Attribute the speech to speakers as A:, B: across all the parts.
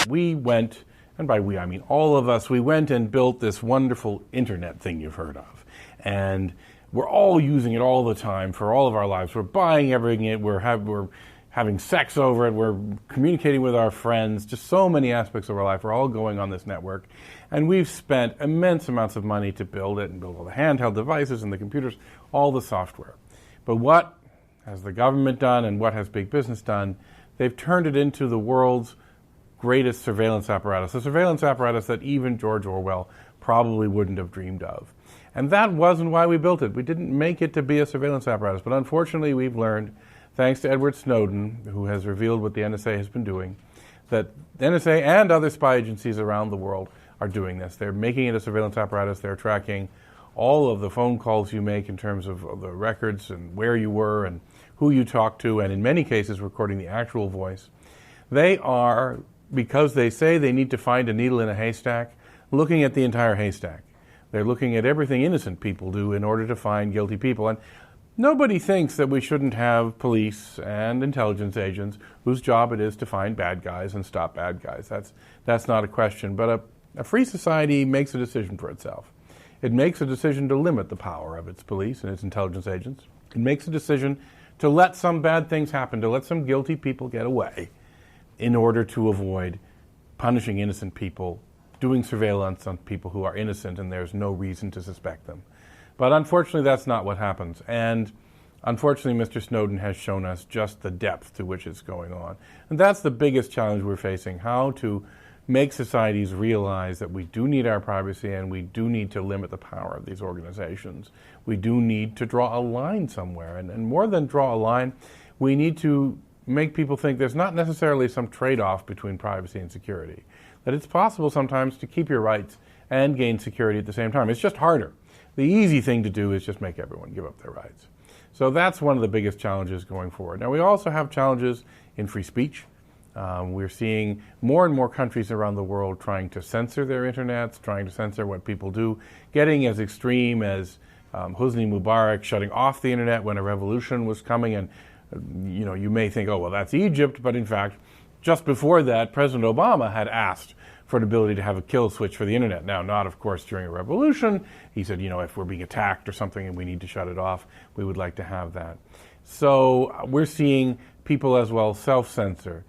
A: We went, and by we I mean all of us, we went and built this wonderful internet thing you've heard of. And we're all using it all the time for all of our lives. We're buying everything, we're having sex over it, we're communicating with our friends, just so many aspects of our life are all going on this network. And we've spent immense amounts of money to build it and build all the handheld devices and the computers, all the software. But what has the government done and what has big business done? They've turned it into the world's greatest surveillance apparatus, a surveillance apparatus that even George Orwell probably wouldn't have dreamed of. And that wasn't why we built it. We didn't make it to be a surveillance apparatus. But unfortunately, we've learned, thanks to Edward Snowden, who has revealed what the NSA has been doing, that the NSA and other spy agencies around the world are doing this. They're making it a surveillance apparatus. They're tracking all of the phone calls you make in terms of the records and where you were and who you talked to, and in many cases recording the actual voice. They are, because they say they need to find a needle in a haystack, looking at the entire haystack. They're looking at everything innocent people do in order to find guilty people. And nobody thinks that we shouldn't have police and intelligence agents whose job it is to find bad guys and stop bad guys. That's not a question. But a free society makes a decision for itself. It makes a decision to limit the power of its police and its intelligence agents. It makes a decision to let some bad things happen, to let some guilty people get away in order to avoid punishing innocent people, doing surveillance on people who are innocent and there's no reason to suspect them. But unfortunately, that's not what happens. And unfortunately, Mr. Snowden has shown us just the depth to which it's going on. And that's the biggest challenge we're facing, how to make societies realize that we do need our privacy and we do need to limit the power of these organizations. We do need to draw a line somewhere. And more than draw a line, we need to make people think there's not necessarily some trade-off between privacy and security. That it's possible sometimes to keep your rights and gain security at the same time. It's just harder. The easy thing to do is just make everyone give up their rights. So that's one of the biggest challenges going forward. Now, we also have challenges in free speech. We're seeing more and more countries around the world trying to censor their internets, trying to censor what people do, getting as extreme as Hosni Mubarak shutting off the internet when a revolution was coming. And you may think, oh, well, that's Egypt. But in fact, just before that, President Obama had asked for an ability to have a kill switch for the internet. Now, not, of course, during a revolution. He said, if we're being attacked or something and we need to shut it off, we would like to have that. So we're seeing people as well self-censor.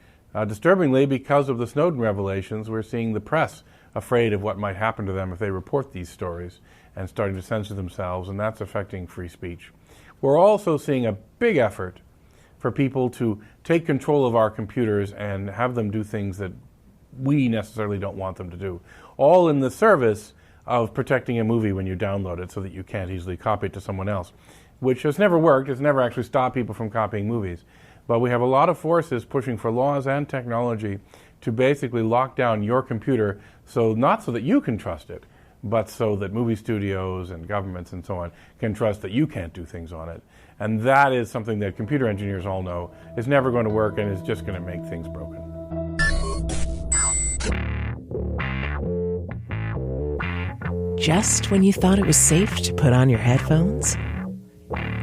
A: Disturbingly, because of the Snowden revelations, we're seeing the press afraid of what might happen to them if they report these stories and starting to censor themselves, and that's affecting free speech. We're also seeing a big effort for people to take control of our computers and have them do things that we necessarily don't want them to do, all in the service of protecting a movie when you download it so that you can't easily copy it to someone else, which has never worked. It's never actually stopped people from copying movies. But we have a lot of forces pushing for laws and technology to basically lock down your computer, not so that you can trust it, but so that movie studios and governments and so on can trust that you can't do things on it. And that is something that computer engineers all know is never going to work and is just going to make things broken.
B: Just when you thought it was safe to put on your headphones,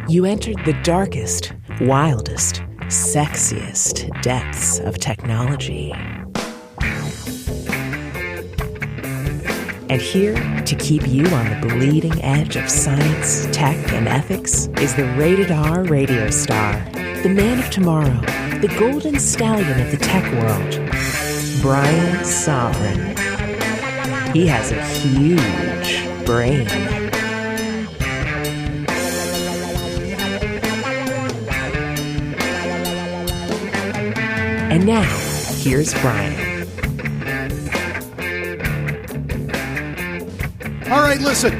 B: you entered the darkest, wildest, sexiest depths of technology. And here to keep you on the bleeding edge of science, tech, and ethics is the Rated R radio star, the man of tomorrow, the Golden Stallion of the tech world, Brian Sovryn. He has a huge brain. And now, here's Brian.
C: All right, listen.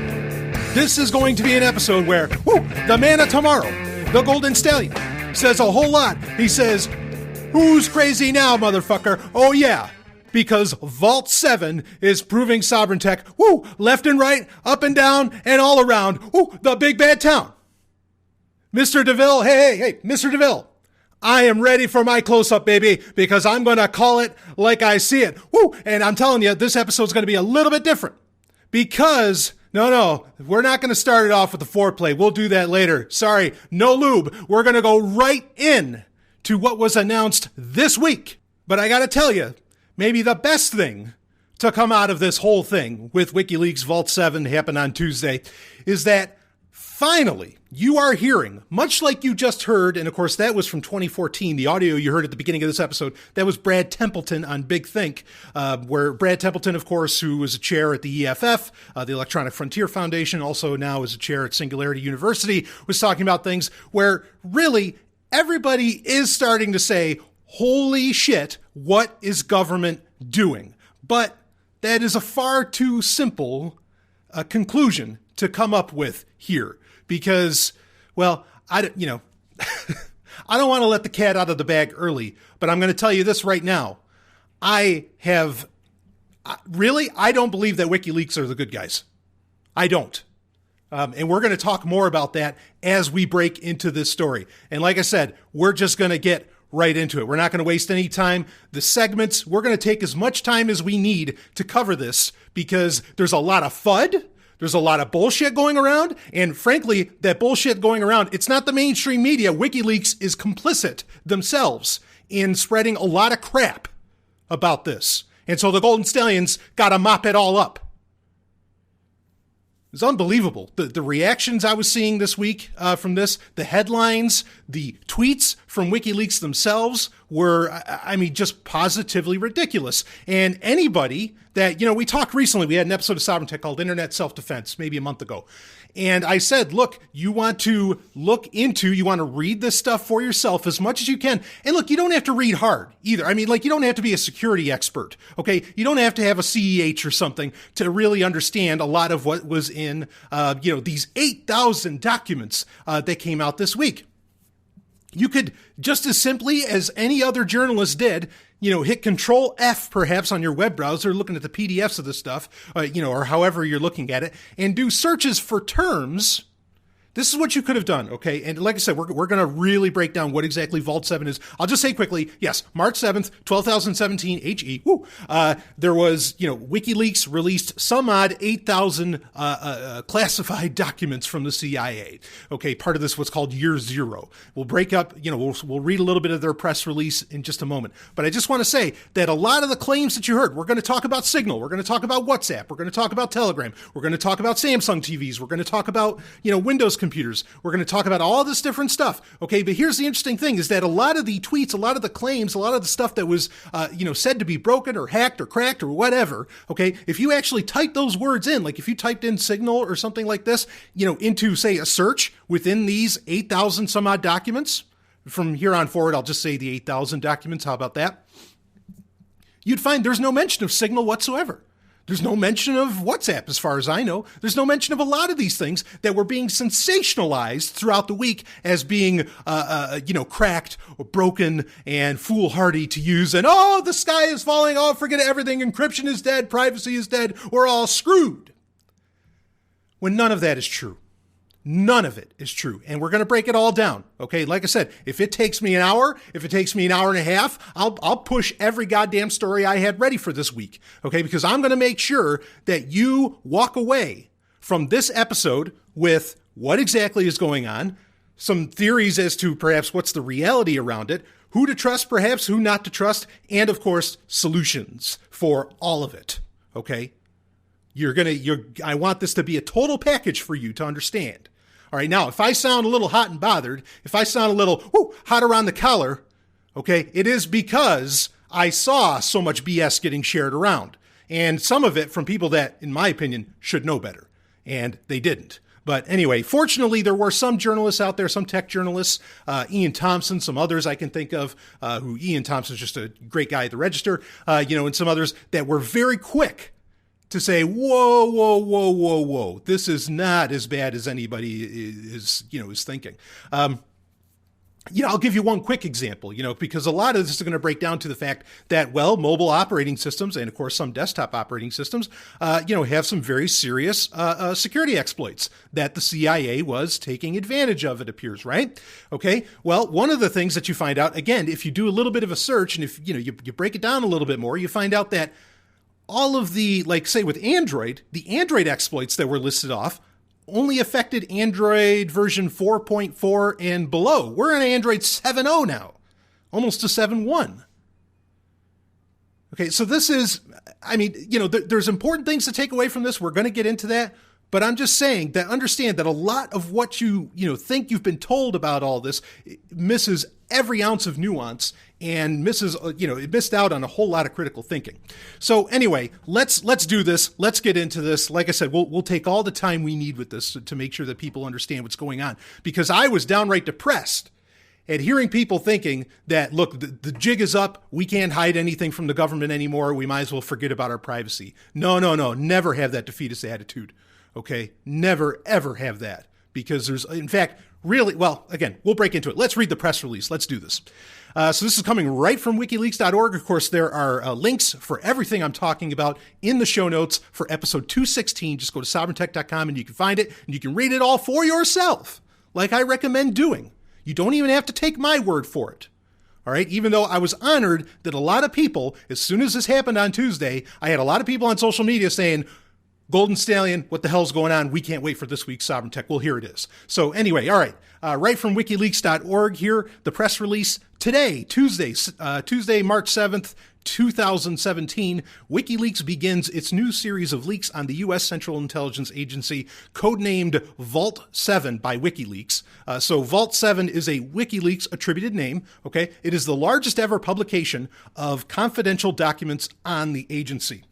C: This is going to be an episode where, the man of tomorrow, the Golden Stallion, says a whole lot. He says, who's crazy now, motherfucker? Oh, yeah. Because Vault 7 is proving Sovryn Tech, left and right, up and down, and all around, the big bad town. Mr. DeVille, hey, Mr. DeVille, I am ready for my close-up, baby, because I'm going to call it like I see it. And I'm telling you, this episode's going to be a little bit different. Because, no, we're not going to start it off with the foreplay. We'll do that later. Sorry, no lube. We're going to go right in to what was announced this week. But I got to tell you, maybe the best thing to come out of this whole thing with WikiLeaks Vault 7 happened on Tuesday is that finally you are hearing, much like you just heard, and of course that was from 2014, the audio you heard at the beginning of this episode, that was Brad Templeton on Big Think, where Brad Templeton, of course, who was a chair at the EFF, the Electronic Frontier Foundation, also now is a chair at Singularity University, was talking about things where really everybody is starting to say, holy shit, what is government doing? But that is a far too simple conclusion to come up with here because, well, I don't want to let the cat out of the bag early, but I'm going to tell you this right now. I don't believe that WikiLeaks are the good guys. I don't. And we're going to talk more about that as we break into this story. And like I said, we're just going to get right into it. We're not going to waste any time. The segments, we're going to take as much time as we need to cover this because there's a lot of FUD. There's a lot of bullshit going around. And frankly, that bullshit going around, it's not the mainstream media. WikiLeaks is complicit themselves in spreading a lot of crap about this. And so the Golden Stallions got to mop it all up. It's unbelievable. The reactions I was seeing this week from this, the headlines, the tweets from WikiLeaks themselves were, just positively ridiculous. And anybody that, we talked recently, we had an episode of Sovryn Tech called Internet Self-Defense, maybe a month ago. And I said, look, you want to read this stuff for yourself as much as you can. And look, you don't have to read hard either. You don't have to be a security expert, okay? You don't have to have a CEH or something to really understand a lot of what was in, these 8,000 documents that came out this week. You could just as simply as any other journalist did, hit Control F perhaps on your web browser, looking at the PDFs of this stuff, or however you're looking at it, and do searches for terms. This is what you could have done, okay? And like I said, we're going to really break down what exactly Vault 7 is. I'll just say quickly, yes, March 7th, 2017, HE, there was, WikiLeaks released some odd 8,000 classified documents from the CIA, okay? Part of this was called Year Zero. We'll break up, we'll read a little bit of their press release in just a moment. But I just want to say that a lot of the claims that you heard, we're going to talk about Signal, we're going to talk about WhatsApp, we're going to talk about Telegram, we're going to talk about Samsung TVs, we're going to talk about, Windows computers. We're going to talk about all this different stuff. Okay. But here's the interesting thing is that a lot of the tweets, a lot of the claims, a lot of the stuff that was, said to be broken or hacked or cracked or whatever. Okay. If you actually type those words in, like if you typed in Signal or something like this, into say a search within these 8,000 some odd documents from here on forward, I'll just say the 8,000 documents. How about that? You'd find there's no mention of Signal whatsoever. There's no mention of WhatsApp, as far as I know. There's no mention of a lot of these things that were being sensationalized throughout the week as being, cracked or broken and foolhardy to use. And, the sky is falling. Oh, forget everything. Encryption is dead. Privacy is dead. We're all screwed. When none of that is true. None of it is true. And we're going to break it all down. Okay. Like I said, if it takes me an hour, if it takes me an hour and a half, I'll push every goddamn story I had ready for this week. Okay. Because I'm going to make sure that you walk away from this episode with what exactly is going on, some theories as to perhaps what's the reality around it, who to trust, perhaps who not to trust, and of course, solutions for all of it. Okay. I want this to be a total package for you to understand. All right, now, if I sound a little hot and bothered, if I sound a little hot around the collar, okay, it is because I saw so much BS getting shared around. And some of it from people that, in my opinion, should know better. And they didn't. But anyway, fortunately, there were some journalists out there, some tech journalists, Ian Thompson, some others I can think of, who Ian Thompson's just a great guy at the Register, and some others that were very quick to say, whoa, this is not as bad as anybody is thinking. I'll give you one quick example, because a lot of this is going to break down to the fact that, mobile operating systems and, of course, some desktop operating systems, have some very serious security exploits that the CIA was taking advantage of, it appears, right? Okay, well, one of the things that you find out, again, if you do a little bit of a search and if, you break it down a little bit more, you find out that all of the, say with Android, the Android exploits that were listed off only affected Android version 4.4 and below. We're on Android 7.0 now, almost to 7.1. Okay, so this is, I mean, there's important things to take away from this. We're going to get into that. But I'm just saying that understand that a lot of what you think you've been told about all this misses every ounce of nuance and misses, it missed out on a whole lot of critical thinking. So anyway, let's do this. Let's get into this. Like I said, we'll take all the time we need with this to make sure that people understand what's going on, because I was downright depressed at hearing people thinking that, look, the jig is up. We can't hide anything from the government anymore. We might as well forget about our privacy. No. Never have that defeatist attitude. Okay, never, ever have that, because there's, in fact, really, well, again, we'll break into it. Let's read the press release. Let's do this. So this is coming right from WikiLeaks.org. Of course, there are links for everything I'm talking about in the show notes for episode 216. Just go to sovereigntech.com and you can find it, and you can read it all for yourself, like I recommend doing. You don't even have to take my word for it. All right, even though I was honored that a lot of people, as soon as this happened on Tuesday, I had a lot of people on social media saying, Golden Stallion, what the hell's going on? We can't wait for this week's Sovryn Tech. Well, here it is. So anyway, all right. Right from WikiLeaks.org here, the press release today, Tuesday, March 7th, 2017, WikiLeaks begins its new series of leaks on the U.S. Central Intelligence Agency, codenamed Vault 7 by WikiLeaks. So Vault 7 is a WikiLeaks attributed name, okay? It is the largest ever publication of confidential documents on the agency.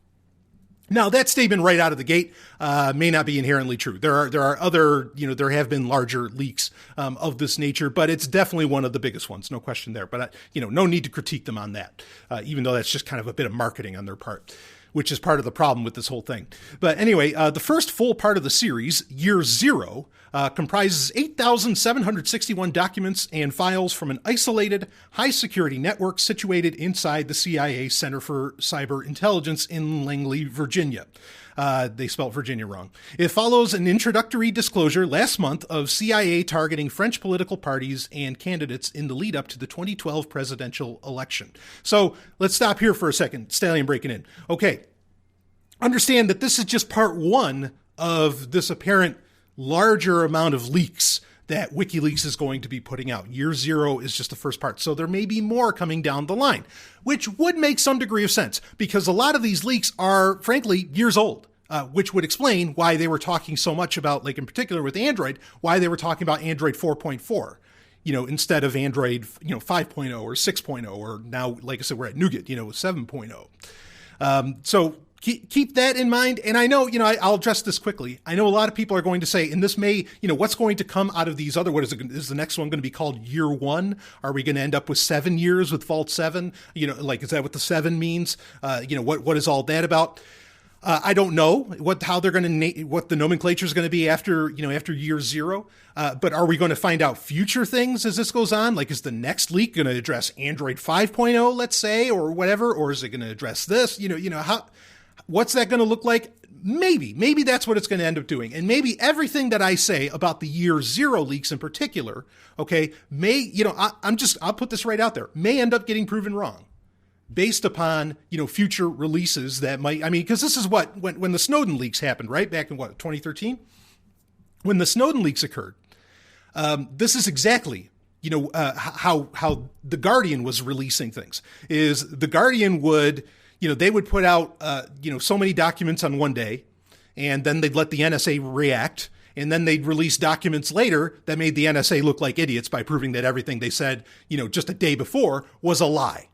C: Now, that statement right out of the gate may not be inherently true. There are other, there have been larger leaks of this nature, but it's definitely one of the biggest ones, no question there. But, no need to critique them on that, even though that's just kind of a bit of marketing on their part, which is part of the problem with this whole thing. But anyway, the first full part of the series, Year Zero, comprises 8,761 documents and files from an isolated, high-security network situated inside the CIA Center for Cyber Intelligence in Langley, Virginia. They spelled Virginia wrong. It follows an introductory disclosure last month of CIA targeting French political parties and candidates in the lead-up to the 2012 presidential election. So let's stop here for a second. Stallion breaking in. Okay, understand that this is just part one of this apparent larger amount of leaks that WikiLeaks is going to be putting out. Year Zero is just the first part. So there may be more coming down the line, which would make some degree of sense, because a lot of these leaks are, frankly, years old, which would explain why they were talking so much about, like in particular with Android, why they were talking about Android 4.4, instead of Android, 5.0 or 6.0, or now, like I said, we're at Nougat, 7.0. So keep that in mind. And I know, I'll address this quickly. I know a lot of people are going to say, and this may, what's going to come out of these other, what is it? Is the next one going to be called Year One? Are we going to end up with 7 years with Vault 7? Is that what the 7 means? What is all that about? I don't know how they're going to what the nomenclature is going to be after Year Zero. But are we going to find out future things as this goes on? Like, is the next leak going to address Android 5.0, let's say, or whatever? Or is it going to address this? What's that going to look like? Maybe that's what it's going to end up doing. And maybe everything that I say about the Year Zero leaks in particular, okay, I'll put this right out there, may end up getting proven wrong based upon, future releases that might, because this is when the Snowden leaks happened, right? Back in 2013? When the Snowden leaks occurred, this is exactly, how The Guardian was releasing things. Is The Guardian would, they would put out, so many documents on one day, and then they'd let the NSA react, and then they'd release documents later that made the NSA look like idiots by proving that everything they said, just a day before was a lie.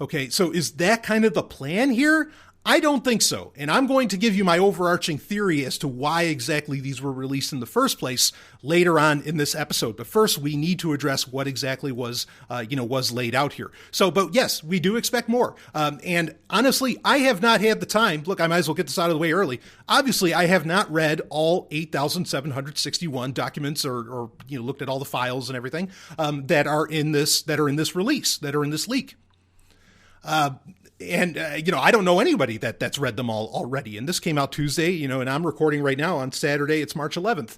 C: Okay, so is that kind of the plan here? I don't think so. And I'm going to give you my overarching theory as to why exactly these were released in the first place later on in this episode. But first, we need to address what exactly was laid out here. So, but yes, we do expect more. And honestly, I have not had the time. Look, I might as well get this out of the way early. Obviously, I have not read all 8,761 documents or looked at all the files and everything that are in this release, that are in this leak. And I don't know anybody that's read them all already. And this came out Tuesday, and I'm recording right now on Saturday. It's March 11th.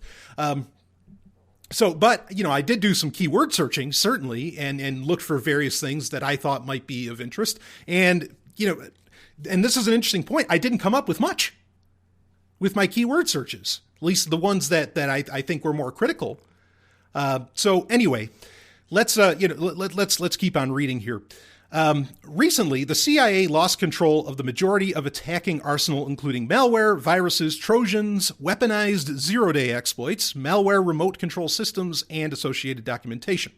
C: But I did do some keyword searching, certainly, and looked for various things that I thought might be of interest. And, and this is an interesting point. I didn't come up with much with my keyword searches, at least the ones that I think were more critical. So anyway, let's keep on reading here. Recently, the CIA lost control of the majority of its hacking arsenal, including malware, viruses, Trojans, weaponized zero-day exploits, malware remote control systems, and associated documentation.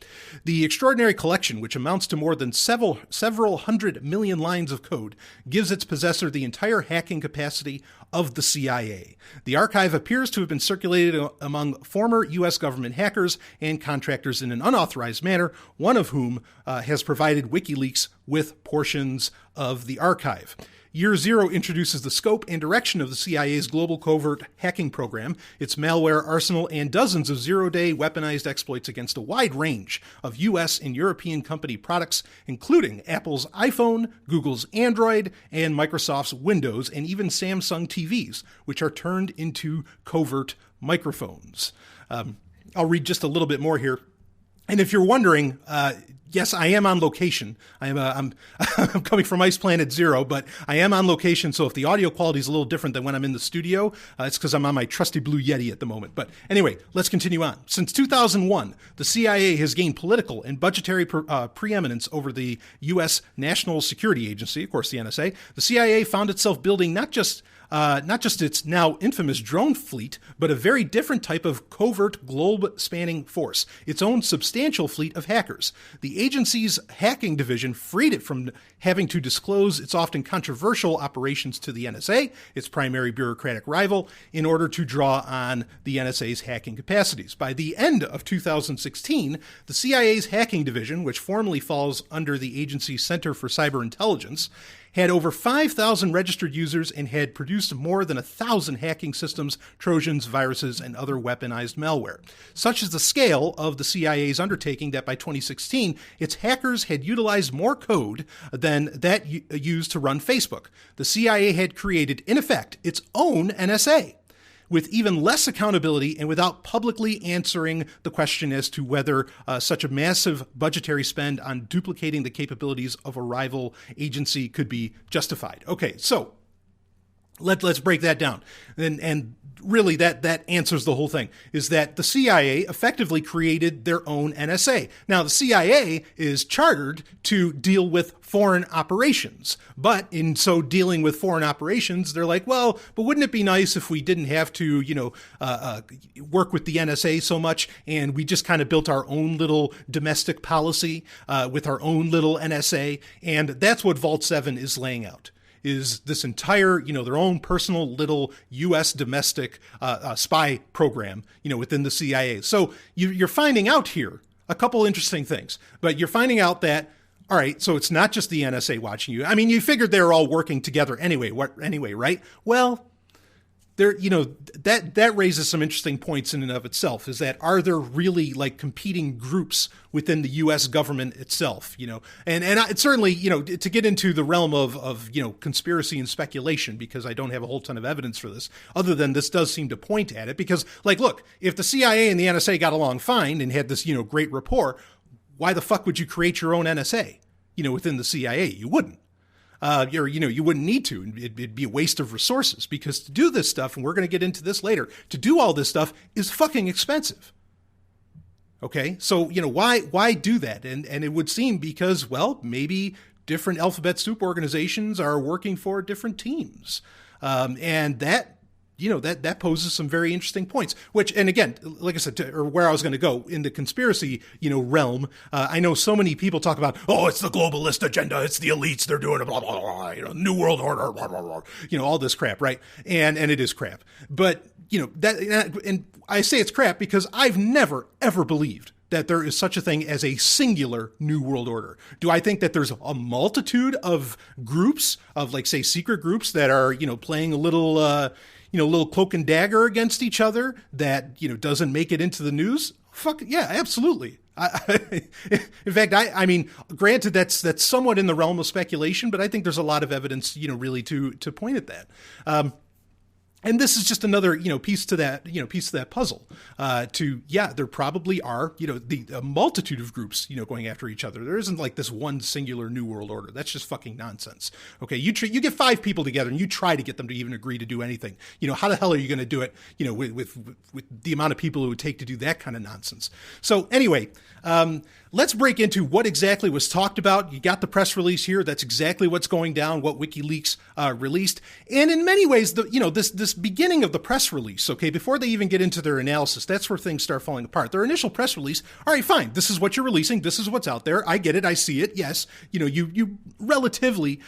C: The extraordinary collection, which amounts to more than several hundred million lines of code, gives its possessor the entire hacking capacity of the CIA. The archive appears to have been circulated among former U.S. government hackers and contractors in an unauthorized manner, one of whom has provided WikiLeaks with portions of the archive. Year Zero introduces the scope and direction of the CIA's global covert hacking program, its malware arsenal, and dozens of zero-day weaponized exploits against a wide range of U.S. and European company products, including Apple's iPhone, Google's Android, and Microsoft's Windows, and even Samsung TVs, which are turned into covert microphones. I'll read just a little bit more here. And if you're wondering, yes, I am on location. I'm coming from Ice Planet Zero, but I am on location. So if the audio quality is a little different than when I'm in the studio, it's because I'm on my trusty Blue Yeti at the moment. But anyway, let's continue on. Since 2001, the CIA has gained political and budgetary preeminence over the U.S. National Security Agency, of course, the NSA. The CIA found itself building not just its now infamous drone fleet, but a very different type of covert globe-spanning force, its own substantial fleet of hackers. The agency's hacking division freed it from having to disclose its often controversial operations to the NSA, its primary bureaucratic rival, in order to draw on the NSA's hacking capacities. By the end of 2016, the CIA's hacking division, which formally falls under the agency's Center for Cyber Intelligence, had over 5,000 registered users and had produced more than 1,000 hacking systems, Trojans, viruses, and other weaponized malware. Such is the scale of the CIA's undertaking that by 2016, its hackers had utilized more code than that used to run Facebook. The CIA had created, in effect, its own NSA, with even less accountability and without publicly answering the question as to whether such a massive budgetary spend on duplicating the capabilities of a rival agency could be justified. Okay, so let's break that down. And really that answers the whole thing, is that the CIA effectively created their own NSA. Now, the CIA is chartered to deal with foreign operations, but in so dealing with foreign operations, they're like, well, but wouldn't it be nice if we didn't have to, work with the NSA so much, and we just kind of built our own little domestic policy with our own little NSA, and that's what Vault 7 is laying out. Is this entire, their own personal little U.S. domestic spy program, within the CIA. So you're finding out here a couple interesting things, but you're finding out that, all right, so it's not just the NSA watching you. I mean, you figured they were all working together anyway, right? Well, there, that raises some interesting points in and of itself. Is that, are there really like competing groups within the U.S. government itself? And it's certainly, to get into the realm of conspiracy and speculation, because I don't have a whole ton of evidence for this, other than this does seem to point at it. Because, look, if the CIA and the NSA got along fine and had this, great rapport, why the fuck would you create your own NSA, within the CIA? You wouldn't. You wouldn't need to. It'd be a waste of resources, because to do this stuff, and we're going to get into this later, to do all this stuff is fucking expensive. Okay, so why do that? And it would seem because, well, maybe different alphabet soup organizations are working for different teams, and that. That poses some very interesting points, which, and again, like I said, or where I was going to go in the conspiracy, realm, I know so many people talk about, oh, it's the globalist agenda, it's the elites, they're doing it, blah, blah, blah, New World Order, blah, blah, blah, all this crap, right? And it is crap. But, and I say it's crap because I've never, ever believed that there is such a thing as a singular New World Order. Do I think that there's a multitude of groups, of say secret groups that are, playing a little, little cloak and dagger against each other that, doesn't make it into the news? Fuck yeah, absolutely. In fact, I mean, granted, that's somewhat in the realm of speculation, but I think there's a lot of evidence, really to point at that. And this is just another, piece to that puzzle. There probably are, a multitude of groups, going after each other. There isn't like this one singular New World Order. That's just fucking nonsense. Okay, you get 5 people together and you try to get them to even agree to do anything. How the hell are you going to do it? With the amount of people it would take to do that kind of nonsense. So anyway, let's break into what exactly was talked about. You got the press release here. That's exactly what's going down, what WikiLeaks released. And in many ways, this beginning of the press release, okay, before they even get into their analysis, that's where things start falling apart. Their initial press release, all right, fine, this is what you're releasing. This is what's out there. I get it. I see it. Yes, you relatively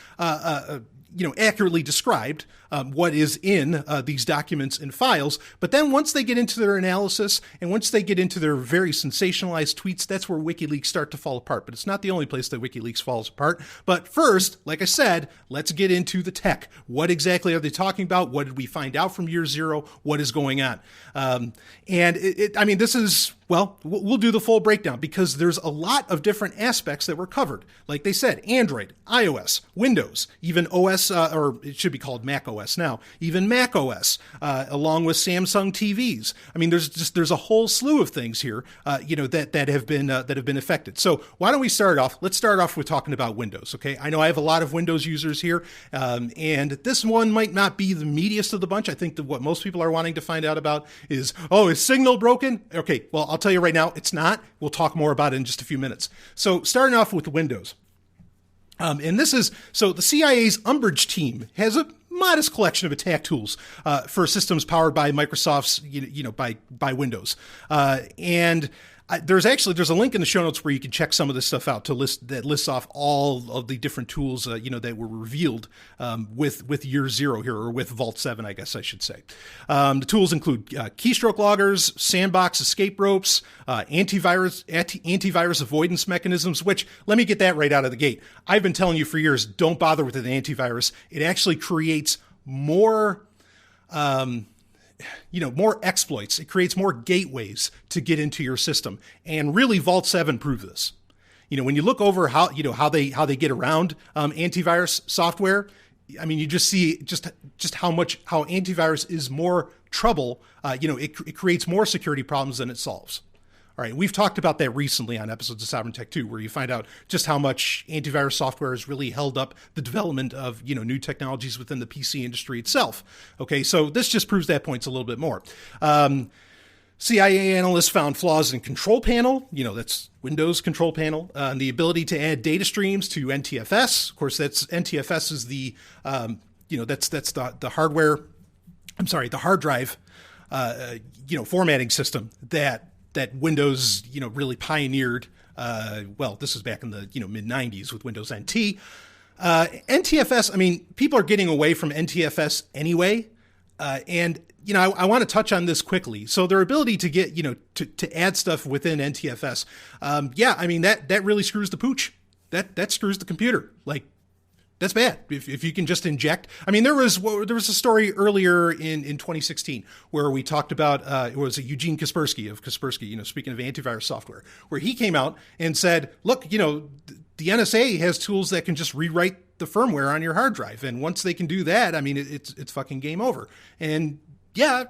C: accurately described what is in these documents and files. But then once they get into their analysis and once they get into their very sensationalized tweets, that's where WikiLeaks start to fall apart. But it's not the only place that WikiLeaks falls apart. But first, like I said, let's get into the tech. What exactly are they talking about? What did we find out from year zero? What is going on? This is... Well, we'll do the full breakdown because there's a lot of different aspects that were covered. Like they said, Android, iOS, Windows, even OS, or it should be called Mac OS now, even Mac OS, along with Samsung TVs. I mean, there's a whole slew of things here, that have been affected. So why don't we start off? Let's start off with talking about Windows. Okay, I know I have a lot of Windows users here, and this one might not be the meatiest of the bunch. I think that what most people are wanting to find out about is Signal broken? Okay, well, I'll tell you right now, it's not. We'll talk more about it in just a few minutes. So starting off with Windows. The CIA's Umbrage team has a modest collection of attack tools for systems powered by Microsoft's, by Windows. There's a link in the show notes where you can check some of this stuff out that lists off all of the different tools, that were revealed with year zero here, or with Vault 7, I guess I should say. The tools include keystroke loggers, sandbox escape ropes, antivirus avoidance mechanisms, which, let me get that right out of the gate. I've been telling you for years, don't bother with an antivirus. It actually creates more... more exploits. It creates more gateways to get into your system. And really, Vault 7 proved this. When you look over how they get around antivirus software, I mean, you just see just how antivirus is more trouble. It creates more security problems than it solves. All right, we've talked about that recently on episodes of Sovryn Tech 2, where you find out just how much antivirus software has really held up the development of, new technologies within the PC industry itself. Okay, so this just proves that point a little bit more. CIA analysts found flaws in Control Panel, that's Windows Control Panel, and the ability to add data streams to NTFS. Of course, NTFS is the, that's the hardware, the hard drive, formatting system that Windows, really pioneered. This is back in the, mid-90s with Windows NT. NTFS, I mean, people are getting away from NTFS anyway. I want to touch on this quickly. So their ability to get, to add stuff within NTFS. That really screws the pooch. That screws the computer. Like, that's bad. If you can just inject. I mean, there was a story earlier in 2016 where we talked about, it was a Eugene Kaspersky of Kaspersky, speaking of antivirus software, where he came out and said, look, the NSA has tools that can just rewrite the firmware on your hard drive. And once they can do that, I mean, it's fucking game over. And yeah,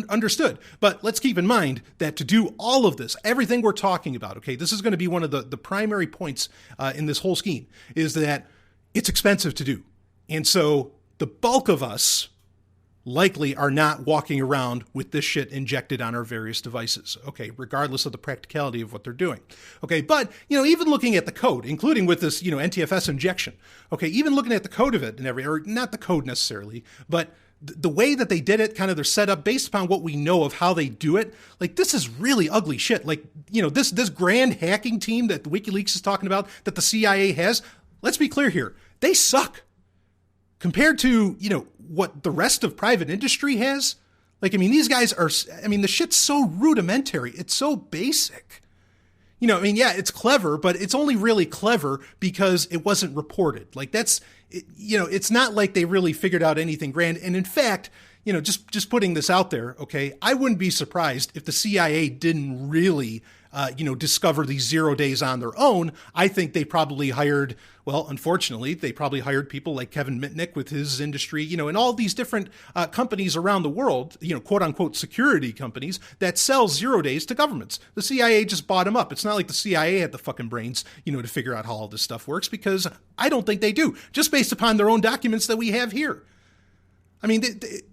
C: understood. But let's keep in mind that to do all of this, everything we're talking about, okay, this is going to be one of the primary points in this whole scheme, is that it's expensive to do. And so the bulk of us likely are not walking around with this shit injected on our various devices, okay, regardless of the practicality of what they're doing. Okay, but, even looking at the code, including with this, NTFS injection, okay, even looking at the code of it and or not the code necessarily, but the way that they did it, kind of their setup based upon what we know of how they do it, like, this is really ugly shit. Like, this grand hacking team that WikiLeaks is talking about, that the CIA has, let's be clear here, they suck compared to, what the rest of private industry has. Like, I mean, these guys are, the shit's so rudimentary. It's so basic. It's clever, but it's only really clever because it wasn't reported. Like, it's not like they really figured out anything grand. And in fact, just putting this out there, okay, I wouldn't be surprised if the CIA didn't really, discover these 0 days on their own. I think they probably hired, unfortunately, they probably hired people like Kevin Mitnick with his industry, and all these different companies around the world, quote unquote security companies that sell 0 days to governments. The CIA just bought them up. It's not like the CIA had the fucking brains, to figure out how all this stuff works, because I don't think they do, just based upon their own documents that we have here. I mean,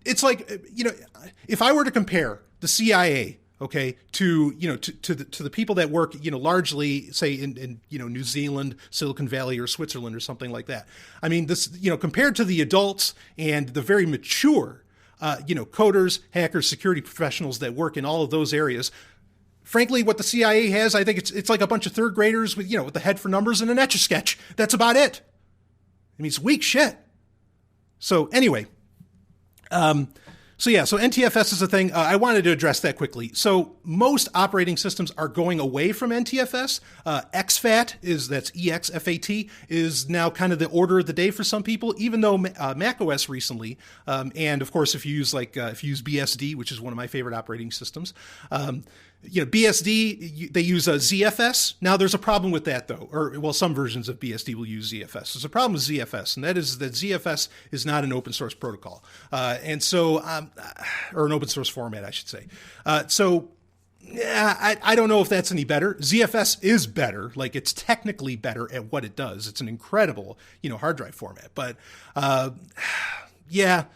C: it's like, if I were to compare the CIA okay, to the people that work, largely say in New Zealand, Silicon Valley, or Switzerland, or something like that. I mean, this, compared to the adults and the very mature, coders, hackers, security professionals that work in all of those areas, frankly, what the CIA has, I think it's like a bunch of third graders with the head for numbers and an Etch-a-Sketch. That's about it. I mean, it's weak shit. So anyway, so NTFS is a thing. I wanted to address that quickly. So most operating systems are going away from NTFS. exFAT that's EXFAT is now kind of the order of the day for some people, even though macOS recently, and of course, if you use BSD, which is one of my favorite operating systems, BSD, they use ZFS. Now there's a problem with that though, some versions of BSD will use ZFS. There's a problem with ZFS, and that is that ZFS is not an open source protocol. Or an open source format, I should say. I don't know if that's any better. ZFS is better. Like, it's technically better at what it does. It's an incredible, hard drive format, but, yeah.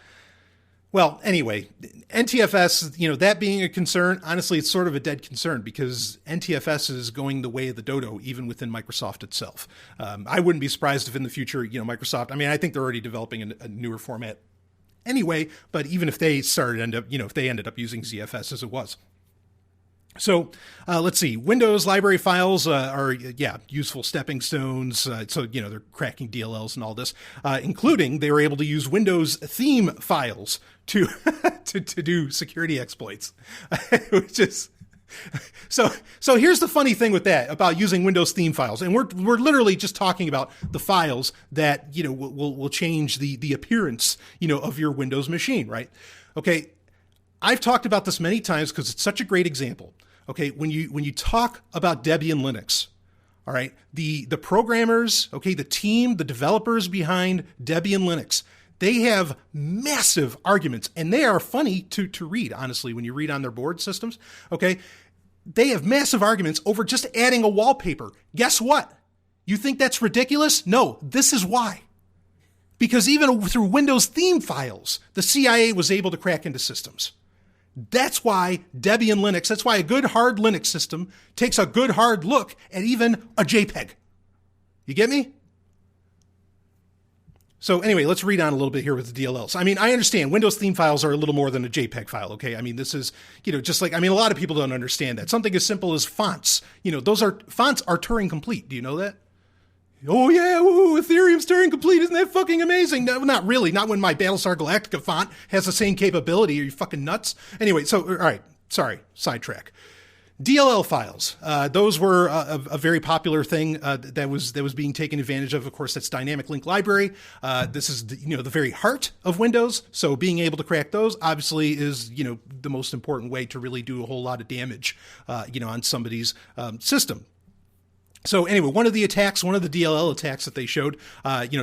C: Well, anyway, NTFS, that being a concern, honestly, it's sort of a dead concern because NTFS is going the way of the dodo, even within Microsoft itself. I wouldn't be surprised if in the future, Microsoft, I think they're already developing a newer format anyway, but even if they ended up using ZFS as it was. So let's see. Windows library files are useful stepping stones. So they're cracking DLLs and all this, including they were able to use Windows theme files to to do security exploits, which is. So here's the funny thing with that about using Windows theme files, and we're literally just talking about the files that will change the appearance of your Windows machine, right? Okay. I've talked about this many times because it's such a great example. Okay, when you talk about Debian Linux, all right, the programmers, okay, the team, the developers behind Debian Linux, they have massive arguments, and they are funny to read, honestly, when you read on their board systems. Okay, they have massive arguments over just adding a wallpaper. Guess what? You think that's ridiculous? No, this is why. Because even through Windows theme files, the CIA was able to crack into systems. That's why Debian Linux, that's why a good hard Linux system takes a good hard look at even a JPEG. You get me? So anyway, let's read on a little bit here with the DLLs. I understand Windows theme files are a little more than a JPEG file, okay? This is, just like, a lot of people don't understand that. Something as simple as fonts, fonts are Turing complete. Do you know that? Oh yeah, woo, Ethereum's Turing complete. Isn't that fucking amazing? No, not really. Not when my Battlestar Galactica font has the same capability. Are you fucking nuts? Anyway, so, all right. Sorry, sidetrack. DLL files. Those were a very popular thing that was being taken advantage of. Of course, that's Dynamic Link Library. This is the very heart of Windows. So being able to crack those obviously is the most important way to really do a whole lot of damage on somebody's system. So anyway, one of the DLL attacks that they showed,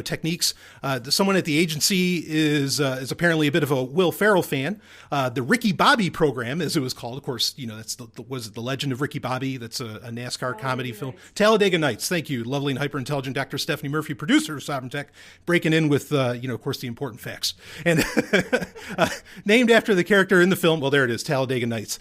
C: techniques, someone at the agency is apparently a bit of a Will Ferrell fan. The Ricky Bobby program, as it was called, of course, that's the Legend of Ricky Bobby. That's a NASCAR comedy film. Talladega Nights. Thank you. Lovely and hyper intelligent Dr. Stephanie Murphy, producer of Sovryn Tech, breaking in with, of course, the important facts. And named after the character in the film. Well, there it is. Talladega Nights,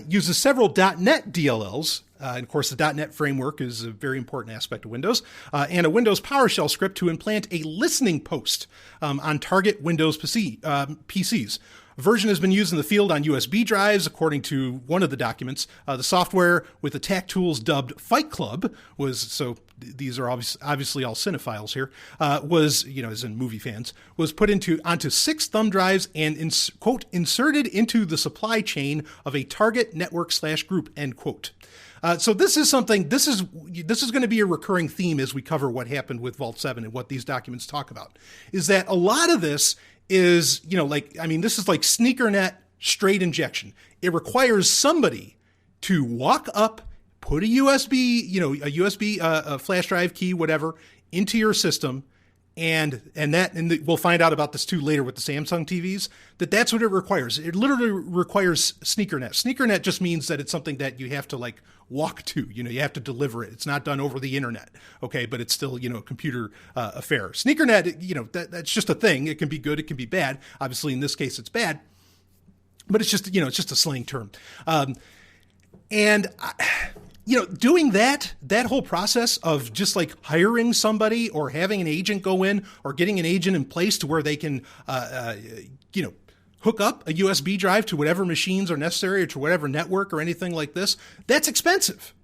C: uses several .NET DLLs. And of course, the .NET framework is a very important aspect of Windows, and a Windows PowerShell script to implant a listening post on target Windows PCs. A version has been used in the field on USB drives, according to one of the documents. The software with attack tools dubbed Fight Club these are obviously all cinephiles here, was, as in movie fans, was put onto 6 thumb drives and, quote, inserted into the supply chain of a target network /group, end quote. So this is something, this is going to be a recurring theme as we cover what happened with Vault 7 and what these documents talk about, is that a lot of this is, this is like SneakerNet straight injection. It requires somebody to walk up, put a USB, a flash drive key, whatever, into your system. And we'll find out about this too later with the Samsung TVs, that's what it requires. It literally requires SneakerNet. SneakerNet just means that it's something that you have to walk to, you have to deliver it. It's not done over the internet. Okay. But it's still, a computer affair. SneakerNet, that's just a thing. It can be good. It can be bad. Obviously in this case, it's bad, but it's just, it's just a slang term. And, doing that whole process of just like hiring somebody or having an agent go in or getting an agent in place to where they can, hook up a USB drive to whatever machines are necessary or to whatever network or anything like this, that's expensive.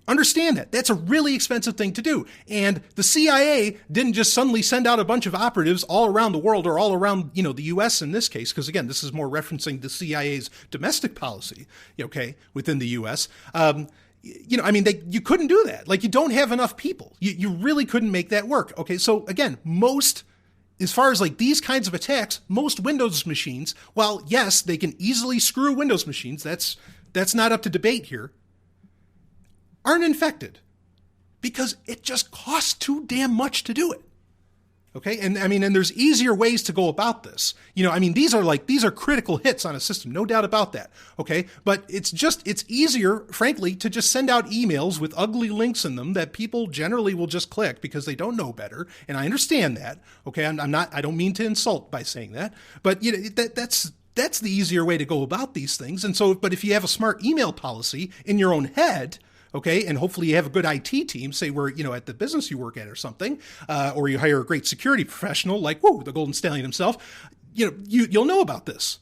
C: Understand that. That's a really expensive thing to do. And the CIA didn't just suddenly send out a bunch of operatives all around the world or all around, the U.S. in this case, because again, this is more referencing the CIA's domestic policy, within the U.S. You couldn't do that. Like, you don't have enough people. You really couldn't make that work. Okay, so again, as far as like these kinds of attacks, most Windows machines, while yes, they can easily screw Windows machines, that's not up to debate here, aren't infected because it just costs too damn much to do it. Okay. And there's easier ways to go about this. These are critical hits on a system, no doubt about that. Okay. But it's easier, frankly, to just send out emails with ugly links in them that people generally will just click because they don't know better. And I understand that. Okay. I don't mean to insult by saying that, but that's the easier way to go about these things. And so, but if you have a smart email policy in your own head, okay, and hopefully you have a good IT team, say where, at the business you work at or something, or you hire a great security professional like, the Golden Stallion himself, you'll know about this.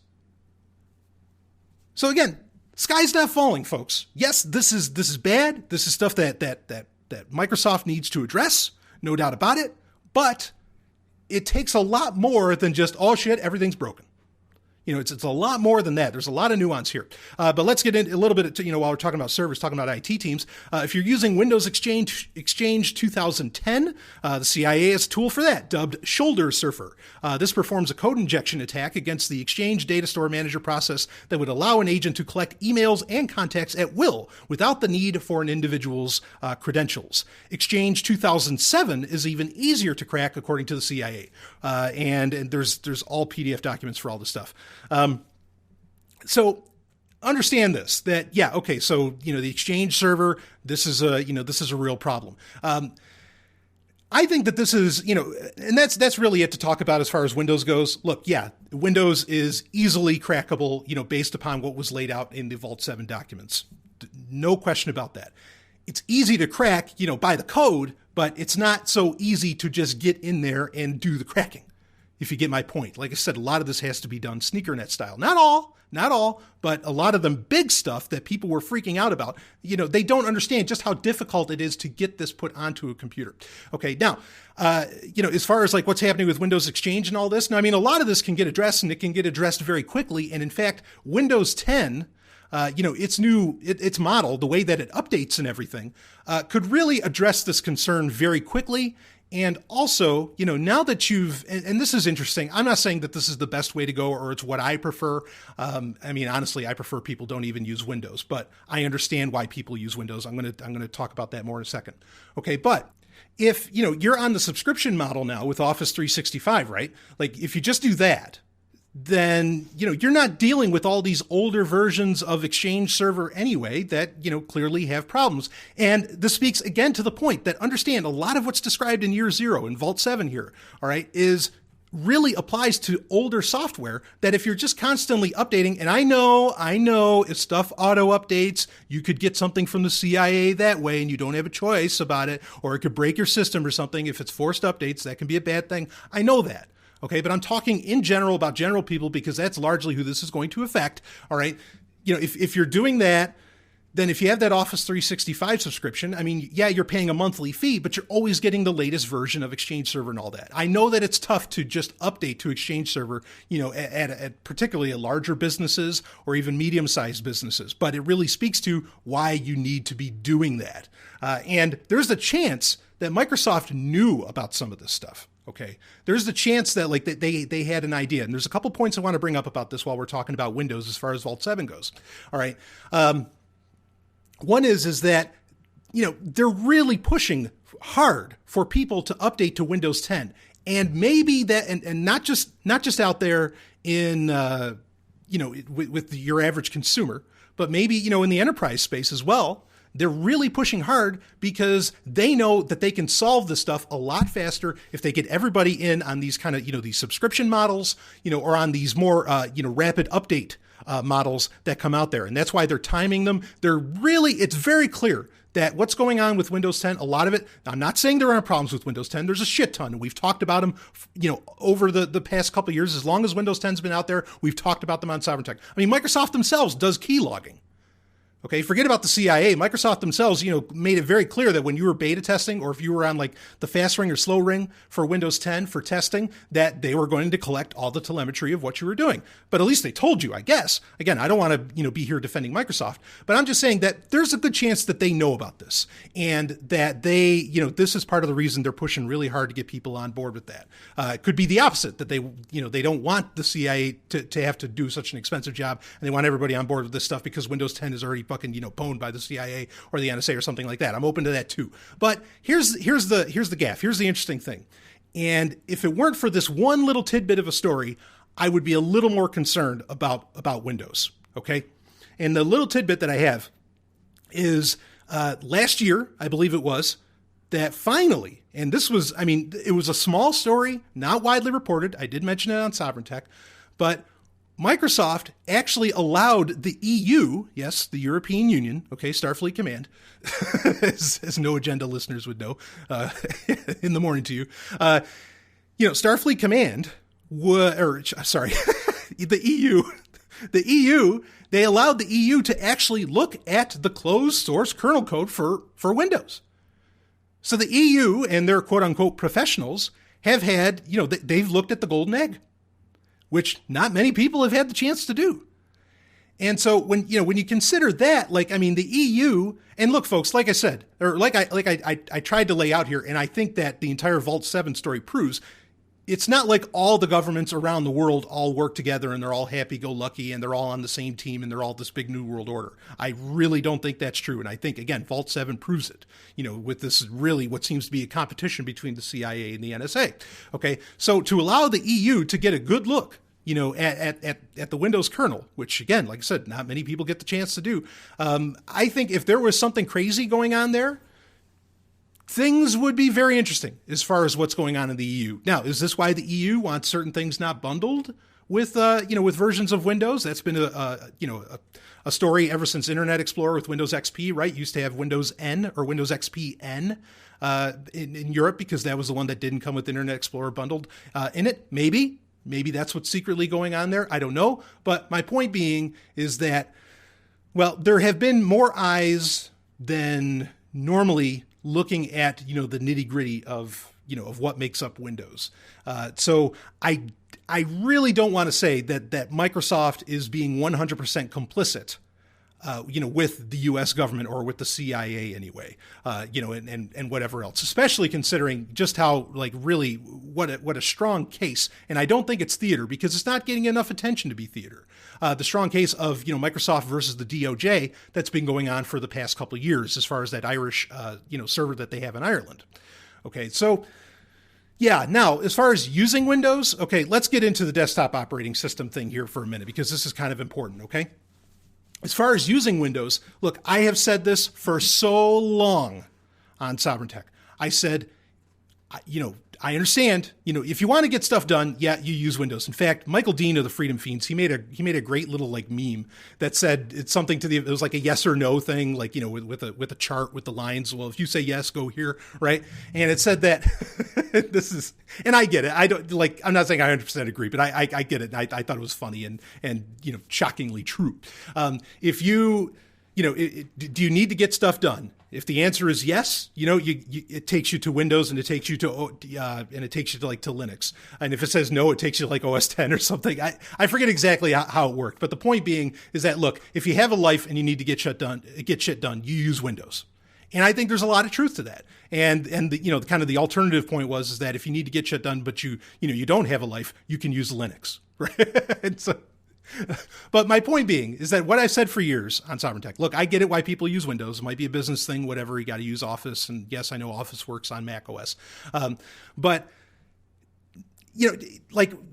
C: So again, sky's not falling, folks. Yes, this is bad. This is stuff that Microsoft needs to address, no doubt about it, but it takes a lot more than just, oh shit, everything's broken. It's a lot more than that. There's a lot of nuance here. But let's get into a little bit, while we're talking about servers, talking about IT teams. If you're using Windows Exchange 2010, the CIA has a tool for that, dubbed Shoulder Surfer. This performs a code injection attack against the Exchange Data Store Manager process that would allow an agent to collect emails and contacts at will without the need for an individual's credentials. Exchange 2007 is even easier to crack, according to the CIA. And there's all PDF documents for all this stuff. So understand this, that, so, the Exchange server, this is a real problem. I think that this is, and that's really it to talk about as far as Windows goes. Look, Windows is easily crackable, based upon what was laid out in the Vault 7 documents. No question about that. It's easy to crack, by the code, but it's not so easy to just get in there and do the cracking. If you get my point. Like I said, a lot of this has to be done sneaker.net style. Not all, but a lot of them big stuff that people were freaking out about. They don't understand just how difficult it is to get this put onto a computer. Okay, now, as far as like what's happening with Windows Exchange and all this, now, a lot of this can get addressed, and it can get addressed very quickly. And in fact, Windows 10, its model, the way that it updates and everything, could really address this concern very quickly. And also, now that and this is interesting, I'm not saying that this is the best way to go or it's what I prefer. Honestly, I prefer people don't even use Windows, but I understand why people use Windows. I'm going to talk about that more in a second. Okay. But if, you're on the subscription model now with Office 365, right? Like if you just do that, then, you're not dealing with all these older versions of Exchange Server anyway that, clearly have problems. And this speaks again to the point that understand a lot of what's described in year 0 in Vault 7 here, all right, is really applies to older software that if you're just constantly updating, and I know if stuff auto updates, you could get something from the CIA that way and you don't have a choice about it, or it could break your system or something. If it's forced updates, that can be a bad thing. I know that. Okay, but I'm talking in general about general people because that's largely who this is going to affect. All right, if you're doing that, then if you have that Office 365 subscription, you're paying a monthly fee, but you're always getting the latest version of Exchange Server and all that. I know that it's tough to just update to Exchange Server, at particularly at larger businesses or even medium-sized businesses, but it really speaks to why you need to be doing that. And there's a chance that Microsoft knew about some of this stuff. Okay, there's the chance that they had an idea, and there's a couple points I want to bring up about this while we're talking about Windows as far as Vault 7 goes. All right, one is that they're really pushing hard for people to update to Windows 10, and maybe that, and not just out there in with your average consumer, but maybe in the enterprise space as well. They're really pushing hard because they know that they can solve this stuff a lot faster if they get everybody in on these kind of, these subscription models, or on these more, rapid update models that come out there. And that's why they're timing them. It's very clear that what's going on with Windows 10, a lot of it, I'm not saying there aren't problems with Windows 10. There's a shit ton. And we've talked about them, over the past couple of years. As long as Windows 10's been out there, we've talked about them on Sovryn Tech. I mean, Microsoft themselves does key logging. Okay, forget about the CIA. Microsoft themselves, made it very clear that when you were beta testing, or if you were on like the fast ring or slow ring for Windows 10 for testing, that they were going to collect all the telemetry of what you were doing. But at least they told you, I guess. Again, I don't want to, be here defending Microsoft, but I'm just saying that there's a good chance that they know about this, and that they, this is part of the reason they're pushing really hard to get people on board with that. It could be the opposite, that they don't want the CIA to have to do such an expensive job, and they want everybody on board with this stuff because Windows 10 is already fucking, pwned by the CIA or the NSA or something like that. I'm open to that too. But here's the gaff. Here's the interesting thing. And if it weren't for this one little tidbit of a story, I would be a little more concerned about Windows. Okay. And the little tidbit that I have is last year, I believe it was, that finally, and this was, it was a small story, not widely reported. I did mention it on Sovryn Tech, but Microsoft actually allowed the EU, yes, the European Union, okay, Starfleet Command, as No Agenda listeners would know, in the morning to you, Starfleet Command, the EU, they allowed the EU to actually look at the closed source kernel code for Windows. So the EU and their quote unquote professionals have had, they've looked at the golden egg, which not many people have had the chance to do. And so when you consider that, the EU, and look, folks, like I said, or I tried to lay out here, and I think that the entire Vault 7 story proves, it's not like all the governments around the world all work together and they're all happy-go-lucky and they're all on the same team and they're all this big new world order. I really don't think that's true. And I think, again, Vault 7 proves it, with this really what seems to be a competition between the CIA and the NSA. Okay, so to allow the EU to get a good look, at the Windows kernel, which, again, like I said, not many people get the chance to do. I think if there was something crazy going on there, things would be very interesting as far as what's going on in the EU. Now, is this why the EU wants certain things not bundled with, with versions of Windows? That's been a story ever since Internet Explorer with Windows XP, right? Used to have Windows N or Windows XP N in Europe because that was the one that didn't come with Internet Explorer bundled in it. Maybe that's what's secretly going on there. I don't know. But my point being is that, well, there have been more eyes than normally looking at, the nitty gritty of what makes up Windows. So I really don't want to say that Microsoft is being 100% complicit, with the U.S. government or with the CIA anyway, and whatever else, especially considering just how, really what a strong case. And I don't think it's theater because it's not getting enough attention to be theater. The strong case of, Microsoft versus the DOJ that's been going on for the past couple of years as far as that Irish, server that they have in Ireland. Okay. So yeah. Now, as far as using Windows, okay, let's get into the desktop operating system thing here for a minute because this is kind of important. Okay. As far as using Windows, look, I have said this for so long on Sovryn Tech. I said, I understand, if you want to get stuff done, yeah, you use Windows. In fact, Michael Dean of the Freedom Fiends, he made a great little meme that said it's something it was like a yes or no thing, with a chart with the lines. Well, if you say yes, go here, right? And it said that and I get it. I don't I'm not saying I 100% agree, but I get it. I thought it was funny and shockingly true. If do you need to get stuff done? If the answer is yes, it takes you to Windows and it takes you to Linux. And if it says no, it takes you to OS 10 or something. I forget exactly how it worked, but the point being is that, look, if you have a life and you need to get shit done, you use Windows. And I think there's a lot of truth to that. And the, kind of the alternative point is that if you need to get shit done, but you don't have a life, you can use Linux, right? And so, but my point being is that what I've said for years on Sovryn Tech, look, I get it why people use Windows. It might be a business thing, whatever. You got to use Office. And yes, I know Office works on Mac OS. But,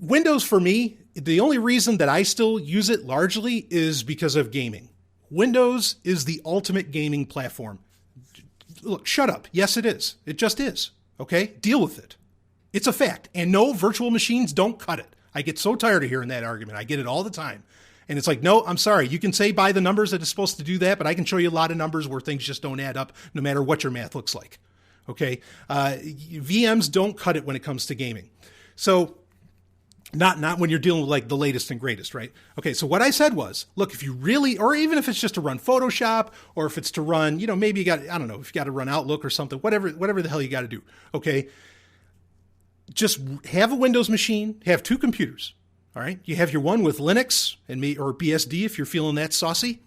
C: Windows for me, the only reason that I still use it largely is because of gaming. Windows is the ultimate gaming platform. Look, shut up. Yes, it is. It just is. Okay? Deal with it. It's a fact. And no, virtual machines don't cut it. I get so tired of hearing that argument. I get it all the time. And it's like, no, I'm sorry. You can say by the numbers that it's supposed to do that, but I can show you a lot of numbers where things just don't add up no matter what your math looks like. Okay. VMs don't cut it when it comes to gaming. So not when you're dealing with like the latest and greatest, right? Okay. So what I said was, look, if you really, or even if it's just to run Photoshop, or if it's to run, maybe you got, I don't know, if you got to run Outlook or something, whatever the hell you got to do. Okay. Just have a Windows machine, have two computers. All right. You have your one with Linux or BSD if you're feeling that saucy.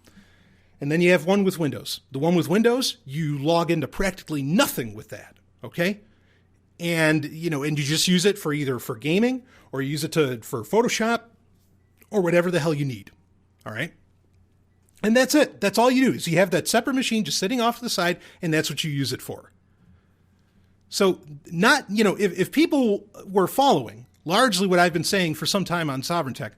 C: And then you have one with Windows. The one with Windows, you log into practically nothing with that. Okay. And, and you just use it for either for gaming or use it for Photoshop or whatever the hell you need. All right. And that's it. That's all you do is you have that separate machine just sitting off to the side, and that's what you use it for. So not, if people were following largely what I've been saying for some time on Sovryn Tech,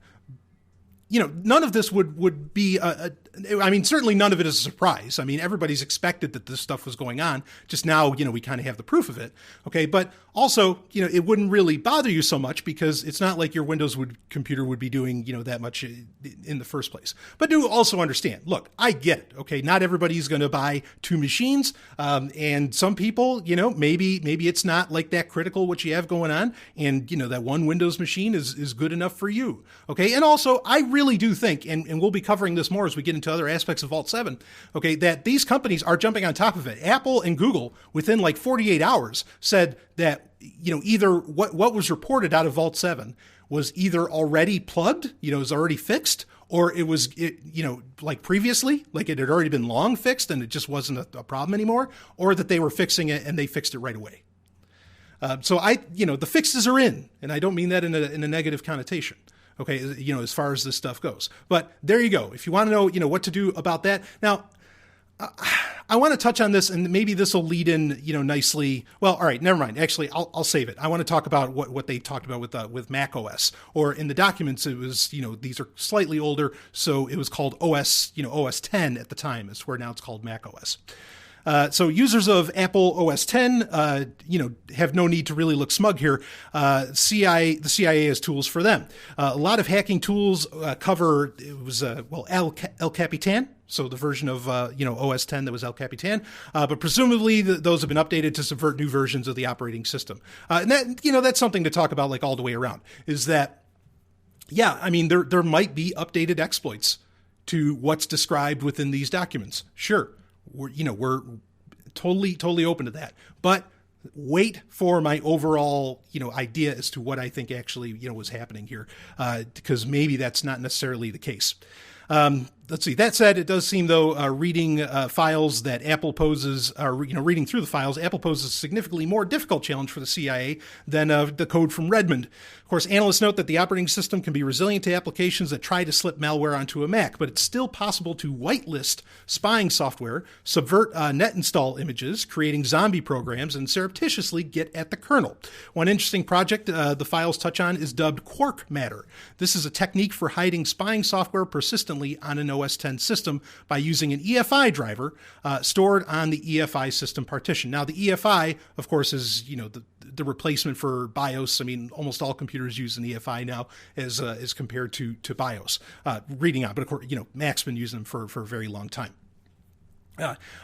C: none of this would be, certainly none of it is a surprise. I mean, everybody's expected that this stuff was going on. Just now, we kind of have the proof of it. Okay. But also, it wouldn't really bother you so much because it's not like your Windows computer would be doing, that much in the first place. But do also understand, look, I get it. Okay. Not everybody's going to buy two machines. And some people, maybe it's not like that critical what you have going on. And, that one Windows machine is good enough for you. Okay. And also, I really do think, and we'll be covering this more as we get into other aspects of Vault 7, okay, that these companies are jumping on top of it. Apple and Google, within like 48 hours, said that, either what was reported out of Vault 7 was either already plugged, is already fixed, or it was, like previously, like it had already been long fixed and it just wasn't a problem anymore, or that they were fixing it and they fixed it right away. So the fixes are in, and I don't mean that in a negative connotation. Okay, as far as this stuff goes. But there you go. If you want to know, what to do about that. Now, I want to touch on this, and maybe this will lead in, nicely. Well, all right, never mind. Actually, I'll save it. I want to talk about what they talked about with Mac OS, or in the documents, it was, these are slightly older, so it was called OS 10 at the time. It's where now it's called Mac OS. So users of Apple OS 10, have no need to really look smug here. The CIA has tools for them. A lot of hacking tools cover, it was, El Capitan. So the version of, OS 10 that was El Capitan. But presumably those have been updated to subvert new versions of the operating system. And that, that's something to talk about like all the way around, is that, there might be updated exploits to what's described within these documents. Sure. We're totally open to that, but wait for my overall, idea as to what I think actually, was happening here, because maybe that's not necessarily the case. Let's see. That said, it does seem, though, reading files that Apple poses, reading through the files, Apple poses a significantly more difficult challenge for the CIA than the code from Redmond. Of course, analysts note that the operating system can be resilient to applications that try to slip malware onto a Mac, but it's still possible to whitelist spying software, subvert net install images, creating zombie programs, and surreptitiously get at the kernel. One interesting project the files touch on is dubbed Quark Matter. This is a technique for hiding spying software persistently on an OS 10 system by using an EFI driver stored on the EFI system partition. Now, the EFI, of course, is the replacement for BIOS. I mean, almost all computers use an EFI now as compared to BIOS. Reading out, but of course, Mac's been using them for a very long time.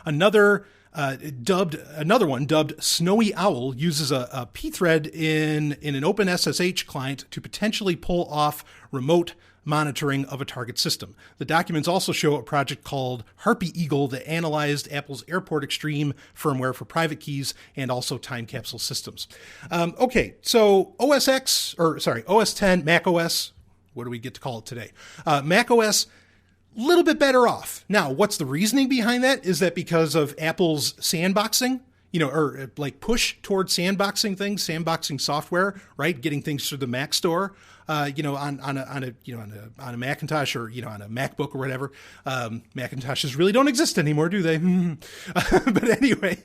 C: Another one dubbed Snowy Owl uses a pthread in an OpenSSH client to potentially pull off remote monitoring of a target system. The documents also show a project called Harpy Eagle that analyzed Apple's Airport Extreme firmware for private keys and also time capsule systems. Okay, so OS 10, Mac OS, what do we get to call it today? Mac OS, little bit better off. Now, what's the reasoning behind that? Is that because of Apple's sandboxing? Or like push towards sandboxing software, right? Getting things through the Mac store, on a Macintosh or, on a MacBook or whatever. Macintoshes really don't exist anymore, do they? But anyway,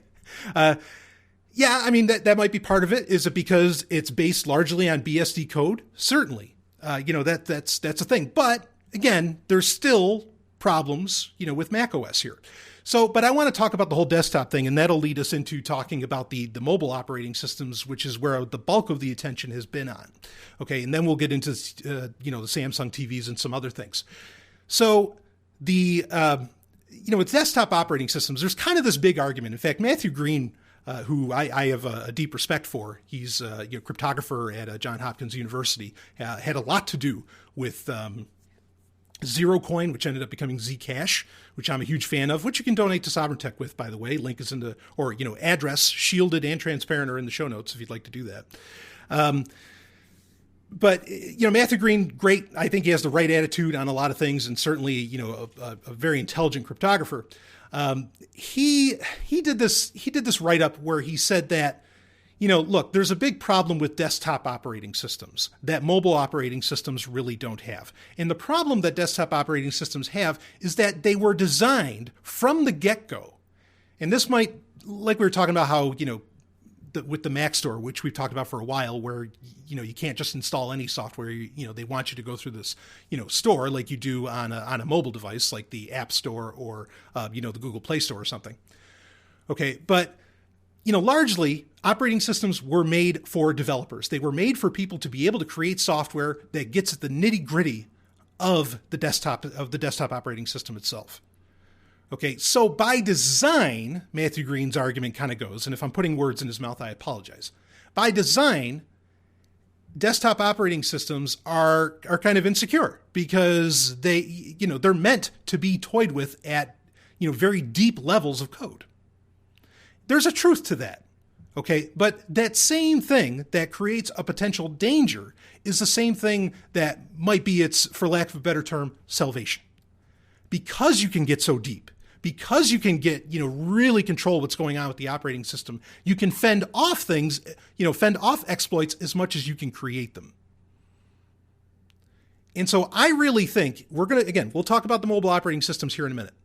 C: that might be part of it. Is it because it's based largely on BSD code? Certainly. That's a thing. But again, there's still problems, with Mac OS here. So, but I want to talk about the whole desktop thing, and that'll lead us into talking about the mobile operating systems, which is where the bulk of the attention has been on. Okay, and then we'll get into, the Samsung TVs and some other things. So with desktop operating systems, there's kind of this big argument. In fact, Matthew Green, who I have a deep respect for, he's a cryptographer at Johns Hopkins University, had a lot to do with ZeroCoin, which ended up becoming Zcash, which I'm a huge fan of, which you can donate to Sovryn Tech with, by the way. Link is address, shielded and transparent, are in the show notes if you'd like to do that. But Matthew Green, great. I think he has the right attitude on a lot of things, and certainly, a very intelligent cryptographer. He did this write-up where he said that, look, there's a big problem with desktop operating systems that mobile operating systems really don't have. And the problem that desktop operating systems have is that they were designed from the get-go. And this might, like we were talking about how, with the Mac store, which we've talked about for a while, where, you can't just install any software, they want you to go through this, store like you do on a mobile device, like the App Store or, the Google Play Store or something. Okay. But, largely operating systems were made for developers. They were made for people to be able to create software that gets at the nitty gritty of the desktop operating system itself. Okay, so by design, Matthew Green's argument kind of goes, and if I'm putting words in his mouth, I apologize. By design, desktop operating systems are kind of insecure because they're meant to be toyed with at, very deep levels of code. There's a truth to that. Okay, but that same thing that creates a potential danger is the same thing that might be its, for lack of a better term, salvation. Because you can get so deep, because you can get, really control what's going on with the operating system, you can fend off things, fend off exploits as much as you can create them. And so I really think we'll talk about the mobile operating systems here in a minute.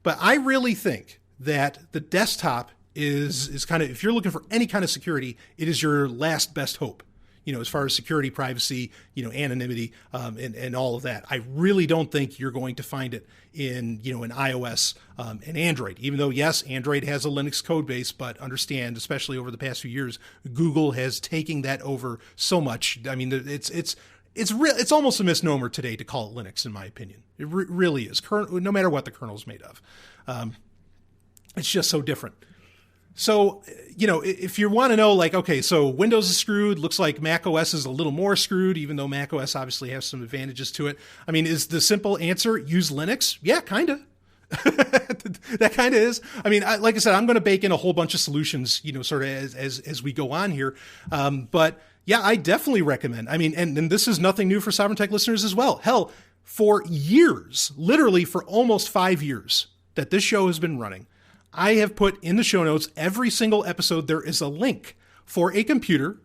C: But I really think that the desktop is kind of, if you're looking for any kind of security, it is your last best hope. As far as security, privacy, anonymity, and all of that. I really don't think you're going to find it in, in iOS and Android, even though, yes, Android has a Linux code base, but understand, especially over the past few years, Google has taken that over so much. I mean, it's almost a misnomer today to call it Linux, in my opinion. It really is, no matter what the kernel's made of. It's just so different. So, if you want to know, like, okay, so Windows is screwed, looks like Mac OS is a little more screwed, even though Mac OS obviously has some advantages to it. I mean, is the simple answer use Linux? Yeah, kind of. That kind of is. I mean, like I said, I'm going to bake in a whole bunch of solutions, sort of as we go on here. But yeah, I definitely recommend. I mean, and this is nothing new for Sovryn Tech listeners as well. Hell, for years, literally for almost 5 years that this show has been running, I have put in the show notes every single episode. There is a link for a computer.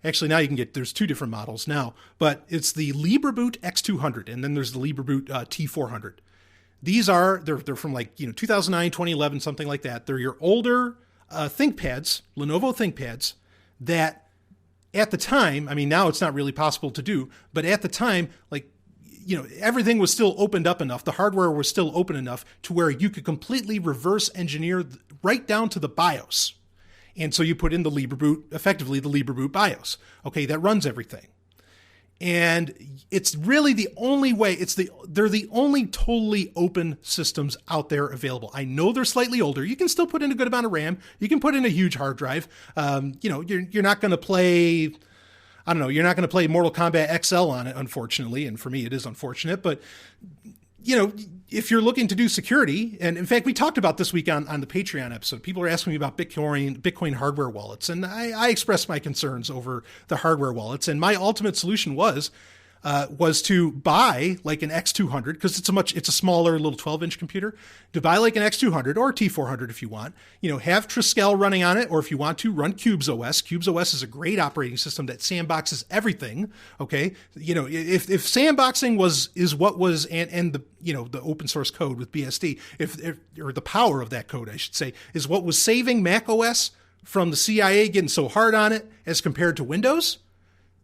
C: Actually, now there's two different models now, but it's the Libreboot X200, and then there's the Libreboot T400. They're from 2009, 2011, something like that. They're your older ThinkPads, Lenovo ThinkPads, that at the time, I mean, now it's not really possible to do, but at the time, everything was still opened up enough. The hardware was still open enough to where you could completely reverse engineer right down to the BIOS. And so you put in effectively the Libreboot BIOS. Okay, that runs everything. And it's really the only way, they're the only totally open systems out there available. I know they're slightly older. You can still put in a good amount of RAM. You can put in a huge hard drive. You're not going to play... I don't know, you're not going to play Mortal Kombat XL on it, unfortunately, and for me it is unfortunate, but, if you're looking to do security, and in fact, we talked about this week on the Patreon episode, people are asking me about Bitcoin hardware wallets, and I expressed my concerns over the hardware wallets, and my ultimate solution was to buy like an X200, because it's a smaller little 12-inch computer, to buy like an X200 or a T400 if you want, have Triskel running on it, or if you want to, run Cubes OS. Cubes OS is a great operating system that sandboxes everything. Okay. If sandboxing is what was, and the open source code with BSD, or the power of that code, I should say, is what was saving Mac OS from the CIA getting so hard on it as compared to Windows,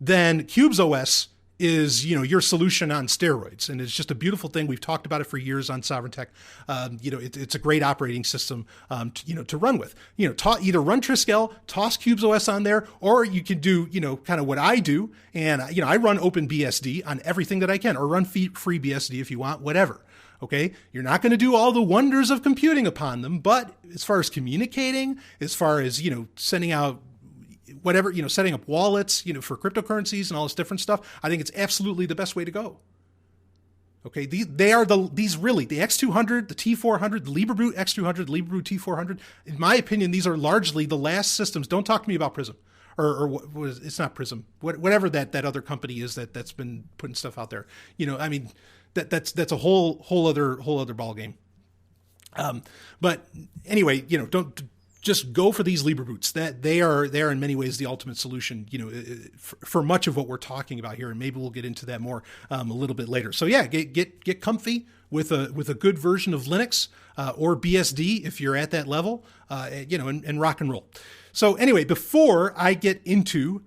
C: then Cubes OS is, your solution on steroids. And it's just a beautiful thing. We've talked about it for years on Sovryn Tech. It's a great operating system, to run with. Either run Triskel, toss CubesOS on there, or you can do, kind of what I do. And, I run OpenBSD on everything that I can, or run FreeBSD if you want, whatever. Okay. You're not going to do all the wonders of computing upon them, but as far as communicating, as far as, sending out whatever, setting up wallets, for cryptocurrencies and all this different stuff, I think it's absolutely the best way to go. Okay. They are the X200, the T400, the Libreboot X200, the Libreboot T400. In my opinion, these are largely the last systems. Don't talk to me about Prism or what is, it's not Prism, whatever that other company is that's been putting stuff out there. That's a whole other ball game. But anyway, don't just go for these Libraboots. That they are in many ways the ultimate solution, for much of what we're talking about here. And maybe we'll get into that more a little bit later. So yeah, get comfy with a good version of Linux or BSD if you're at that level, and rock and roll. So anyway, before I get into,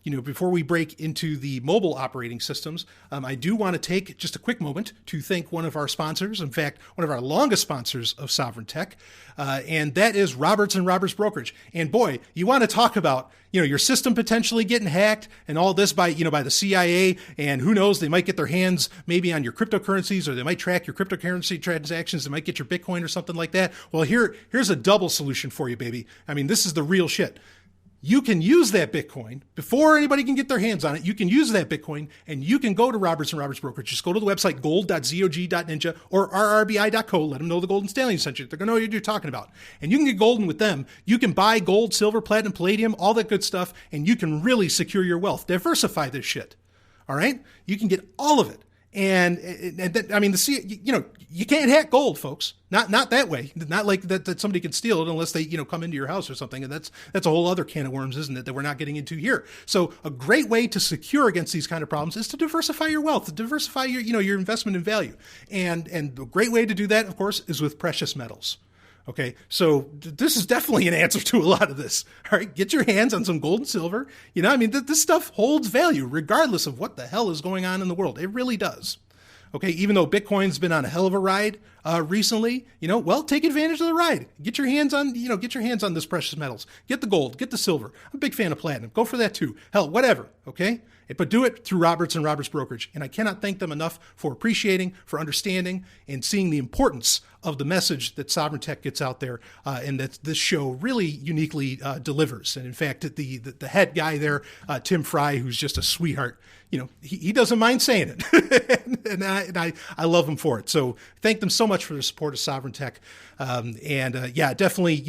C: before we break into the mobile operating systems, I do want to take just a quick moment to thank one of our sponsors. In fact, one of our longest sponsors of Sovryn Tech, and that is Roberts & Roberts Brokerage. And boy, you want to talk about, your system potentially getting hacked and all this by the CIA, and who knows, they might get their hands maybe on your cryptocurrencies, or they might track your cryptocurrency transactions. They might get your Bitcoin or something like that. Well, here's a double solution for you, baby. I mean, this is the real shit. You can use that Bitcoin before anybody can get their hands on it. You can use that Bitcoin, and you can go to Roberts & Roberts Brokerage. Just go to the website gold.zog.ninja or rrbi.co. Let them know the Golden Stallion sent you. They're going to know what you're talking about. And you can get golden with them. You can buy gold, silver, platinum, palladium, all that good stuff, and you can really secure your wealth. Diversify this shit. All right? You can get all of it. And I mean, you can't hack gold, folks. Not that way. Not like that somebody can steal it unless they, come into your house or something. And that's a whole other can of worms, isn't it? That we're not getting into here. So a great way to secure against these kind of problems is to diversify your wealth, to diversify your investment in value. And a great way to do that, of course, is with precious metals. Okay, so this is definitely an answer to a lot of this. All right, get your hands on some gold and silver. This stuff holds value regardless of what the hell is going on in the world. It really does. Okay, even though Bitcoin's been on a hell of a ride recently, take advantage of the ride. Get your hands on this precious metals. Get the gold, get the silver. I'm a big fan of platinum. Go for that too. Hell, whatever. Okay. But do it through Roberts & Roberts Brokerage. And I cannot thank them enough for appreciating, for understanding, and seeing the importance of the message that Sovryn Tech gets out there, and that this show really uniquely delivers. And in fact, the head guy there, Tim Fry, who's just a sweetheart, he doesn't mind saying it. and I love him for it. So thank them so much for the support of Sovryn Tech. Definitely,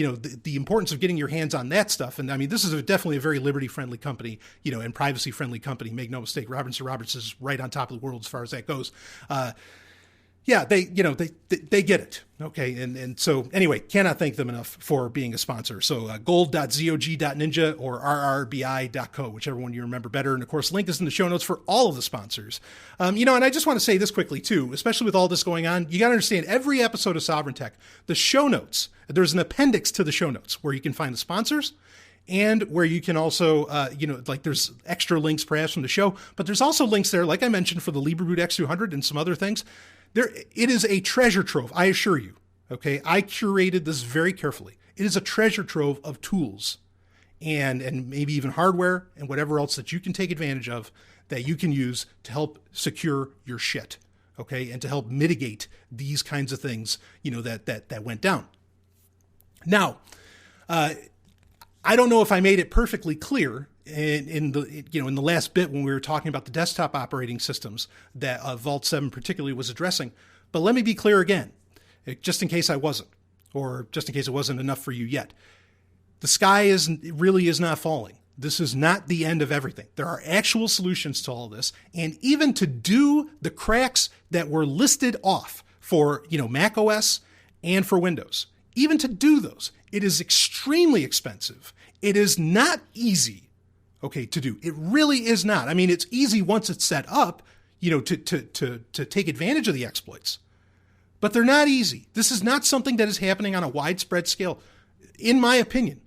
C: the importance of getting your hands on that stuff. And I mean, this is definitely a very liberty-friendly company, and privacy-friendly company. Make no mistake, Roberts & Roberts is right on top of the world as far as that goes. They get it. Okay. And so anyway, cannot thank them enough for being a sponsor. So gold.zog.ninja or rrbi.co, whichever one you remember better. And of course, link is in the show notes for all of the sponsors. And I just want to say this quickly too, especially with all this going on, you got to understand every episode of Sovryn Tech, the show notes, there's an appendix to the show notes where you can find the sponsors, and where you can also, there's extra links perhaps from the show, but there's also links there, like I mentioned, for the Libreboot X200 and some other things. It is a treasure trove, I assure you. Okay, I curated this very carefully. It is a treasure trove of tools and maybe even hardware and whatever else that you can take advantage of that you can use to help secure your shit. Okay, and to help mitigate these kinds of things, that went down. Now, I don't know if I made it perfectly clear in the last bit when we were talking about the desktop operating systems that Vault 7 particularly was addressing, but let me be clear again, just in case I wasn't, or just in case it wasn't enough for you yet. The sky really is not falling. This is not the end of everything. There are actual solutions to all this, and even to do the cracks that were listed off for Mac OS and for Windows, even to do those, it is extremely expensive. It is not easy, to do. It really is not. I mean, it's easy once it's set up, to take advantage of the exploits. But they're not easy. This is not something that is happening on a widespread scale, in my opinion.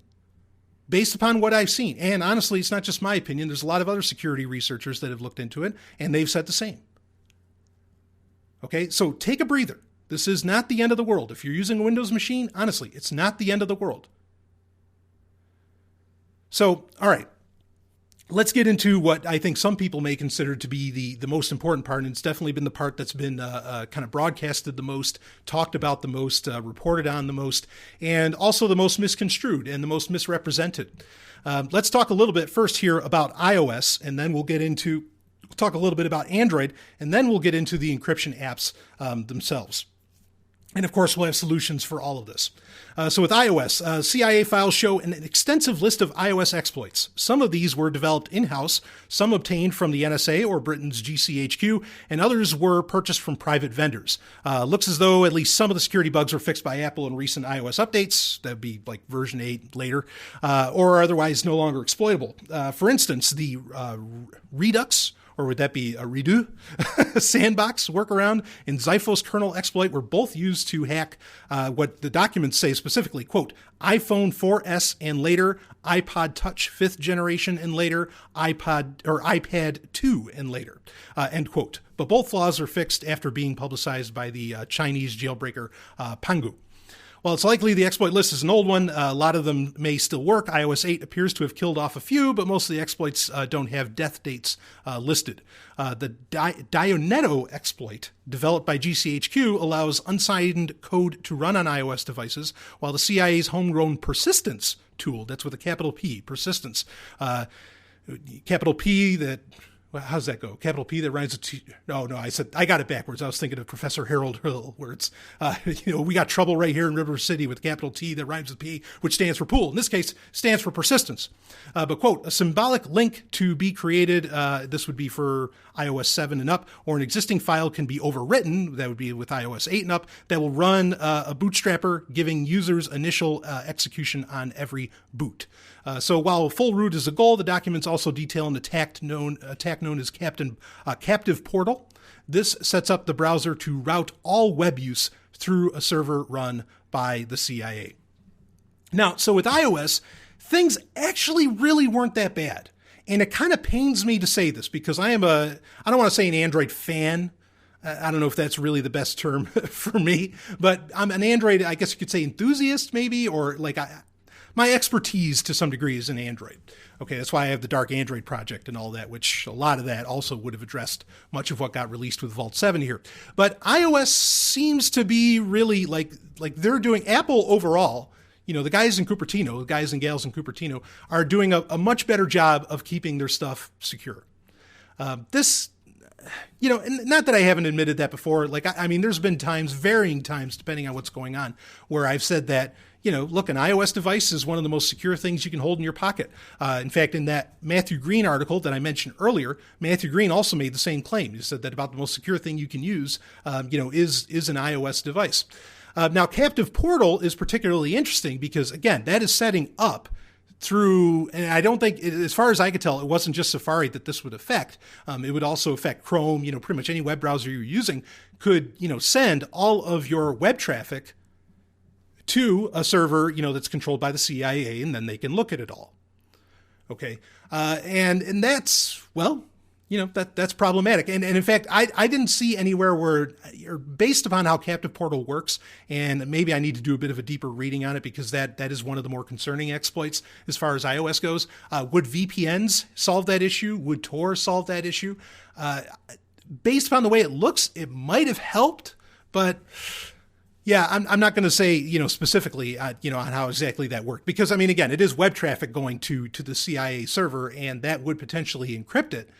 C: based upon what I've seen, and honestly, it's not just my opinion. There's a lot of other security researchers that have looked into it, and they've said the same. Okay, so take a breather. This is not the end of the world. If you're using a Windows machine, honestly, it's not the end of the world. So, all right, let's get into what I think some people may consider to be the most important part, and it's definitely been the part that's been kind of broadcasted the most, talked about the most, reported on the most, and also the most misconstrued and the most misrepresented. Let's talk a little bit first here about iOS, and then we'll talk a little bit about Android, and then we'll get into the encryption apps themselves. And of course, we'll have solutions for all of this. So with iOS, CIA files show an extensive list of iOS exploits. Some of these were developed in-house, some obtained from the NSA or Britain's GCHQ, and others were purchased from private vendors. Looks as though at least some of the security bugs were fixed by Apple in recent iOS updates. That would be like version 8 later, or otherwise no longer exploitable. For instance, the Redux, or would that be a redo? Sandbox workaround and Xiphos kernel exploit were both used to hack what the documents say specifically, quote, iPhone 4S and later, iPod Touch 5th generation and later, iPad 2 and later, end quote. But both flaws are fixed after being publicized by the Chinese jailbreaker Pangu. While it's likely the exploit list is an old one, a lot of them may still work. iOS 8 appears to have killed off a few, but most of the exploits don't have death dates listed. The Dionetto exploit, developed by GCHQ, allows unsigned code to run on iOS devices, while the CIA's homegrown persistence tool, that's with a capital P, persistence, capital P that... How's that go? Capital P that rhymes with T. No, I got it backwards. I was thinking of Professor Harold Hill, where it's, we got trouble right here in River City with capital T that rhymes with P, which stands for pool. In this case, stands for persistence. But quote, a symbolic link to be created, this would be for iOS 7 and up, or an existing file can be overwritten, that would be with iOS 8 and up, that will run a bootstrapper, giving users initial execution on every boot. So while full root is a goal, the documents also detail an attack known as Captive Portal. This sets up the browser to route all web use through a server run by the CIA. Now, so with iOS, things actually really weren't that bad. And it kind of pains me to say this because I don't want to say an Android fan. I don't know if that's really the best term for me, but I'm an Android, I guess you could say enthusiast maybe, or like my expertise to some degree is in Android. Okay, that's why I have the Dark Android project and all that, which a lot of that also would have addressed much of what got released with Vault 7 here. But iOS seems to be really like they're doing, Apple overall, the guys in Cupertino, the guys and gals in Cupertino are doing a much better job of keeping their stuff secure. This, and not that I haven't admitted that before. I mean, there's been times, varying times, depending on what's going on, where I've said that, look, an iOS device is one of the most secure things you can hold in your pocket. In fact, in that Matthew Green article that I mentioned earlier, Matthew Green also made the same claim. He said that about the most secure thing you can use, is an iOS device. Now, Captive Portal is particularly interesting because, again, that is setting up through, and I don't think, as far as I could tell, it wasn't just Safari that this would affect. It would also affect Chrome. Pretty much any web browser you're using could, send all of your web traffic to a server, that's controlled by the CIA, and then they can look at it all. Okay. And that's, well, that's problematic. And in fact, I didn't see anywhere where, or based upon how Captive Portal works, and maybe I need to do a bit of a deeper reading on it because that is one of the more concerning exploits as far as iOS goes. Would VPNs solve that issue? Would Tor solve that issue? Based upon the way it looks, it might have helped, but yeah, I'm not going to say, specifically, on how exactly that worked. Because, I mean, again, it is web traffic going to the CIA server, and that would potentially encrypt it,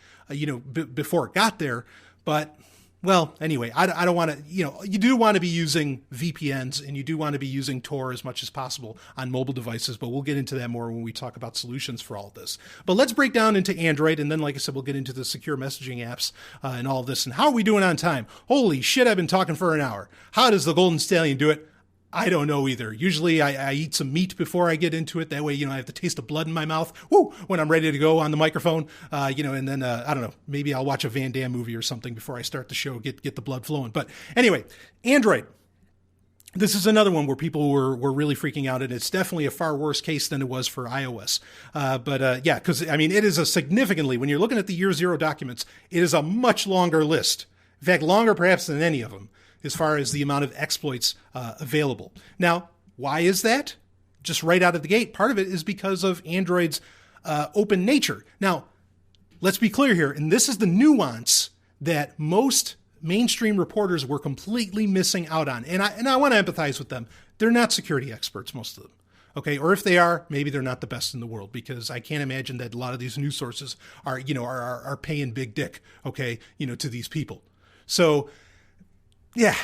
C: before it got there. But, well, anyway, I don't want to, you do want to be using VPNs, and you do want to be using Tor as much as possible on mobile devices, but we'll get into that more when we talk about solutions for all of this. But let's break down into Android, and then, like I said, we'll get into the secure messaging apps and all of this. And how are we doing on time? Holy shit, I've been talking for an hour. How does the Golden Stallion do it? I don't know either. Usually I eat some meat before I get into it. That way, I have the taste of blood in my mouth when I'm ready to go on the microphone, and then, I don't know, maybe I'll watch a Van Damme movie or something before I start the show, get the blood flowing. But anyway, Android. This is another one where people were really freaking out, and it's definitely a far worse case than it was for iOS. Yeah, because, I mean, it is a significantly, when you're looking at the year zero documents, it is a much longer list. In fact, longer perhaps than any of them, as far as the amount of exploits available. Now, why is that? Just right out of the gate, part of it is because of Android's open nature. Now, let's be clear here, and this is the nuance that most mainstream reporters were completely missing out on. And I want to empathize with them. They're not security experts, most of them. Okay. Or if they are, maybe they're not the best in the world, because I can't imagine that a lot of these news sources are paying big dick, okay, to these people. So yeah,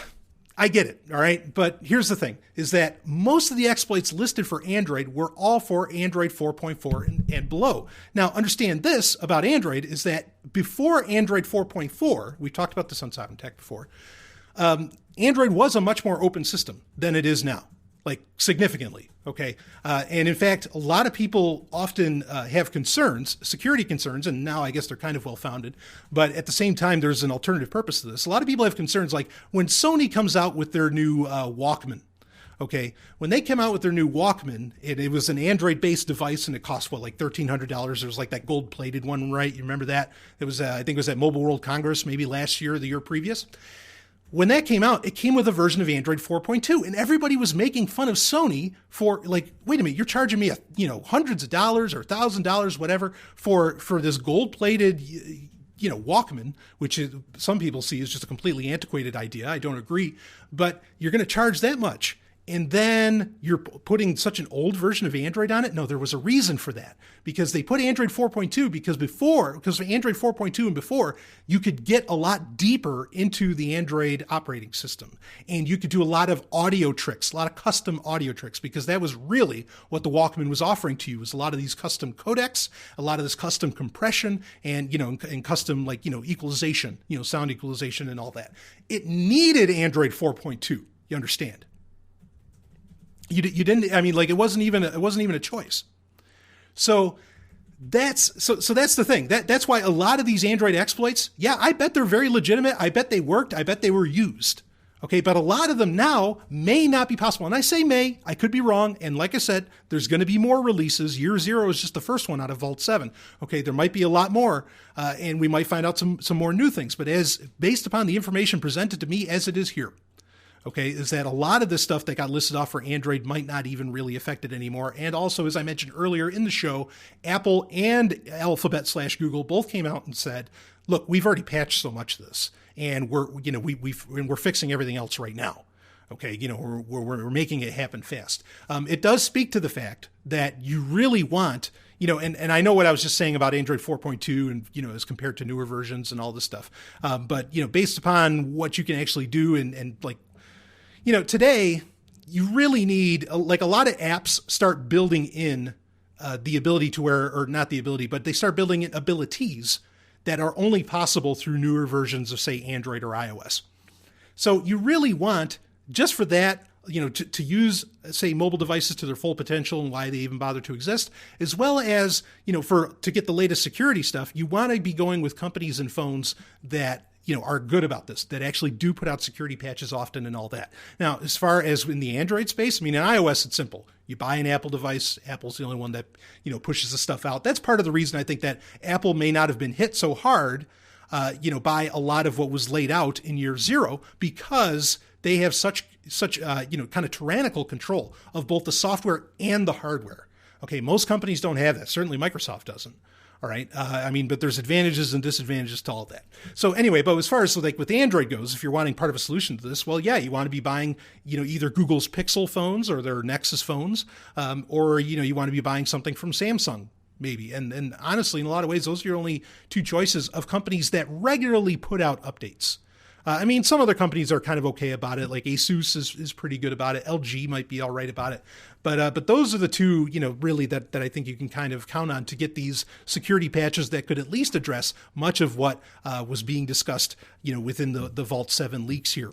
C: I get it. All right. But here's the thing, is that most of the exploits listed for Android were all for Android 4.4 and below. Now, understand this about Android is that before Android 4.4, we talked about this on Sovryn Tech before, Android was a much more open system than it is now, like significantly. Okay. And in fact, a lot of people often have concerns, security concerns, and now I guess they're kind of well-founded, but at the same time, there's an alternative purpose to this. A lot of people have concerns like when Sony comes out with their new Walkman. Okay. When they came out with their new Walkman, it was an Android-based device, and it cost, like $1,300. There was like that gold-plated one, right? You remember that? It was, I think it was at Mobile World Congress, maybe last year or the year previous. When that came out, it came with a version of Android 4.2, and everybody was making fun of Sony for like, wait a minute, you're charging me, hundreds of dollars or $1,000, whatever, for this gold-plated, Walkman, which some people see as just a completely antiquated idea. I don't agree, but you're going to charge that much. And then you're putting such an old version of Android on it? No, there was a reason for that. Because they put Android 4.2 because of Android 4.2 and before, you could get a lot deeper into the Android operating system. And you could do a lot of audio tricks, a lot of custom audio tricks, because that was really what the Walkman was offering to you, was a lot of these custom codecs, a lot of this custom compression, and, and custom, equalization, sound equalization and all that. It needed Android 4.2, you understand? You didn't, it wasn't even a choice. So that's the thing. That's why a lot of these Android exploits, yeah, I bet they're very legitimate. I bet they worked. I bet they were used. Okay. But a lot of them now may not be possible. And I say may, I could be wrong. And like I said, there's going to be more releases. Year zero is just the first one out of Vault 7. Okay. There might be a lot more, and we might find out some more new things, but based upon the information presented to me as it is here, okay, is that a lot of this stuff that got listed off for Android might not even really affect it anymore. And also, as I mentioned earlier in the show, Apple and Alphabet/Google both came out and said, look, we've already patched so much of this, and we're fixing everything else right now. Okay, we're making it happen fast. It does speak to the fact that you really want, and I know what I was just saying about Android 4.2 and, as compared to newer versions and all this stuff. But, based upon what you can actually do and today you really need, a lot of apps start building in the ability to or not the ability, but they start building in abilities that are only possible through newer versions of, say, Android or iOS. So you really want, just for that, to use, say, mobile devices to their full potential and why they even bother to exist, as well as, to get the latest security stuff, you want to be going with companies and phones that, are good about this, that actually do put out security patches often and all that. Now, as far as in the Android space, in iOS, it's simple. You buy an Apple device. Apple's the only one that, pushes the stuff out. That's part of the reason I think that Apple may not have been hit so hard, by a lot of what was laid out in year zero, because they have such kind of tyrannical control of both the software and the hardware. Okay, most companies don't have that. Certainly Microsoft doesn't. All right. But there's advantages and disadvantages to all that. So anyway, but as far as with Android goes, if you're wanting part of a solution to this, well, yeah, you want to be buying, either Google's Pixel phones or their Nexus phones, or, you want to be buying something from Samsung, maybe. And honestly, in a lot of ways, those are your only two choices of companies that regularly put out updates. Some other companies are kind of okay about it. Like Asus is pretty good about it. LG might be all right about it. But those are the two, really that I think you can kind of count on to get these security patches that could at least address much of what was being discussed, within the Vault 7 leaks here.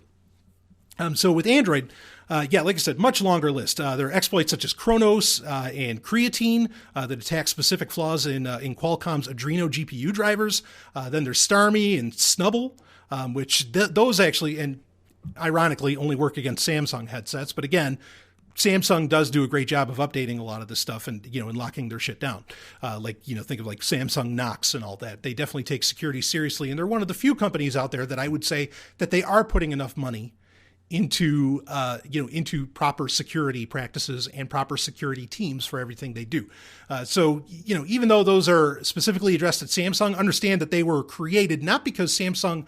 C: So with Android, like I said, much longer list. There are exploits such as Kronos and Creatine that attack specific flaws in Qualcomm's Adreno GPU drivers. Then there's Starmy and Snubble. Which those actually, and ironically only work against Samsung headsets. But again, Samsung does do a great job of updating a lot of this stuff and, and locking their shit down. Think of like Samsung Knox and all that. They definitely take security seriously. And they're one of the few companies out there that I would say that they are putting enough money into proper security practices and proper security teams for everything they do. So even though those are specifically addressed at Samsung, understand that they were created not because Samsung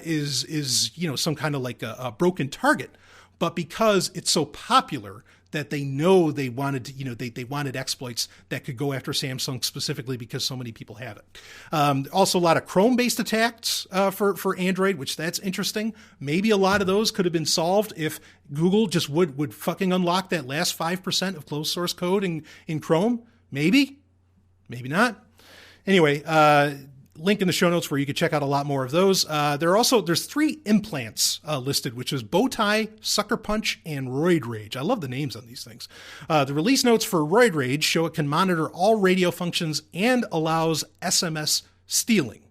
C: is some kind of like a broken target, but because it's so popular that they know they wanted to, they wanted exploits that could go after Samsung specifically because so many people have it. Also, a lot of Chrome-based attacks for Android, which that's interesting. Maybe a lot of those could have been solved if Google just would fucking unlock that last 5% of closed source code in Chrome. Maybe not. Anyway, link in the show notes where you can check out a lot more of those. There's 3 implants listed, which is Bowtie, Sucker Punch, and Roid Rage. I love the names on these things. The release notes for Roid Rage show it can monitor all radio functions and allows SMS stealing.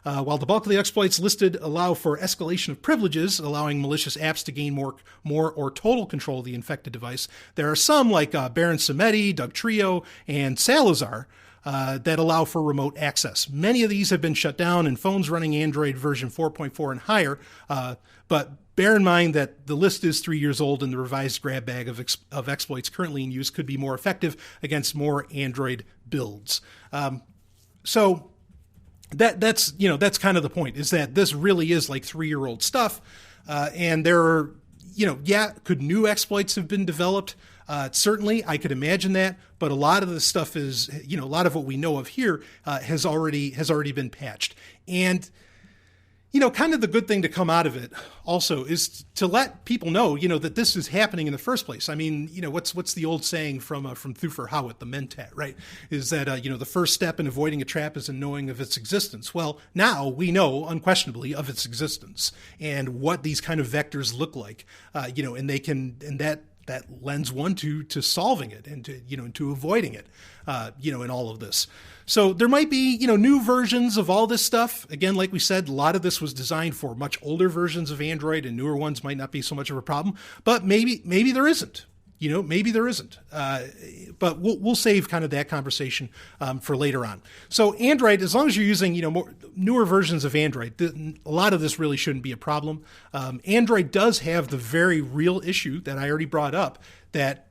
C: While the bulk of the exploits listed allow for escalation of privileges, allowing malicious apps to gain more or total control of the infected device, there are some like Baron Samedi, Doug Trio, and Salazar that allow for remote access. Many of these have been shut down in phones running Android version 4.4 and higher, but bear in mind that the list is 3 years old and the revised grab bag of exploits currently in use could be more effective against more Android builds. So that's kind of the point, is that this really is like 3-year-old stuff, and there are, could new exploits have been developed? Certainly, I could imagine that, but a lot of the stuff is, a lot of what we know of here has already been patched. And, kind of the good thing to come out of it also is to let people know, that this is happening in the first place. I mean, what's the old saying from Thufir Hawat, the Mentat, right? Is that, the first step in avoiding a trap is in knowing of its existence. Well, now we know unquestionably of its existence and what these kind of vectors look like, and that lends one to solving it and to avoiding it, in all of this. So there might be, new versions of all this stuff. Again, like we said, a lot of this was designed for much older versions of Android, and newer ones might not be so much of a problem, but maybe there isn't. Maybe there isn't. But we'll save kind of that conversation for later on. So Android, as long as you're using, newer versions of Android, a lot of this really shouldn't be a problem. Android does have the very real issue that I already brought up, that,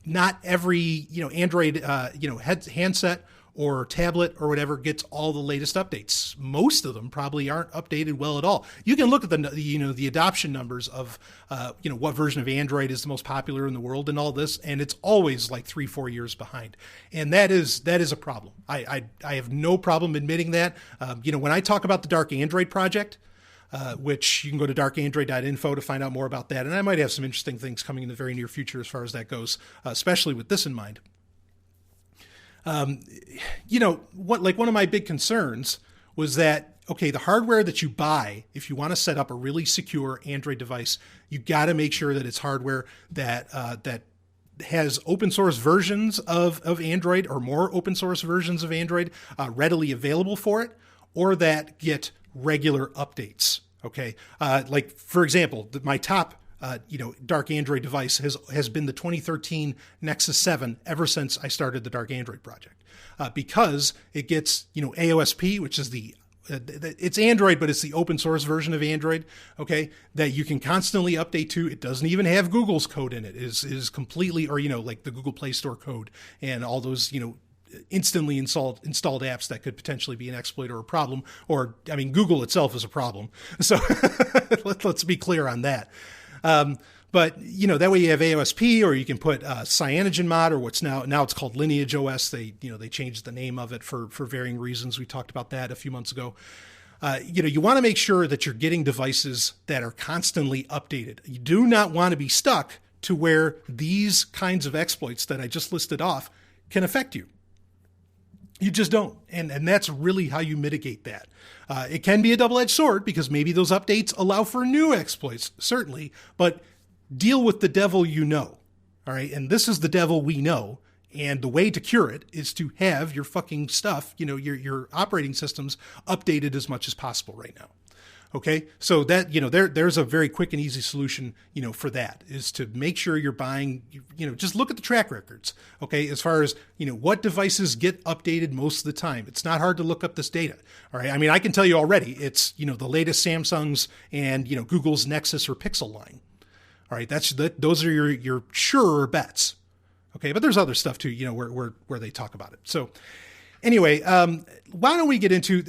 C: not every, Android, handset or tablet or whatever gets all the latest updates. Most of them probably aren't updated well at all. You can look at the adoption numbers of, what version of Android is the most popular in the world and all this, and it's always like 3-4 years behind. And that is a problem. I have no problem admitting that. When I talk about the Dark Android project, which you can go to darkandroid.info to find out more about that. And I might have some interesting things coming in the very near future as far as that goes, especially with this in mind. One of my big concerns was that, okay, the hardware that you buy, if you want to set up a really secure Android device, you got to make sure that it's hardware that has open source versions of Android or more open source versions of Android readily available for it, or that get regular updates. Okay. Like for example, my top Dark Android device has been the 2013 Nexus 7 ever since I started the Dark Android project, because it gets, AOSP, which is it's Android, but it's the open source version of Android. Okay. That you can constantly update to. It doesn't even have Google's code in it. It is completely, or, like the Google Play Store code and all those, instantly installed apps that could potentially be an exploit or a problem, or, Google itself is a problem. So let's be clear on that. But that way you have AOSP, or you can put CyanogenMod, or what's now it's called Lineage OS. They changed the name of it for varying reasons. We talked about that a few months ago. You want to make sure that you're getting devices that are constantly updated. You do not want to be stuck to where these kinds of exploits that I just listed off can affect you. You just don't. And that's really how you mitigate that. It can be a double-edged sword, because maybe those updates allow for new exploits, certainly, but deal with the devil you know. All right. And this is the devil we know. And the way to cure it is to have your fucking stuff, your operating systems updated as much as possible right now. Okay, so that, there's a very quick and easy solution, for that, is to make sure you're buying, just look at the track records. Okay, as far as, what devices get updated most of the time. It's not hard to look up this data. All right, I mean, I can tell you already, it's, the latest Samsung's and, Google's Nexus or Pixel line. All right, those are your surer bets. Okay, but there's other stuff too, where they talk about it. So anyway, why don't we get into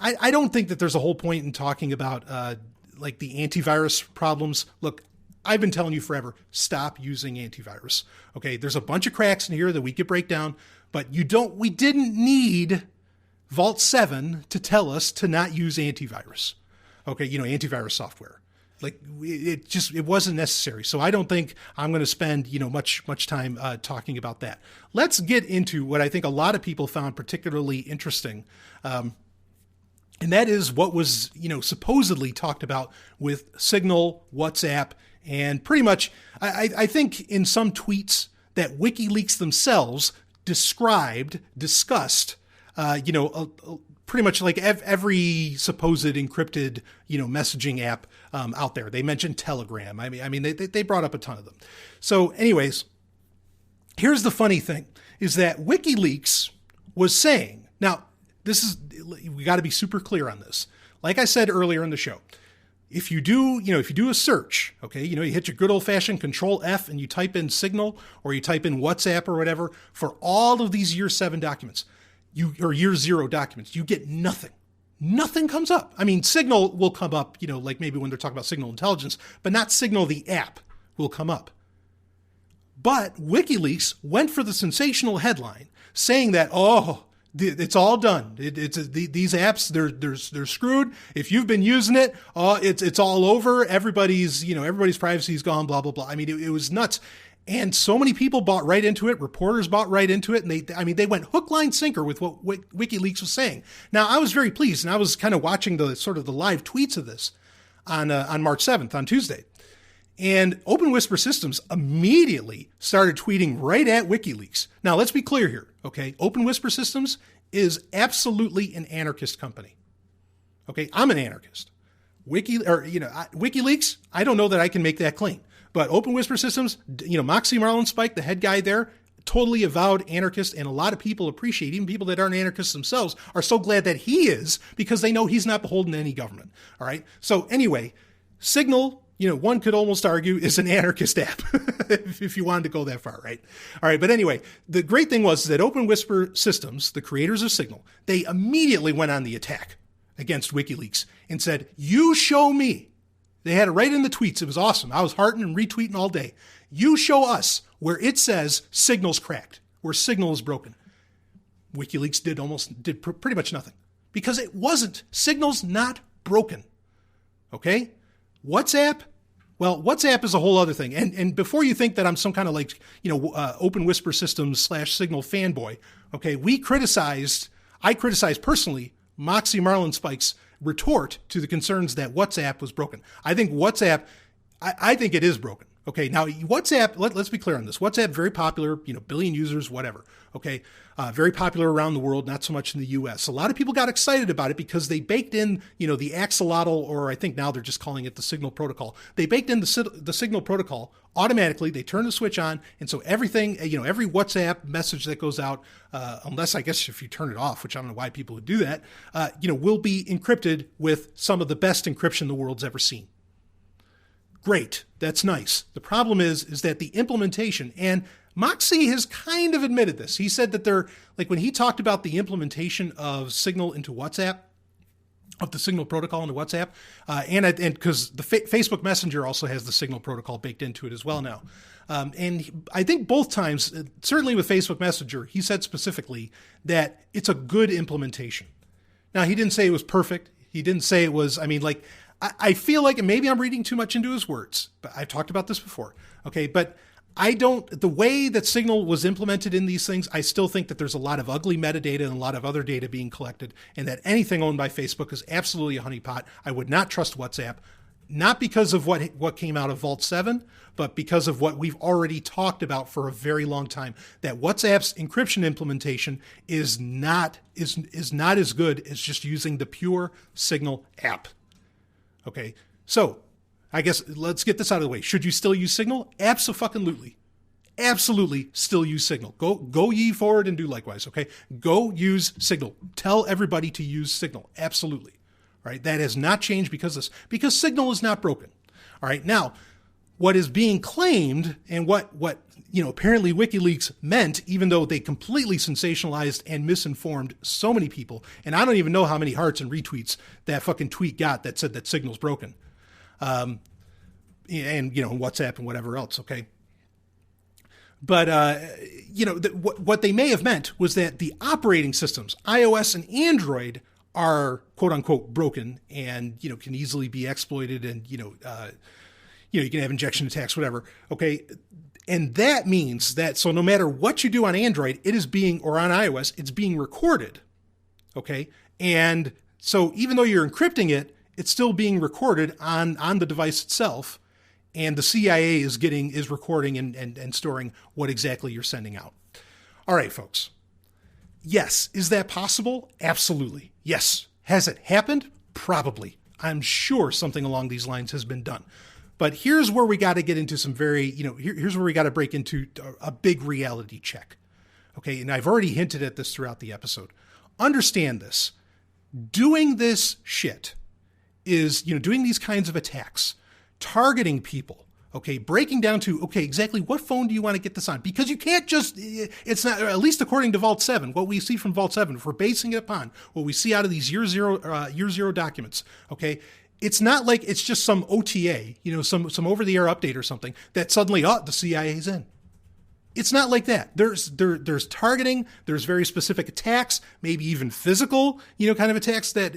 C: I don't think that there's a whole point in talking about like the antivirus problems. Look, I've been telling you forever, stop using antivirus. Okay, there's a bunch of cracks in here that we could break down, but we didn't need Vault 7 to tell us to not use antivirus. Okay, antivirus software. Like it wasn't necessary. So I don't think I'm going to spend, much time talking about that. Let's get into what I think a lot of people found particularly interesting. And that is what was, supposedly talked about with Signal, WhatsApp, and pretty much, I think in some tweets that WikiLeaks themselves discussed, pretty much like every supposed encrypted, messaging app out there. They mentioned Telegram. I mean, they brought up a ton of them. So anyways, here's the funny thing is that WikiLeaks was saying, now, we got to be super clear on this. Like I said earlier in the show, if you do a search, okay, you hit your good old fashioned Control F and you type in Signal or you type in WhatsApp or whatever for all of these year 7 documents, or year 0 documents, you get nothing. Nothing comes up. I mean, Signal will come up, like maybe when they're talking about signal intelligence, but not Signal, the app will come up. But WikiLeaks went for the sensational headline saying that, it's all done. These apps, they're screwed. If you've been using it, it's all over. Everybody's privacy is gone, blah, blah, blah. I mean, it was nuts. And so many people bought right into it. Reporters bought right into it. And they went hook, line, sinker with what WikiLeaks was saying. Now, I was very pleased, and I was kind of watching the live tweets of this on March 7th, on Tuesday. And Open Whisper Systems immediately started tweeting right at WikiLeaks. Now, let's be clear here, okay? Open Whisper Systems is absolutely an anarchist company. Okay, I'm an anarchist. WikiLeaks, I don't know that I can make that claim. But Open Whisper Systems, Moxie Marlinspike, the head guy there, totally avowed anarchist, and a lot of people appreciate, even people that aren't anarchists themselves, are so glad that he is because they know he's not beholden to any government. All right? So anyway, Signal, one could almost argue is an anarchist app if you wanted to go that far, right? All right. But anyway, the great thing was that Open Whisper Systems, the creators of Signal, they immediately went on the attack against WikiLeaks and said, you show me. They had it right in the tweets. It was awesome. I was hearting and retweeting all day. You show us where it says Signal's cracked, where Signal is broken. WikiLeaks did pretty much nothing because it wasn't. Signal's not broken. Okay? WhatsApp? Well, WhatsApp is a whole other thing. And before you think that I'm some kind of Open Whisper Systems /Signal fanboy, okay, I criticized personally Moxie Marlinspike's retort to the concerns that WhatsApp was broken. I think WhatsApp, I think it is broken. Okay, now WhatsApp, let's be clear on this. WhatsApp, very popular, billion users, whatever. Okay, very popular around the world, not so much in the US. A lot of people got excited about it because they baked in, the axolotl, or I think now they're just calling it the Signal protocol. They baked in the Signal protocol automatically. They turn the switch on, and so everything, every WhatsApp message that goes out, unless I guess if you turn it off, which I don't know why people would do that, will be encrypted with some of the best encryption the world's ever seen. Great. That's nice. The problem is that the implementation, and Moxie has kind of admitted this. He said that when he talked about the implementation of Signal into WhatsApp, of the Signal protocol into WhatsApp, and because the Facebook Messenger also has the Signal protocol baked into it as well now. And I think both times, certainly with Facebook Messenger, he said specifically that it's a good implementation. Now, he didn't say it was perfect. He didn't say it was, I feel like, and maybe I'm reading too much into his words, but I've talked about this before. Okay, but the way that Signal was implemented in these things, I still think that there's a lot of ugly metadata and a lot of other data being collected, and that anything owned by Facebook is absolutely a honeypot. I would not trust WhatsApp, not because of what came out of Vault 7, but because of what we've already talked about for a very long time, that WhatsApp's encryption implementation is not as good as just using the pure Signal app. Okay, so I guess let's get this out of the way. Should you still use Signal? Abso-fucking-lutely. Absolutely still use Signal. Go ye forward and do likewise, okay? Go use Signal. Tell everybody to use Signal. Absolutely. All right, that has not changed because Signal is not broken. All right, now, what is being claimed and what apparently WikiLeaks meant, even though they completely sensationalized and misinformed so many people, and I don't even know how many hearts and retweets that fucking tweet got that said that Signal's broken. And, WhatsApp and whatever else, okay? But, what they may have meant was that the operating systems, iOS and Android, are quote unquote broken and, can easily be exploited and, you can have injection attacks, whatever. Okay. And that means that, so no matter what you do on Android, or on iOS, it's being recorded. Okay. And so even though you're encrypting it, it's still being recorded on the device itself. And the CIA is recording and storing what exactly you're sending out. All right, folks. Yes. Is that possible? Absolutely. Yes. Has it happened? Probably. I'm sure something along these lines has been done. But here's where we got to get into some here's where we got to break into a big reality check. Okay. And I've already hinted at this throughout the episode. Understand this. Doing this shit is, doing these kinds of attacks, targeting people, okay, breaking down to, okay, exactly what phone do you want to get this on? Because you can't just, it's not, at least according to Vault 7, what we see from Vault 7, if we're basing it upon what we see out of these year zero documents, okay, it's not like it's just some OTA, some over-the-air update or something that suddenly, the CIA's in. It's not like that. There's targeting, there's very specific attacks, maybe even physical, kind of attacks that,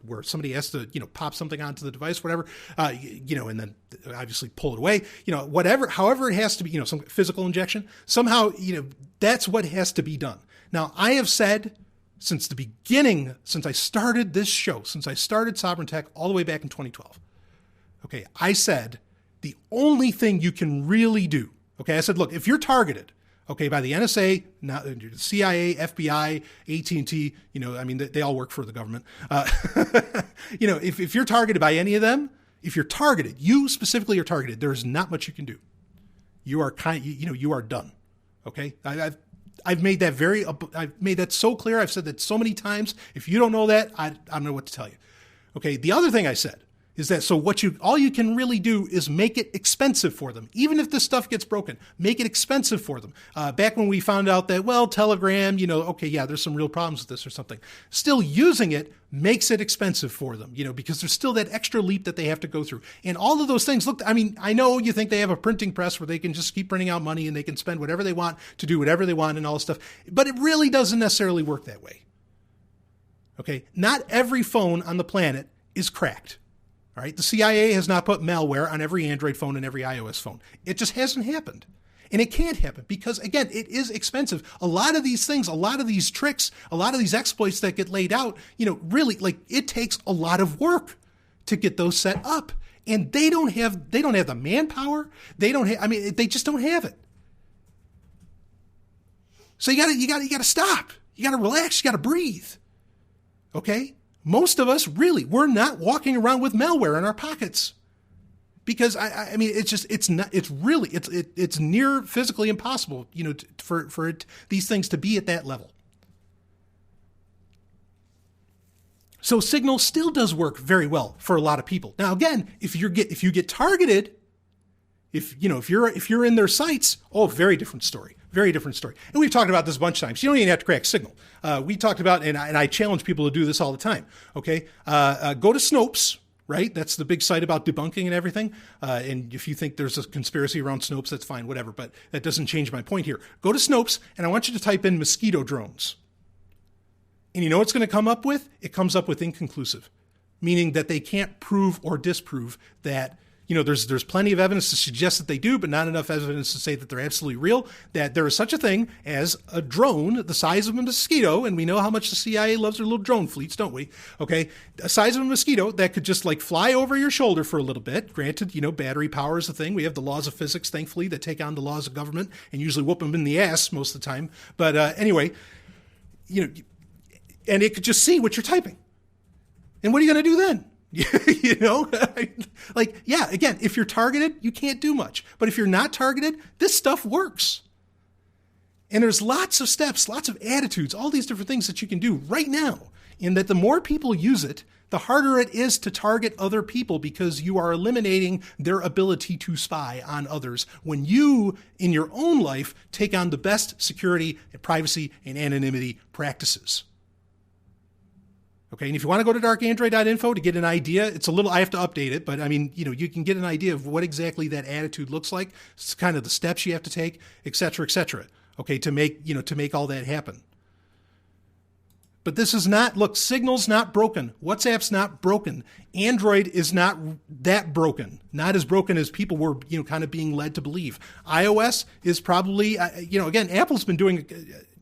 C: where somebody has to, pop something onto the device, whatever, and then obviously pull it away, however it has to be, some physical injection, somehow, that's what has to be done. Now, I have said since the beginning, since I started this show, since I started Sovryn Tech all the way back in 2012, okay, I said the only thing you can really do, okay, I said, look, if you're targeted, okay, by the NSA, now the CIA, FBI, AT&T, they all work for the government. If you're targeted by any of them, if you're targeted, you specifically are targeted, there's not much you can do. You are you are done. Okay, I've made that so clear. I've said that so many times. If you don't know that, I don't know what to tell you. Okay, the other thing I said is that all you can really do is make it expensive for them. Even if this stuff gets broken, make it expensive for them. Back when we found out that, Telegram, there's some real problems with this or something. Still using it makes it expensive for them, because there's still that extra leap that they have to go through. And all of those things, look, I know you think they have a printing press where they can just keep printing out money and they can spend whatever they want to do whatever they want and all this stuff, but it really doesn't necessarily work that way. Okay. Not every phone on the planet is cracked. All right. The CIA has not put malware on every Android phone and every iOS phone. It just hasn't happened. And it can't happen because, again, it is expensive. A lot of these things, a lot of these tricks, a lot of these exploits that get laid out, really, it takes a lot of work to get those set up. And they don't have the manpower. They just don't have it. So you gotta stop. You gotta relax. You gotta breathe. Okay? Most of us, really, we're not walking around with malware in our pockets because it's near physically impossible, for these things to be at that level. So Signal still does work very well for a lot of people. Now, again, if you get targeted, if you're in their sites, very different story. Very different story. And we've talked about this a bunch of times. You don't even have to crack Signal. We talked about, and I challenge people to do this all the time. Okay. Go to Snopes, right? That's the big site about debunking and everything. And if you think there's a conspiracy around Snopes, that's fine, whatever. But that doesn't change my point here. Go to Snopes, and I want you to type in mosquito drones. And you know what's going to come up with? It comes up with inconclusive, meaning that they can't prove or disprove that. There's plenty of evidence to suggest that they do, but not enough evidence to say that they're absolutely real, that there is such a thing as a drone the size of a mosquito, and we know how much the CIA loves their little drone fleets, don't we? Okay, the size of a mosquito that could just fly over your shoulder for a little bit. Granted, battery power is a thing. We have the laws of physics, thankfully, that take on the laws of government and usually whoop them in the ass most of the time. But anyway, and it could just see what you're typing. And what are you going to do then? You know, like, yeah, again, if you're targeted, you can't do much. But if you're not targeted, this stuff works. And there's lots of steps, lots of attitudes, all these different things that you can do right now. And that the more people use it, the harder it is to target other people because you are eliminating their ability to spy on others when you, in your own life, take on the best security and privacy and anonymity practices. Okay, and if you want to go to darkandroid.info to get an idea, it's a little, I have to update it, but I mean, you know, you can get an idea of what exactly that attitude looks like. It's kind of the steps you have to take, et cetera, okay, to make all that happen. But this is not, look, Signal's not broken. WhatsApp's not broken. Android is not that broken. Not as broken as people were, you know, kind of being led to believe. iOS is probably, you know, again, Apple's been doing,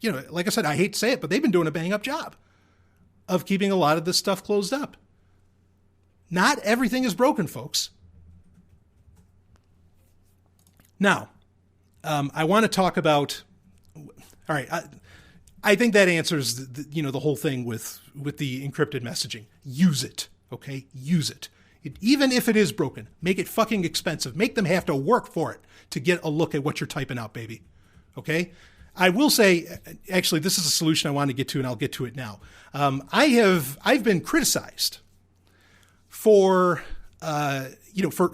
C: you know, like I said, I hate to say it, but they've been doing a bang-up job of keeping a lot of this stuff closed up. Not everything is broken, folks. Now, I want to talk about, all right, I think that answers the whole thing with the encrypted messaging. Use it, okay? Use it. Even if it is broken, make it fucking expensive. Make them have to work for it to get a look at what you're typing out, baby. Okay? I will say, actually, this is a solution I want to get to, and I'll get to it now. I've been criticized for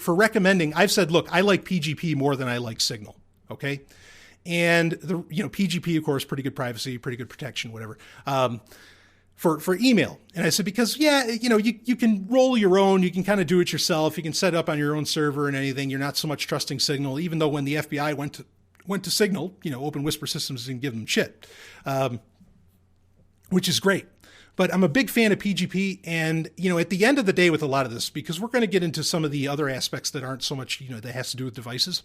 C: recommending. I've said, look, I like PGP more than I like Signal. Okay. And PGP, of course, pretty good privacy, pretty good protection, whatever, for email. And I said, because you can roll your own, you can kind of do it yourself. You can set it up on your own server and anything. You're not so much trusting Signal, even though when the FBI went to Signal, Open Whisper Systems didn't give them shit, which is great. But I'm a big fan of PGP. And, at the end of the day with a lot of this, because we're going to get into some of the other aspects that aren't so much, that has to do with devices.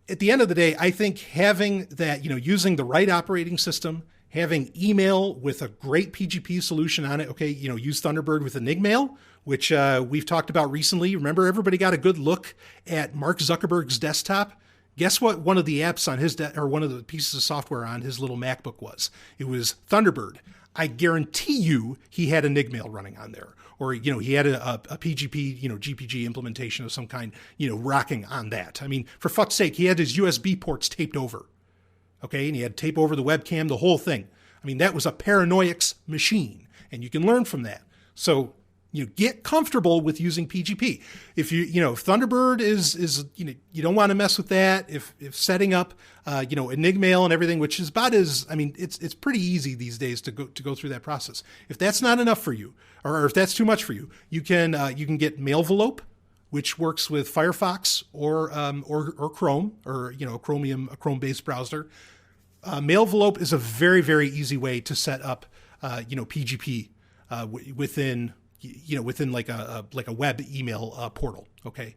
C: At the end of the day, I think having that, using the right operating system, having email with a great PGP solution on it. Okay. Use Thunderbird with Enigmail, which we've talked about recently. Remember, everybody got a good look at Mark Zuckerberg's desktop. Guess what? One of the apps on his or one of the pieces of software on his little MacBook was. It was Thunderbird. I guarantee you he had Enigmail running on there, or he had a PGP GPG implementation of some kind rocking on that. I mean, for fuck's sake, he had his USB ports taped over. Okay, and he had tape over the webcam, the whole thing. I mean, that was a paranoiacs machine, and you can learn from that. So get comfortable with using PGP. If if Thunderbird is you don't want to mess with that. If setting up Enigmail and everything, which is about as, I mean, it's pretty easy these days to go through that process. If that's not enough for you, or if that's too much for you, you can get Mailvelope, which works with Firefox or Chrome, or a Chrome-based browser. Mailvelope is a very, very easy way to set up PGP within like a web email portal. Okay.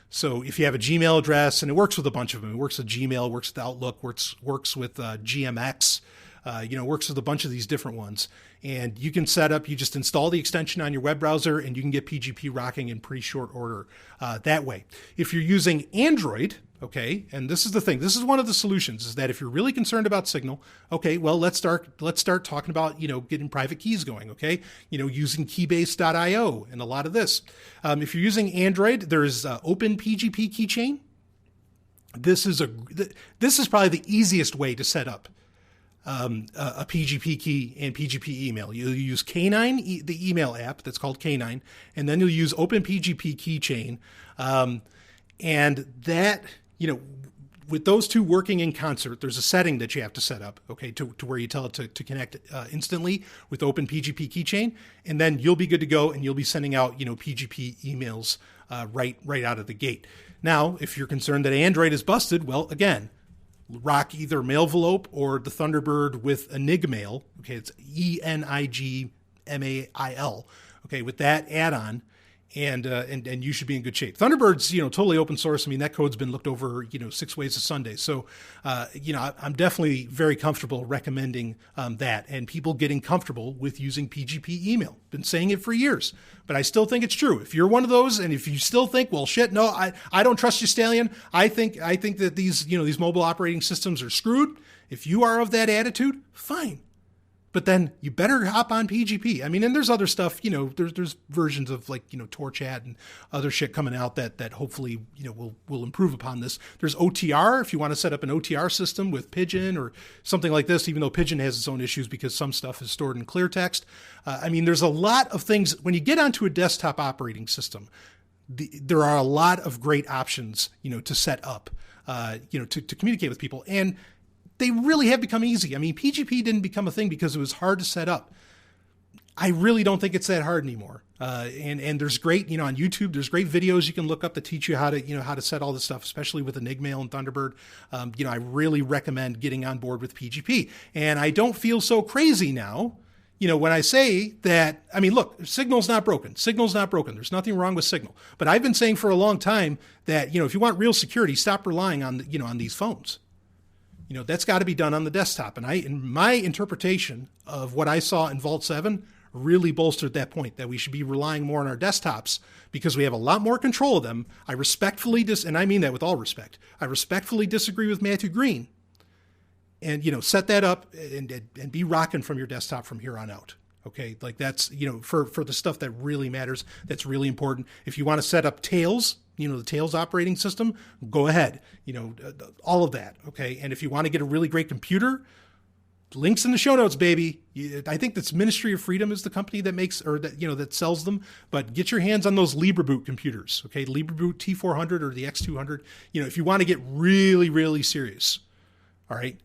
C: So if you have a Gmail address, and it works with a bunch of them, it works with Gmail, works with Outlook, works with GMX, works with a bunch of these different ones. And you can set up, you just install the extension on your web browser, and you can get PGP rocking in pretty short order that way. If you're using Android, okay, and this is the thing, this is one of the solutions, is that if you're really concerned about Signal, okay, well, let's start talking about, getting private keys going, okay, using keybase.io and a lot of this. If you're using Android, there's Open PGP Keychain. This is probably the easiest way to set up a PGP key and PGP email. You'll use K9, the email app that's called K9, and then you'll use Open PGP Keychain. And that, with those two working in concert, there's a setting that you have to set up, okay, to where you tell it to connect instantly with Open PGP Keychain, and then you'll be good to go, and you'll be sending out, PGP emails right out of the gate. Now, if you're concerned that Android is busted, well, again, rock either Mailvelope or the Thunderbird with Enigmail. Okay, it's Enigmail. Okay, with that add-on, and you should be in good shape. Thunderbird's totally open source. I mean, that code's been looked over 6 ways to Sunday. So I'm definitely very comfortable recommending that, and people getting comfortable with using PGP email. Been saying it for years, but I still think it's true. If you're one of those, and if you still think, well, shit, no, I don't trust you, Stallion. I think that these these mobile operating systems are screwed. If you are of that attitude, fine. But then you better hop on PGP. I mean, and there's other stuff, there's versions of like, TorChat and other shit coming out that hopefully, will improve upon this. There's OTR if you want to set up an OTR system with Pigeon or something like this, even though Pigeon has its own issues because some stuff is stored in clear text. I mean, there's a lot of things when you get onto a desktop operating system. There are a lot of great options, to set up, to communicate with people. And they really have become easy. I mean, PGP didn't become a thing because it was hard to set up. I really don't think it's that hard anymore. And there's great, on YouTube, there's great videos you can look up that teach you how to set all this stuff, especially with Enigmail and Thunderbird. I really recommend getting on board with PGP. And I don't feel so crazy now, when I say that. I mean, look, Signal's not broken. Signal's not broken. There's nothing wrong with Signal. But I've been saying for a long time that, if you want real security, stop relying on, on these phones. That's got to be done on the desktop. And in my interpretation of what I saw in Vault 7 really bolstered that point that we should be relying more on our desktops because we have a lot more control of them. I respectfully and I mean that with all respect, I respectfully disagree with Matthew Green and, set that up and be rocking from your desktop from here on out. Okay. Like that's, for the stuff that really matters. That's really important. If you want to set up Tails, the Tails operating system, go ahead, all of that. Okay. And if you want to get a really great computer, links in the show notes, baby. I think that's Ministry of Freedom is the company that makes, or that, that sells them, but get your hands on those Libreboot computers. Okay. Libreboot T400 or the X200, if you want to get really, really serious. All right.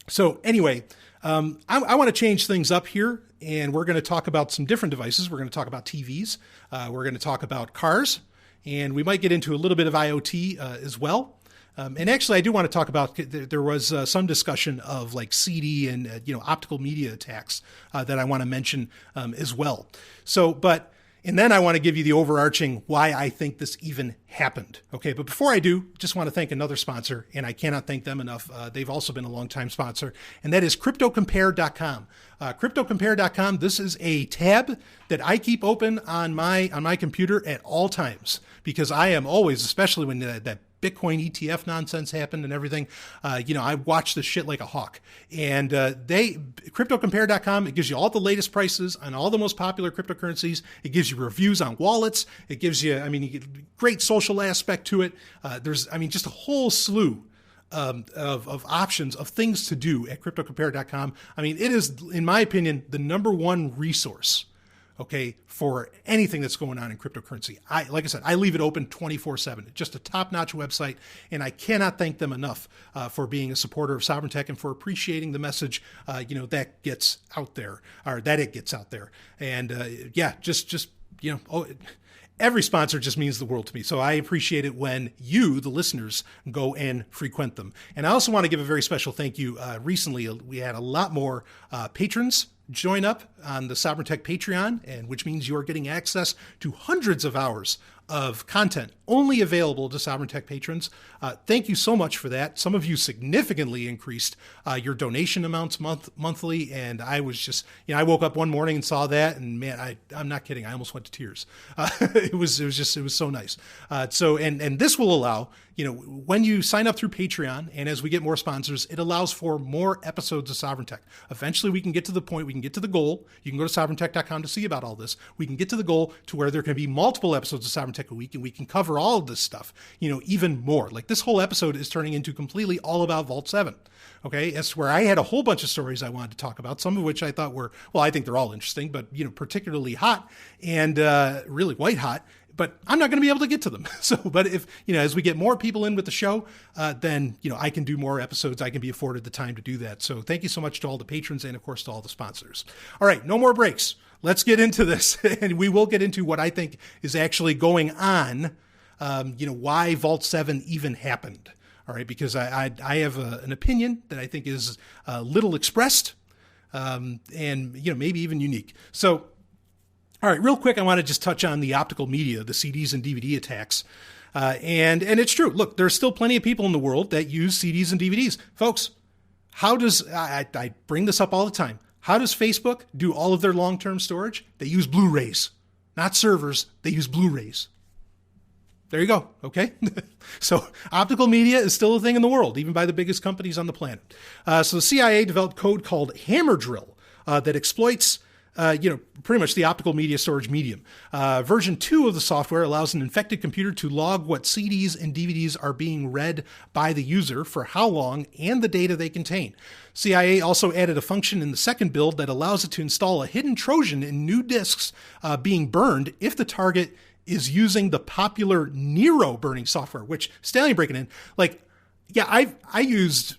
C: So anyway, I want to change things up here and we're going to talk about some different devices. We're going to talk about TVs. We're going to talk about cars. And we might get into a little bit of IoT as well. And actually, I do want to talk about, there was some discussion of like CD and, optical media attacks that I want to mention as well. And then I want to give you the overarching why I think this even happened. Okay, but before I do, just want to thank another sponsor, and I cannot thank them enough. They've also been a longtime sponsor, and that is CryptoCompare.com. CryptoCompare.com, this is a tab that I keep open on my computer at all times because I am always, especially when that Bitcoin ETF nonsense happened and everything, I watch this shit like a hawk. And CryptoCompare.com, it gives you all the latest prices on all the most popular cryptocurrencies. It gives you reviews on wallets. It gives you, you get great social aspect to it. There's just a whole slew of options of things to do at CryptoCompare.com. It is, in my opinion, the number one resource, okay, for anything that's going on in cryptocurrency. Like I said, I leave it open 24/7. Just a top-notch website, and I cannot thank them enough for being a supporter of Sovryn Tech and for appreciating the message, that gets out there, or that it gets out there. And every sponsor just means the world to me. So I appreciate it when you, the listeners, go and frequent them. And I also want to give a very special thank you. Recently, we had a lot more patrons join up on the Sovryn Tech Patreon, and which means you are getting access to hundreds of hours of content only available to Sovryn Tech patrons. Thank you so much for that. Some of you significantly increased your donation amounts monthly, and I was just, I woke up one morning and saw that, and man, I'm not kidding, I almost went to tears. It was so nice. And this will allow, when you sign up through Patreon, and as we get more sponsors, it allows for more episodes of Sovryn Tech. Eventually, we can get to the point, we can get to the goal. You can go to sovryntech.com to see about all this. We can get to the goal to where there can be multiple episodes of Sovryn Tech a week, and we can cover all of this stuff, even more. Like this whole episode is turning into completely all about Vault 7. Okay, that's where I had a whole bunch of stories I wanted to talk about, some of which I thought were, I think they're all interesting, but, particularly hot and really white hot. But I'm not going to be able to get to them. But if, as we get more people in with the show, then, I can do more episodes. I can be afforded the time to do that. So thank you so much to all the patrons and, of course, to all the sponsors. All right, no more breaks. Let's get into this. And we will get into what I think is actually going on, why Vault 7 even happened. All right, because I have an opinion that I think is little expressed and, maybe even unique. So, all right, real quick, I want to just touch on the optical media, the CDs and DVD attacks. And it's true. Look, there's still plenty of people in the world that use CDs and DVDs. Folks, how does, I bring this up all the time. How does Facebook do all of their long-term storage? They use Blu-rays, not servers. They use Blu-rays. there you go. Okay. So optical media is still a thing in the world, even by the biggest companies on the planet. So the CIA developed code called Hammer Drill that exploits pretty much the optical media storage medium. Version 2 of the software allows an infected computer to log what CDs and DVDs are being read by the user, for how long, and the data they contain. CIA also added a function in the second build that allows it to install a hidden Trojan in new disks being burned if the target is using the popular Nero burning software, which Stallion breaking in, I used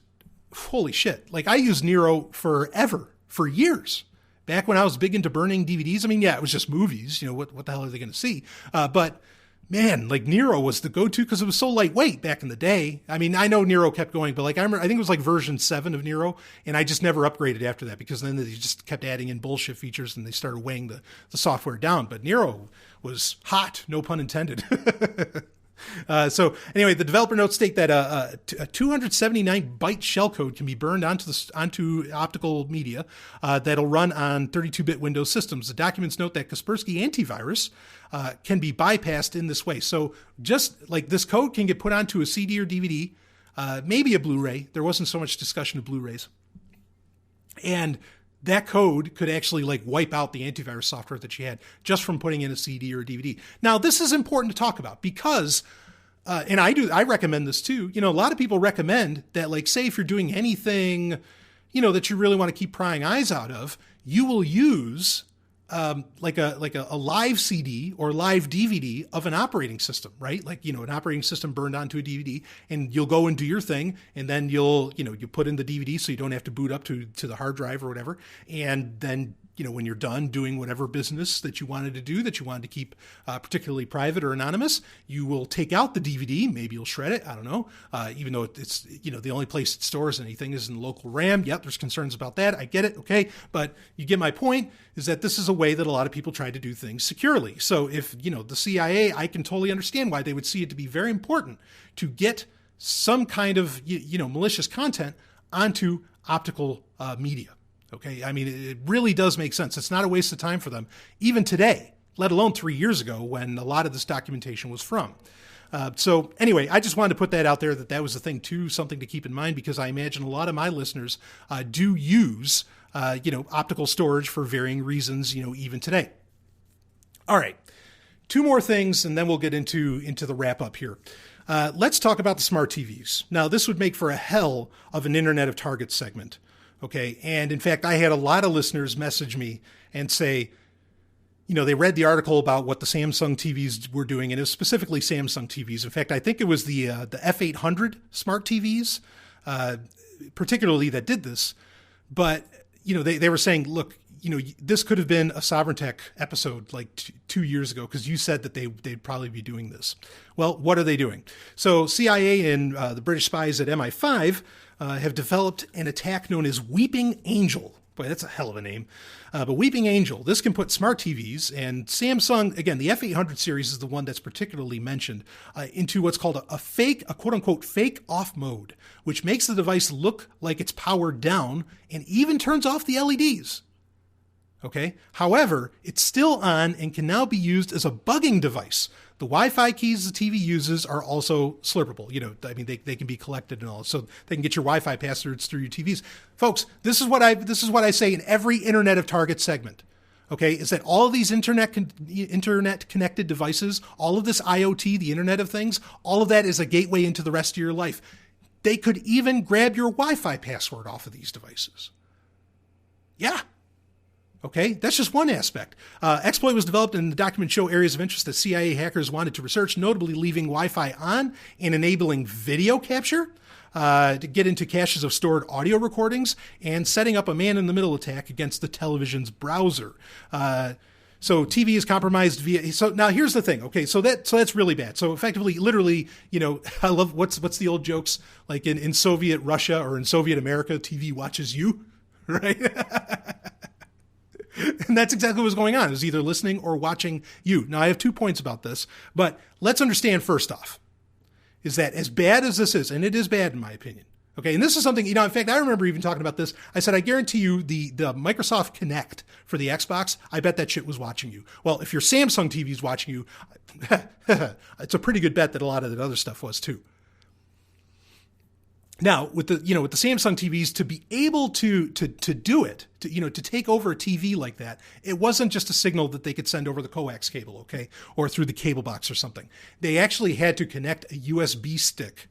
C: Nero for years. Back when I was big into burning DVDs, it was just movies. What the hell are they going to see? But man, Nero was the go-to because it was so lightweight back in the day. I know Nero kept going, but I remember, I think it was version 7 of Nero, and I just never upgraded after that because then they just kept adding in bullshit features and they started weighing the software down. But Nero was hot, no pun intended. So anyway, the developer notes state that a 279-byte shellcode can be burned onto optical media that'll run on 32-bit Windows systems. The documents note that Kaspersky antivirus can be bypassed in this way. So just like this code can get put onto a CD or DVD, maybe a Blu-ray. There wasn't so much discussion of Blu-rays. And that code could actually wipe out the antivirus software that you had just from putting in a CD or a DVD. Now, this is important to talk about because, and I recommend this too. A lot of people recommend that, say if you're doing anything, that you really want to keep prying eyes out of, you will use a live CD or live DVD of an operating system, right? An operating system burned onto a DVD, and you'll go and do your thing, and then you put in the DVD so you don't have to boot up to the hard drive or whatever. And then, when you're done doing whatever business that you wanted to do, that you wanted to keep particularly private or anonymous, you will take out the DVD. Maybe you'll shred it. I don't know. Even though it's, the only place it stores anything is in the local RAM. Yep, there's concerns about that. I get it. Okay. But you get my point, is that this is a way that a lot of people try to do things securely. So if, the CIA, I can totally understand why they would see it to be very important to get some kind of, malicious content onto optical media. Okay. It really does make sense. It's not a waste of time for them, even today, let alone 3 years ago when a lot of this documentation was from. So anyway, I just wanted to put that out there, that was a thing too, something to keep in mind, because I imagine a lot of my listeners do use, optical storage for varying reasons, even today. All right. 2 more things, and then we'll get into the wrap up here. Let's talk about the smart TVs. Now, this would make for a hell of an Internet of Targets segment. Okay. And in fact, I had a lot of listeners message me and say, they read the article about what the Samsung TVs were doing, and it was specifically Samsung TVs. In fact, I think it was the F800 smart TVs, particularly, that did this. But, they were saying, look, this could have been a Sovryn Tech episode 2 years ago, because you said that they'd probably be doing this. Well, what are they doing? So CIA and the British spies at MI5 have developed an attack known as Weeping Angel. Boy, that's a hell of a name. But Weeping Angel, this can put smart TVs and Samsung, again, the F800 series is the one that's particularly mentioned, into what's called a quote-unquote fake off mode, which makes the device look like it's powered down and even turns off the LEDs. Okay. However, it's still on and can now be used as a bugging device. The Wi-Fi keys the TV uses are also slurpable. They can be collected and all, so they can get your Wi-Fi passwords through your TVs. Folks, this is what I say in every Internet of Target segment. Okay, is that all of these internet connected devices, all of this IoT, the Internet of Things, all of that is a gateway into the rest of your life. They could even grab your Wi-Fi password off of these devices. Yeah. Okay, that's just one aspect. Exploit was developed, and the documents show areas of interest that CIA hackers wanted to research, notably leaving Wi-Fi on and enabling video capture to get into caches of stored audio recordings, and setting up a man-in-the-middle attack against the television's browser. So TV is compromised via. So now here's the thing. Okay, so that's really bad. So effectively, literally, I love what's the old jokes, like in Soviet Russia or in Soviet America, TV watches you, right? And that's exactly what was going on. It was either listening or watching you. Now, I have 2 points about this, but let's understand first off, is that as bad as this is, and it is bad in my opinion, Okay, and this is something, in fact, I remember even talking about this. I said, I guarantee you the Microsoft Kinect for the Xbox, I bet that shit was watching you. Well, if your Samsung TV is watching you, it's a pretty good bet that a lot of that other stuff was too. Now, with the Samsung TVs, to be able to do it, to take over a TV like that, it wasn't just a signal that they could send over the coax cable, okay, or through the cable box or something. They actually had to connect a USB stick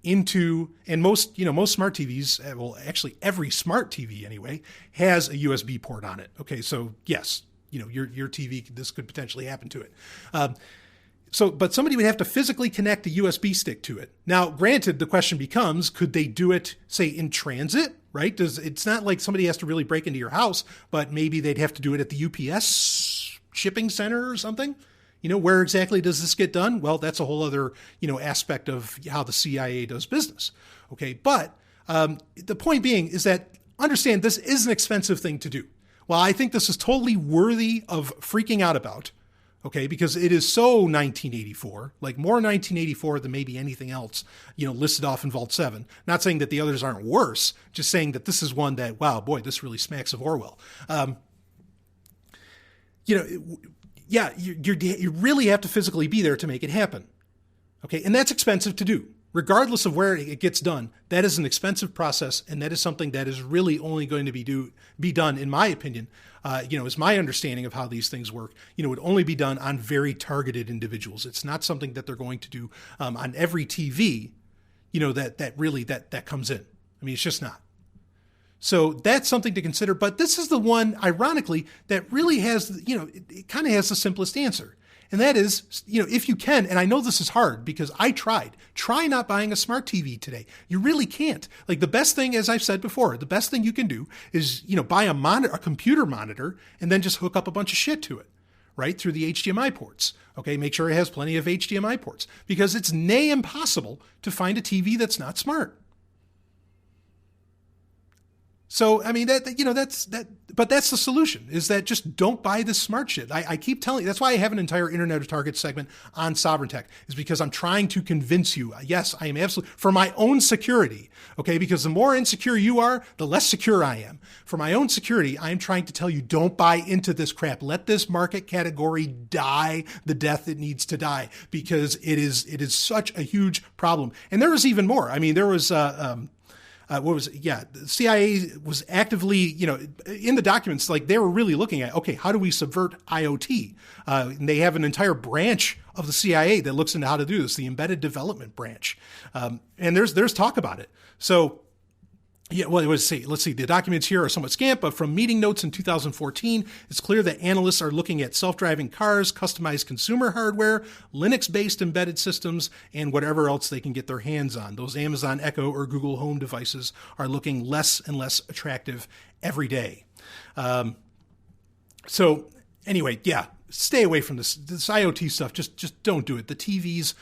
C: into, and most smart TVs, well, actually every smart TV anyway, has a USB port on it. Okay, so yes, your TV, this could potentially happen to it. But somebody would have to physically connect a USB stick to it. Now, granted, the question becomes, could they do it, say, in transit, right? It's not like somebody has to really break into your house, but maybe they'd have to do it at the UPS shipping center or something. Where exactly does this get done? Well, that's a whole other, aspect of how the CIA does business. Okay. But the point being is that understand this is an expensive thing to do. Well, I think this is totally worthy of freaking out about. Okay. Because it is so 1984, like more 1984 than maybe anything else, listed off in Vault 7. Not saying that the others aren't worse, just saying that this is one that, wow, boy, this really smacks of Orwell. Yeah, you really have to physically be there to make it happen. Okay, and that's expensive to do. Regardless of where it gets done, that is an expensive process, and that is something that is really only going to be done, in my opinion, is my understanding of how these things work, would only be done on very targeted individuals. It's not something that they're going to do on every TV, that comes in. I mean, it's just not. So that's something to consider. But this is the one, ironically, that really has, it kind of has the simplest answer. And that is, if you can, and I know this is hard because I try not buying a smart TV today. You really can't. Like the best thing, as I've said before, the best thing you can do is, buy a computer monitor and then just hook up a bunch of shit to it, right? Through the HDMI ports. Okay. Make sure it has plenty of HDMI ports because it's near impossible to find a TV that's not smart. So, I mean, but that's the solution, is that just don't buy this smart shit. I keep telling you, that's why I have an entire Internet of Targets segment on Sovryn Tech, is because I'm trying to convince you, yes, I am absolutely, for my own security, okay, because the more insecure you are, the less secure I am. For my own security, I am trying to tell you, don't buy into this crap. Let this market category die the death it needs to die, because it is such a huge problem. And there was even more. I mean, there was, the CIA was actively, in the documents, like they were really looking at, okay, how do we subvert IoT? And they have an entire branch of the CIA that looks into how to do this, the embedded development branch. And there's talk about it. So, yeah, well, let's see. The documents here are somewhat scant, but from meeting notes in 2014, it's clear that analysts are looking at self-driving cars, customized consumer hardware, Linux-based embedded systems, and whatever else they can get their hands on. Those Amazon Echo or Google Home devices are looking less and less attractive every day. So anyway, yeah. Stay away from this IoT stuff. Just don't do it. The TVs,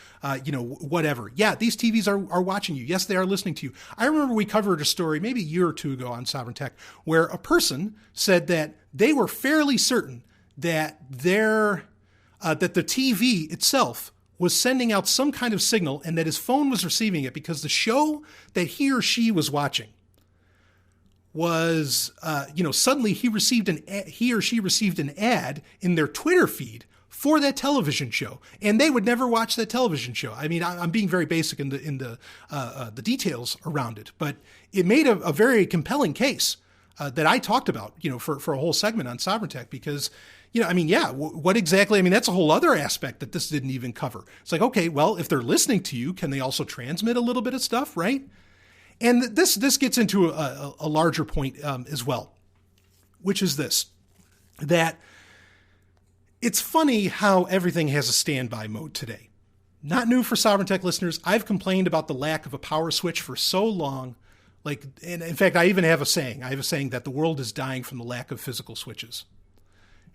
C: whatever. Yeah, these TVs are watching you. Yes, they are listening to you. I remember we covered a story maybe a year or two ago on Sovryn Tech where a person said that they were fairly certain that that the TV itself was sending out some kind of signal and that his phone was receiving it because the show that he or she was watching was, suddenly he or she received an ad in their Twitter feed for that television show, and they would never watch that television show. I mean, I'm being very basic in the details around it, but it made a very compelling case that I talked about, for a whole segment on Sovryn Tech because, what exactly? I mean, that's a whole other aspect that this didn't even cover. It's like, okay, well, if they're listening to you, can they also transmit a little bit of stuff, right? And this gets into a larger point as well, which is this, that it's funny how everything has a standby mode today. Not new for Sovryn Tech listeners. I've complained about the lack of a power switch for so long. And in fact, I even have a saying. I have a saying that the world is dying from the lack of physical switches.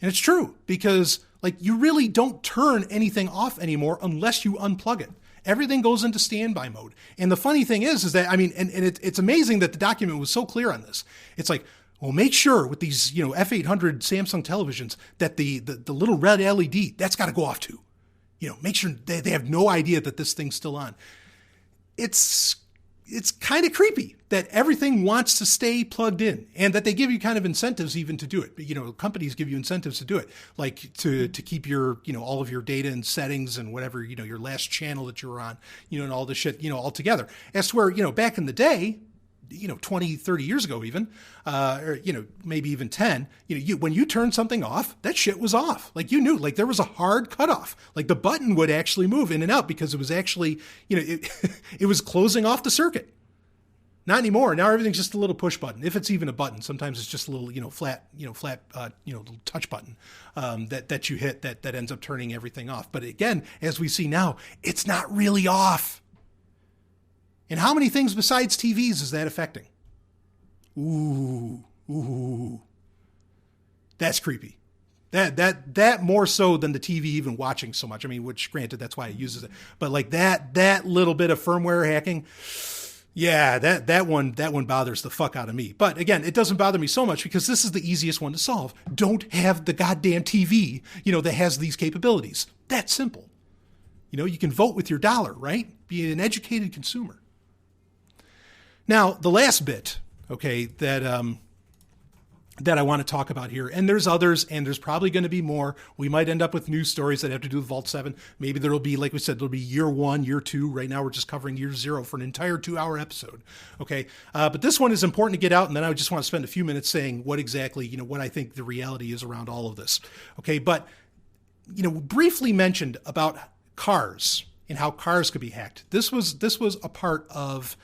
C: And it's true because you really don't turn anything off anymore unless you unplug it. Everything goes into standby mode. And the funny thing is that, it's amazing that the document was so clear on this. It's like, well, make sure with these, F800 Samsung televisions that the little red LED, that's got to go off too. Make sure they have no idea that this thing's still on. It's it's kind of creepy that everything wants to stay plugged in, and that they give you kind of incentives even to do it. You know, companies give you incentives to do it, like to keep your, you know, all of your data and settings and whatever, you know, your last channel that you were on, you know, and all this shit, you know, all together. As to where, you know, back in the day, you know, 20, 30 years ago even, or, you know, maybe even 10, you know, when you turned something off, that shit was off. Like, you knew, like, there was a hard cutoff. Like, the button would actually move in and out because it was actually, you know, it was closing off the circuit. Not anymore. Now everything's just a little push button. If it's even a button, sometimes it's just a little, you know, flat, little touch button that you hit that ends up turning everything off. But again, as we see now, it's not really off. And how many things besides TVs is that affecting? Ooh. That's creepy. That more so than the TV even watching so much. I mean, which granted, that's why it uses it. But like that little bit of firmware hacking, yeah, that one bothers the fuck out of me. But again, it doesn't bother me so much because this is the easiest one to solve. Don't have the goddamn TV, you know, that has these capabilities. That's simple. You know, you can vote with your dollar, right? Be an educated consumer. Now, the last bit, okay, that I want to talk about here, and there's others, and there's probably going to be more. We might end up with news stories that have to do with Vault 7. Maybe there'll be, like we said, there'll be year 1, year 2. Right now, we're just covering year 0 for an entire 2-hour episode, okay? But this one is important to get out, and then I just want to spend a few minutes saying what exactly, you know, what I think the reality is around all of this, okay? But, you know, briefly mentioned about cars and how cars could be hacked. This was a part of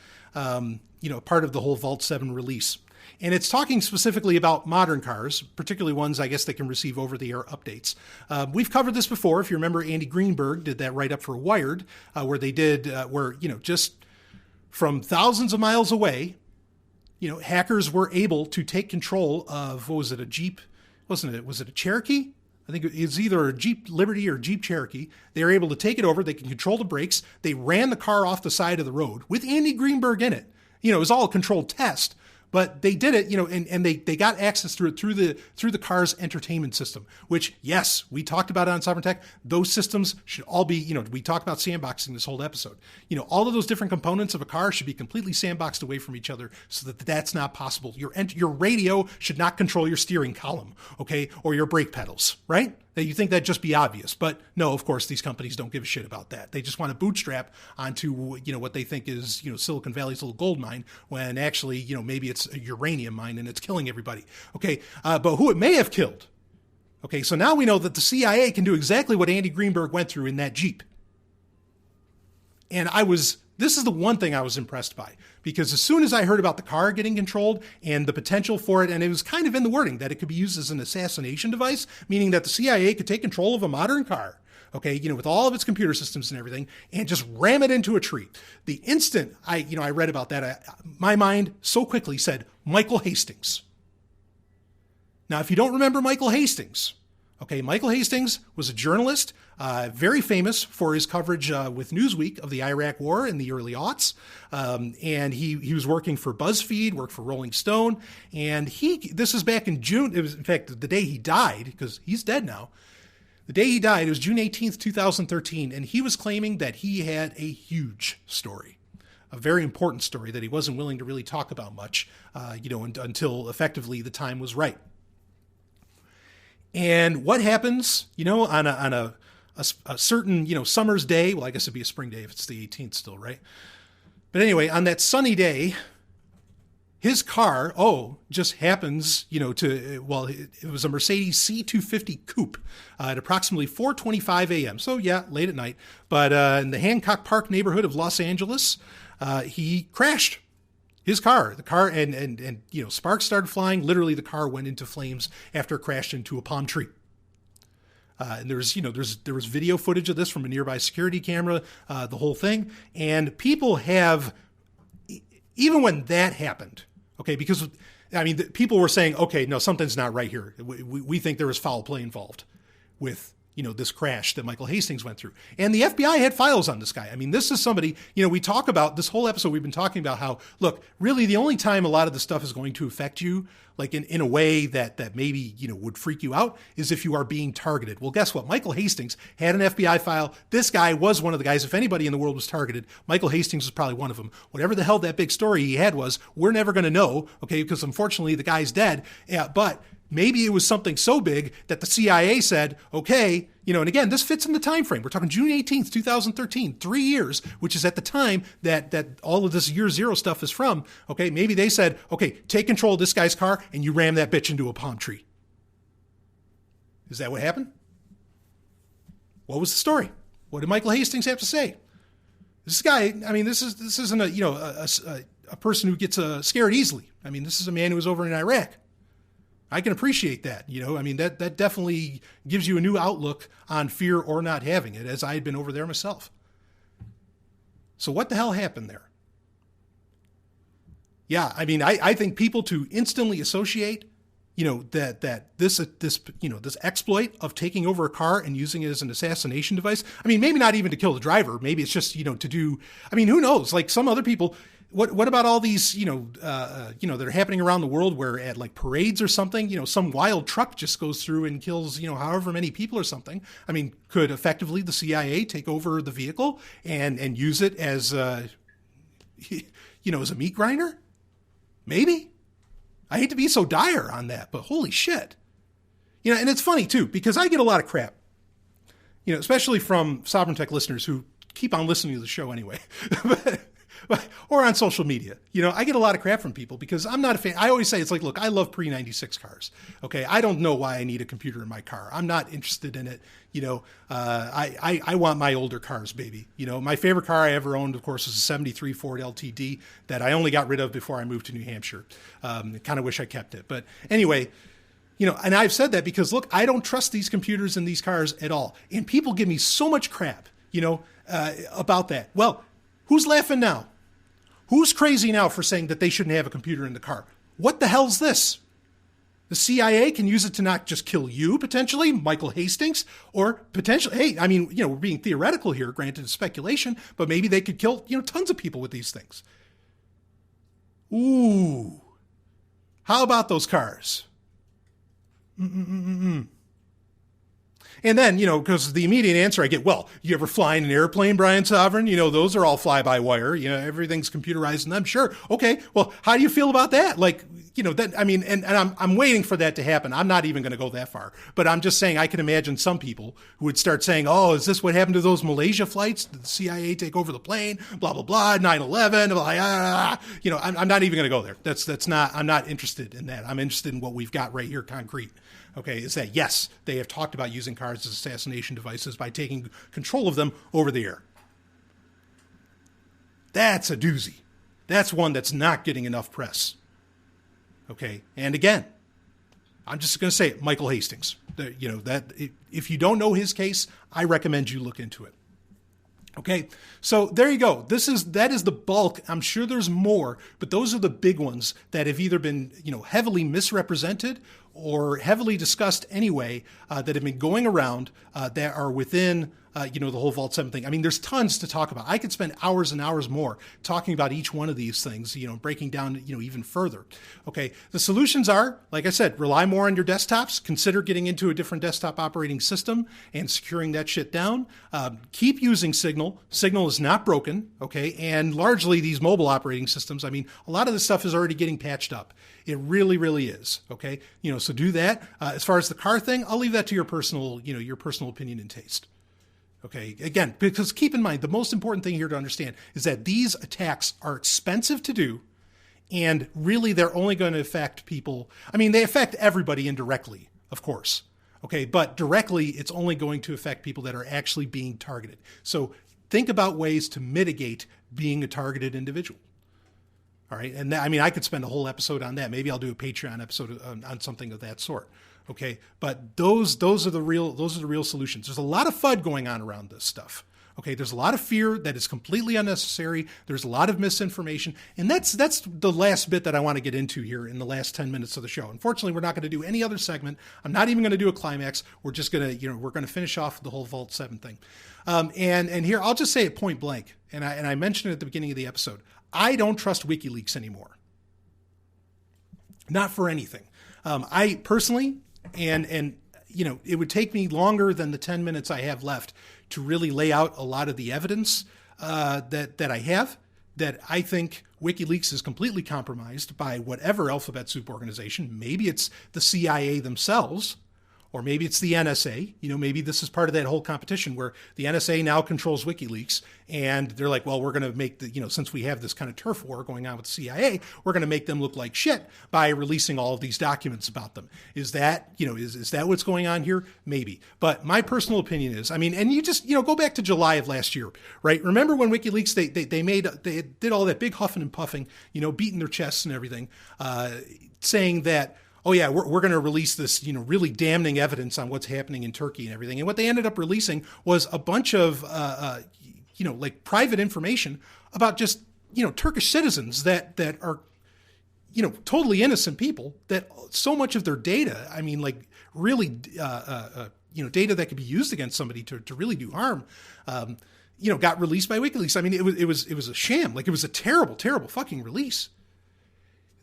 C: part of the whole Vault 7 release. And it's talking specifically about modern cars, particularly ones, I guess, that can receive over-the-air updates. We've covered this before. If you remember, Andy Greenberg did that write-up for Wired, where they did, just from thousands of miles away, you know, hackers were able to take control of, what was it, a Jeep? Wasn't it? Was it a Cherokee? I think it was either a Jeep Liberty or Jeep Cherokee. They were able to take it over. They can control the brakes. They ran the car off the side of the road with Andy Greenberg in it. You know, it was all a controlled test, but they did it, you know, and they got access through the car's entertainment system, which, yes, we talked about it on Sovryn Tech. Those systems should all be, you know, we talked about sandboxing this whole episode. You know, all of those different components of a car should be completely sandboxed away from each other so that that's not possible. Your radio should not control your steering column, okay, or your brake pedals, right? That you think that'd just be obvious, but no, of course, these companies don't give a shit about that. They just want to bootstrap onto, you know, what they think is, you know, Silicon Valley's little gold mine, when actually, you know, maybe it's a uranium mine and it's killing everybody. Okay, but who it may have killed. Okay, so now we know that the CIA can do exactly what Andy Greenberg went through in that Jeep. And this is the one thing I was impressed by, because as soon as I heard about the car getting controlled and the potential for it, and it was kind of in the wording that it could be used as an assassination device, meaning that the CIA could take control of a modern car, okay, you know, with all of its computer systems and everything, and just ram it into a tree. The instant I read about that, my mind so quickly said, Michael Hastings. Now, if you don't remember Michael Hastings, okay, Michael Hastings was a journalist, very famous for his coverage with Newsweek of the Iraq War in the early aughts. And he was working for BuzzFeed, worked for Rolling Stone. And this is back in June. It was, in fact, the day he died, because he's dead now. The day he died, it was June 18th, 2013. And he was claiming that he had a huge story, a very important story that he wasn't willing to really talk about much, until effectively the time was right. And what happens, you know, on a certain, you know, summer's day? Well, I guess it'd be a spring day if it's the 18th still, right? But anyway, on that sunny day, his car, just happens, you know, it was a Mercedes C250 coupe at approximately 4:25 a.m. So yeah, late at night. But in the Hancock Park neighborhood of Los Angeles, he crashed. His car, and you know, sparks started flying. Literally, the car went into flames after it crashed into a palm tree. And there was video footage of this from a nearby security camera, the whole thing. And people have, even when that happened, okay, because I mean, people were saying, okay, no, something's not right here. We think there was foul play involved with this crash that Michael Hastings went through. And the FBI had files on this guy. I mean, this is somebody, we talk about this whole episode, we've been talking about how, look, really the only time a lot of this stuff is going to affect you, like in a way that maybe, would freak you out, is if you are being targeted. Well, guess what? Michael Hastings had an FBI file. This guy was one of the guys. If anybody in the world was targeted, Michael Hastings was probably one of them. Whatever the hell that big story he had was, we're never going to know, okay, because unfortunately the guy's dead. Yeah, but maybe it was something so big that the CIA said, okay, and again, this fits in the time frame. We're talking June 18th, 2013, 3 years, which is at the time that all of this year zero stuff is from. Okay, maybe they said, okay, take control of this guy's car and you ram that bitch into a palm tree. Is that what happened? What was the story? What did Michael Hastings have to say? This guy, I mean, this isn't a person who gets scared easily. I mean, this is a man who was over in Iraq. I can appreciate that. I mean, that definitely gives you a new outlook on fear or not having it, as I had been over there myself. So what the hell happened there? Yeah, I mean, I think people to instantly associate, that this exploit of taking over a car and using it as an assassination device. I mean, maybe not even to kill the driver. Maybe it's just, to do, I mean, who knows? Like some other people. What about all these, that are happening around the world where at like parades or something, some wild truck just goes through and kills, however many people or something. I mean, could effectively the CIA take over the vehicle and use it as, as a meat grinder? Maybe. I hate to be so dire on that, but holy shit. And it's funny too, because I get a lot of crap, especially from Sovryn Tech listeners who keep on listening to the show anyway. Or on social media. I get a lot of crap from people because I'm not a fan. I always say, it's like, look, I love pre-96 cars. Okay. I don't know why I need a computer in my car. I'm not interested in it. I want my older cars, baby. My favorite car I ever owned, of course, was a 73 Ford LTD that I only got rid of before I moved to New Hampshire. Kind of wish I kept it. But anyway, and I've said that because, look, I don't trust these computers in these cars at all. And people give me so much crap, about that. Well, who's laughing now? Who's crazy now for saying that they shouldn't have a computer in the car? What the hell's this? The CIA can use it to not just kill you, potentially, Michael Hastings, or potentially, hey, I mean, we're being theoretical here, granted it's speculation, but maybe they could kill, tons of people with these things. Ooh. How about those cars? And then, because the immediate answer I get, well, you ever fly in an airplane, Brian Sovryn? Those are all fly-by-wire. Everything's computerized in them. Sure. Okay. Well, how do you feel about that? Like, that, I mean, and I'm waiting for that to happen. I'm not even going to go that far. But I'm just saying I can imagine some people who would start saying, oh, is this what happened to those Malaysia flights? Did the CIA take over the plane? Blah, blah, blah, 9/11. Blah, I'm not even going to go there. That's not, I'm not interested in that. I'm interested in what we've got right here, concrete. Okay, is that, yes, they have talked about using cars as assassination devices by taking control of them over the air. That's a doozy. That's one that's not getting enough press. Okay, and again, I'm just going to say it, Michael Hastings. That if you don't know his case, I recommend you look into it. Okay, so there you go. That is the bulk. I'm sure there's more, but those are the big ones that have either been, heavily misrepresented or heavily discussed anyway, that have been going around, that are within, the whole Vault 7 thing. I mean, there's tons to talk about. I could spend hours and hours more talking about each one of these things, breaking down, even further. Okay. The solutions are, like I said, rely more on your desktops, consider getting into a different desktop operating system and securing that shit down. Keep using Signal. Signal is not broken. Okay. And largely these mobile operating systems, I mean, a lot of this stuff is already getting patched up. It really, really is. Okay. So do that. As far as the car thing, I'll leave that to your personal opinion and taste. Okay, again, because keep in mind, the most important thing here to understand is that these attacks are expensive to do, and really they're only going to affect people. I mean, they affect everybody indirectly, of course. Okay, but directly, it's only going to affect people that are actually being targeted. So think about ways to mitigate being a targeted individual. All right, and I could spend a whole episode on that. Maybe I'll do a Patreon episode on something of that sort. Okay, but those are the real solutions. There's a lot of FUD going on around this stuff. Okay, there's a lot of fear that is completely unnecessary. There's a lot of misinformation. And that's the last bit that I want to get into here in the last 10 minutes of the show. Unfortunately, we're not going to do any other segment. I'm not even going to do a climax. We're just going to, we're going to finish off the whole Vault 7 thing. And here, I'll just say it point blank. And I mentioned it at the beginning of the episode. I don't trust WikiLeaks anymore. Not for anything. I personally, and it would take me longer than the 10 minutes I have left to really lay out a lot of the evidence that I have, that I think WikiLeaks is completely compromised by whatever alphabet soup organization. Maybe it's the CIA themselves, or maybe it's the NSA. Maybe this is part of that whole competition where the NSA now controls WikiLeaks, and they're like, well, we're going to make since we have this kind of turf war going on with the CIA, we're going to make them look like shit by releasing all of these documents about them. Is that, is that what's going on here? Maybe. But my personal opinion is, and you just, go back to July of last year, right? Remember when WikiLeaks, they did all that big huffing and puffing, beating their chests and everything, saying that, oh yeah, we're going to release this, really damning evidence on what's happening in Turkey and everything. And what they ended up releasing was a bunch of, like private information about just, Turkish citizens that are, totally innocent people, that so much of their data, really, data that could be used against somebody to really do harm, got released by WikiLeaks. It was a sham. Like, it was a terrible, terrible fucking release.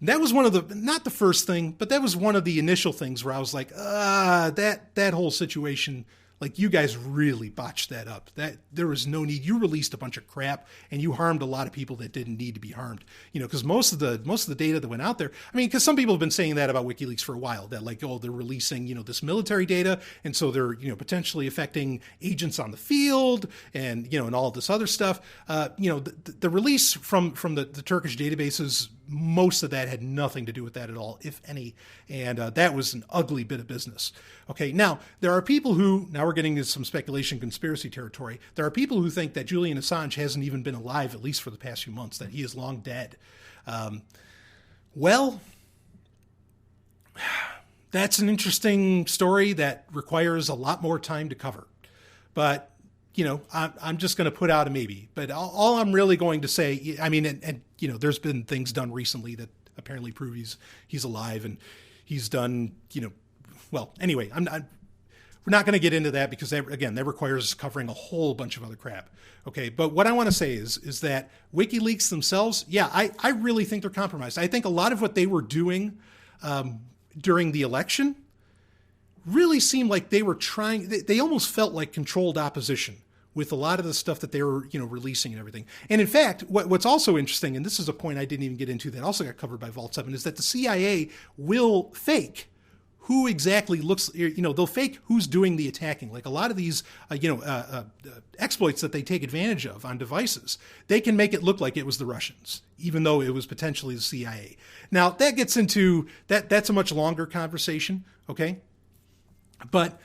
C: That was one of the, not the first thing, but that was one of the initial things where I was like, that whole situation, like, you guys really botched that up. That there was no need. You released a bunch of crap and you harmed a lot of people that didn't need to be harmed. Because most of the data that went out there, because some people have been saying that about WikiLeaks for a while, that like, oh, they're releasing, this military data, and so they're, potentially affecting agents on the field and, and all of this other stuff. The release from the Turkish databases, most of that had nothing to do with that at all, if any. And that was an ugly bit of business. Okay, now, there are people who, now we're getting into some speculation conspiracy territory, there are people who think that Julian Assange hasn't even been alive, at least for the past few months, that he is long dead. Well, that's an interesting story that requires a lot more time to cover. But I'm just going to put out a maybe. But all I'm really going to say, there's been things done recently that apparently prove he's alive, and he's done, well, anyway, we're not going to get into that because that requires covering a whole bunch of other crap. Okay, but what I want to say is that WikiLeaks themselves, yeah, I really think they're compromised. I think a lot of what they were doing during the election really seemed like they were trying, they almost felt like controlled opposition with a lot of the stuff that they were, releasing and everything. And in fact, what's also interesting, and this is a point I didn't even get into that also got covered by Vault 7, is that the CIA will fake who exactly looks, they'll fake who's doing the attacking. Like a lot of these, exploits that they take advantage of on devices, they can make it look like it was the Russians, even though it was potentially the CIA. Now, that gets into, that's a much longer conversation, okay? But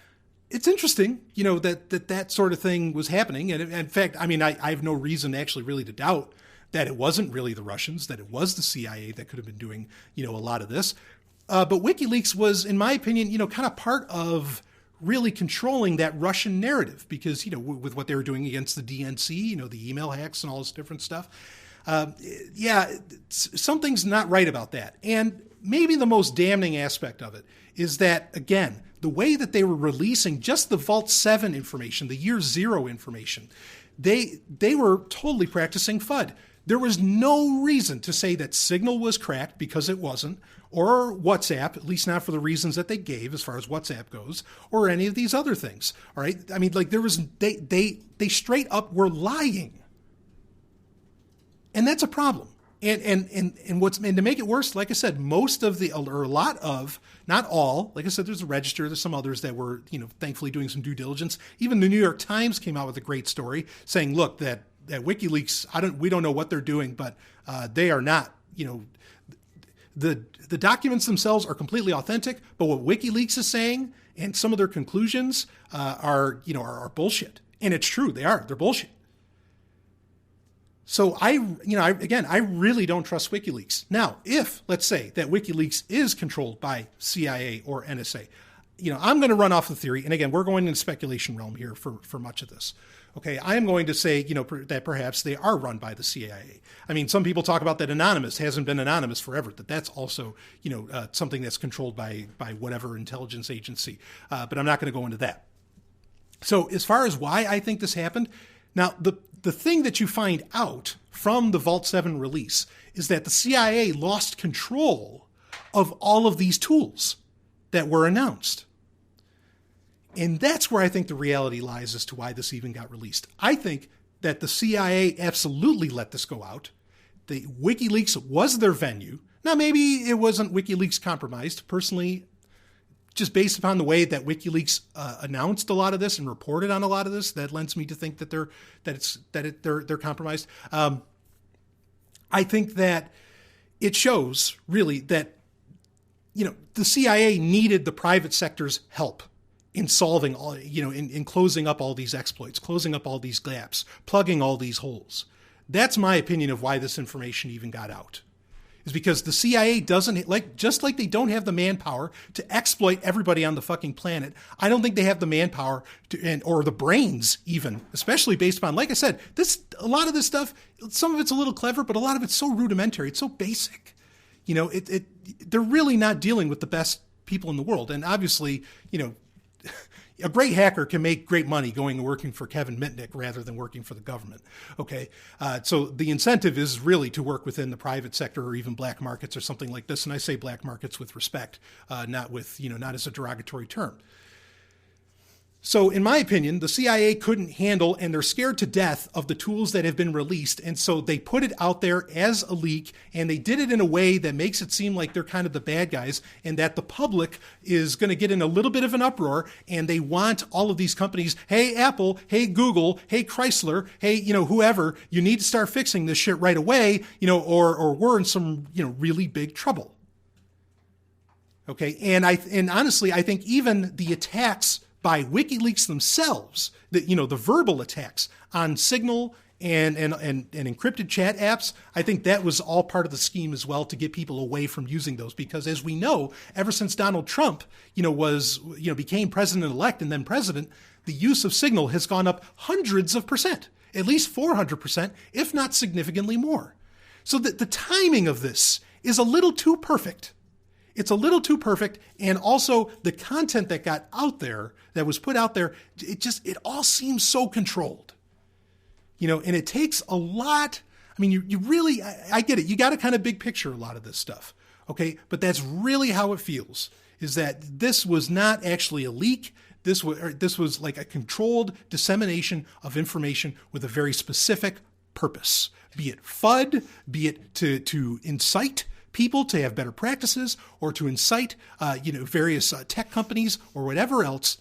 C: it's interesting, that sort of thing was happening. And in fact, I have no reason actually really to doubt that it wasn't really the Russians, that it was the CIA that could have been doing, a lot of this. But WikiLeaks was, in my opinion, kind of part of really controlling that Russian narrative because, with what they were doing against the DNC, the email hacks and all this different stuff. Something's not right about that. And maybe the most damning aspect of it is that, again, the way that they were releasing just the Vault 7 information, the year 0 information, they were totally practicing FUD. There was no reason to say that Signal was cracked because it wasn't, or WhatsApp, at least not for the reasons that they gave as far as WhatsApp goes, or any of these other things. All right. There was, they straight up were lying. And that's a problem. And to make it worse, like I said, most of or a lot of, not all, like I said, there's a register, there's some others that were, thankfully doing some due diligence. Even the New York Times came out with a great story saying, look, that WikiLeaks, we don't know what they're doing, but they are not, the documents themselves are completely authentic, but what WikiLeaks is saying and some of their conclusions are bullshit. And it's true, they're bullshit. So I really don't trust WikiLeaks. Now, if, let's say, that WikiLeaks is controlled by CIA or NSA, I'm going to run off the theory, and again, we're going in the speculation realm here for much of this. Okay, I am going to say, that perhaps they are run by the CIA. I mean, some people talk about that anonymous hasn't been anonymous forever, that that's also, something that's controlled by whatever intelligence agency. But I'm not going to go into that. So as far as why I think this happened, now the thing that you find out from the Vault 7 release is that the CIA lost control of all of these tools that were announced. And that's where I think the reality lies as to why this even got released. I think that the CIA absolutely let this go out. The WikiLeaks was their venue. Now, maybe it wasn't WikiLeaks compromised. Personally, just based upon the way that WikiLeaks announced a lot of this and reported on a lot of this, that lends me to think that they're compromised. I think that it shows really that the CIA needed the private sector's help in solving all, in closing up all these exploits, closing up all these gaps, plugging all these holes. That's my opinion of why this information even got out. Is because the CIA doesn't, just like they don't have the manpower to exploit everybody on the fucking planet, I don't think they have the manpower or the brains even, especially based upon, like I said, a lot of this stuff, some of it's a little clever, but a lot of it's so rudimentary, it's so basic. They're really not dealing with the best people in the world. And obviously, a great hacker can make great money going and working for Kevin Mitnick rather than working for the government. Okay. So the incentive is really to work within the private sector or even black markets or something like this. And I say black markets with respect, not as a derogatory term. So in my opinion, the CIA couldn't handle, and they're scared to death of the tools that have been released. And so they put it out there as a leak, and they did it in a way that makes it seem like they're kind of the bad guys and that the public is going to get in a little bit of an uproar, and they want all of these companies, hey, Apple, hey, Google, hey, Chrysler, hey, whoever, you need to start fixing this shit right away, or we're in some, really big trouble. Okay. And honestly, I think even the attacks by WikiLeaks themselves, the verbal attacks on Signal and encrypted chat apps, I think that was all part of the scheme as well to get people away from using those. Because as we know, ever since Donald Trump, became president-elect and then president, the use of Signal has gone up hundreds of percent, at least 400%, if not significantly more. So the timing of this is a little too perfect. It's a little too perfect. And also the content that got out there, that was put out there, it all seems so controlled, and it takes a lot. I mean, you really, I get it. You got to kind of big picture a lot of this stuff. Okay. But that's really how it feels, is that this was not actually a leak. This was like a controlled dissemination of information with a very specific purpose, be it FUD, be it to incite people to have better practices, or to incite, various tech companies or whatever else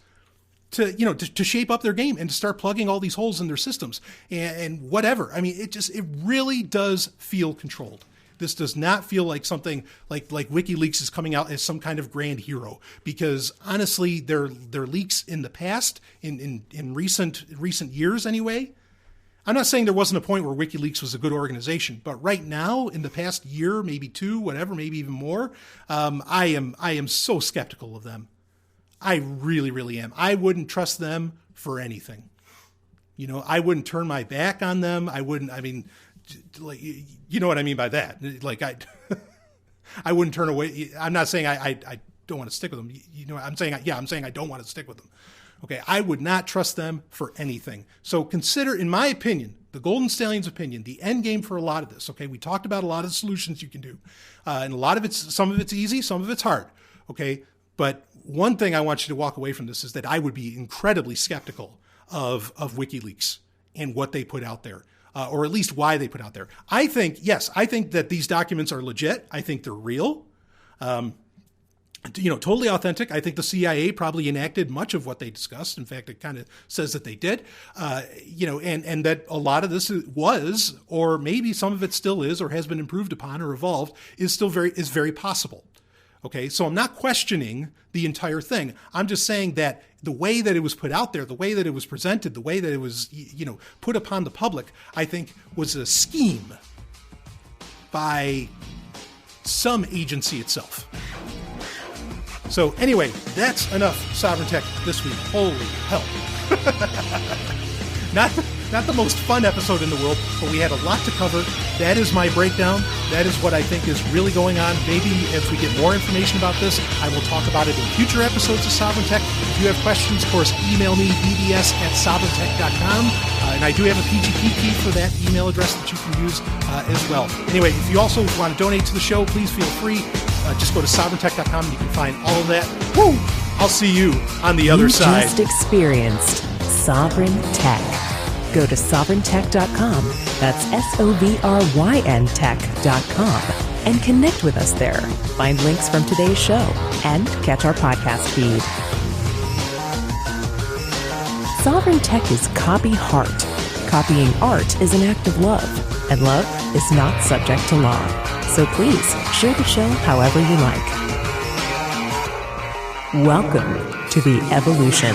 C: to shape up their game and to start plugging all these holes in their systems and whatever. I mean, it really does feel controlled. This does not feel like something like WikiLeaks is coming out as some kind of grand hero, because honestly, their leaks in the past, in recent years anyway, I'm not saying there wasn't a point where WikiLeaks was a good organization, but right now, in the past year, maybe two, whatever, maybe even more, I am so skeptical of them. I really, really am. I wouldn't trust them for anything. I wouldn't turn my back on them. I wouldn't. I mean, like, you know what I mean by that? Like, I wouldn't turn away. I'm not saying I don't want to stick with them. I'm saying I don't want to stick with them. Okay, I would not trust them for anything. So consider, in my opinion, the Golden Stallion's opinion, the end game for a lot of this. Okay, we talked about a lot of the solutions you can do, and some of it's easy, some of it's hard. Okay, but one thing I want you to walk away from this is that I would be incredibly skeptical of WikiLeaks and what they put out there, or at least why they put out there. I think that these documents are legit. I think they're real. Totally authentic. I think the CIA probably enacted much of what they discussed. In fact, it kind of says that they did, and that a lot of this was, or maybe some of it still is, or has been improved upon or evolved, is very possible. Okay. So I'm not questioning the entire thing. I'm just saying that the way that it was put out there, the way that it was presented, the way that it was, put upon the public, I think was a scheme by some agency itself. So anyway, that's enough Sovryn Tech this week. Holy hell. Not the most fun episode in the world, but we had a lot to cover. That is my breakdown. That is what I think is really going on. Maybe if we get more information about this, I will talk about it in future episodes of Sovryn Tech. If you have questions, of course, email me, bbs@sovryntech.com. And I do have a PGP key for that email address that you can use as well. Anyway, if you also want to donate to the show, please feel free. Just go to sovryntech.com and you can find all of that. Woo! I'll see you on the other side.
B: You just experienced Sovryn Tech. Go to sovryntech.com, that's SOVRYN tech.com, and connect with us there. Find links from today's show and catch our podcast feed. Sovryn Tech is copy heart. Copying art is an act of love, and love is not subject to law. So please share the show however you like. Welcome to the evolution.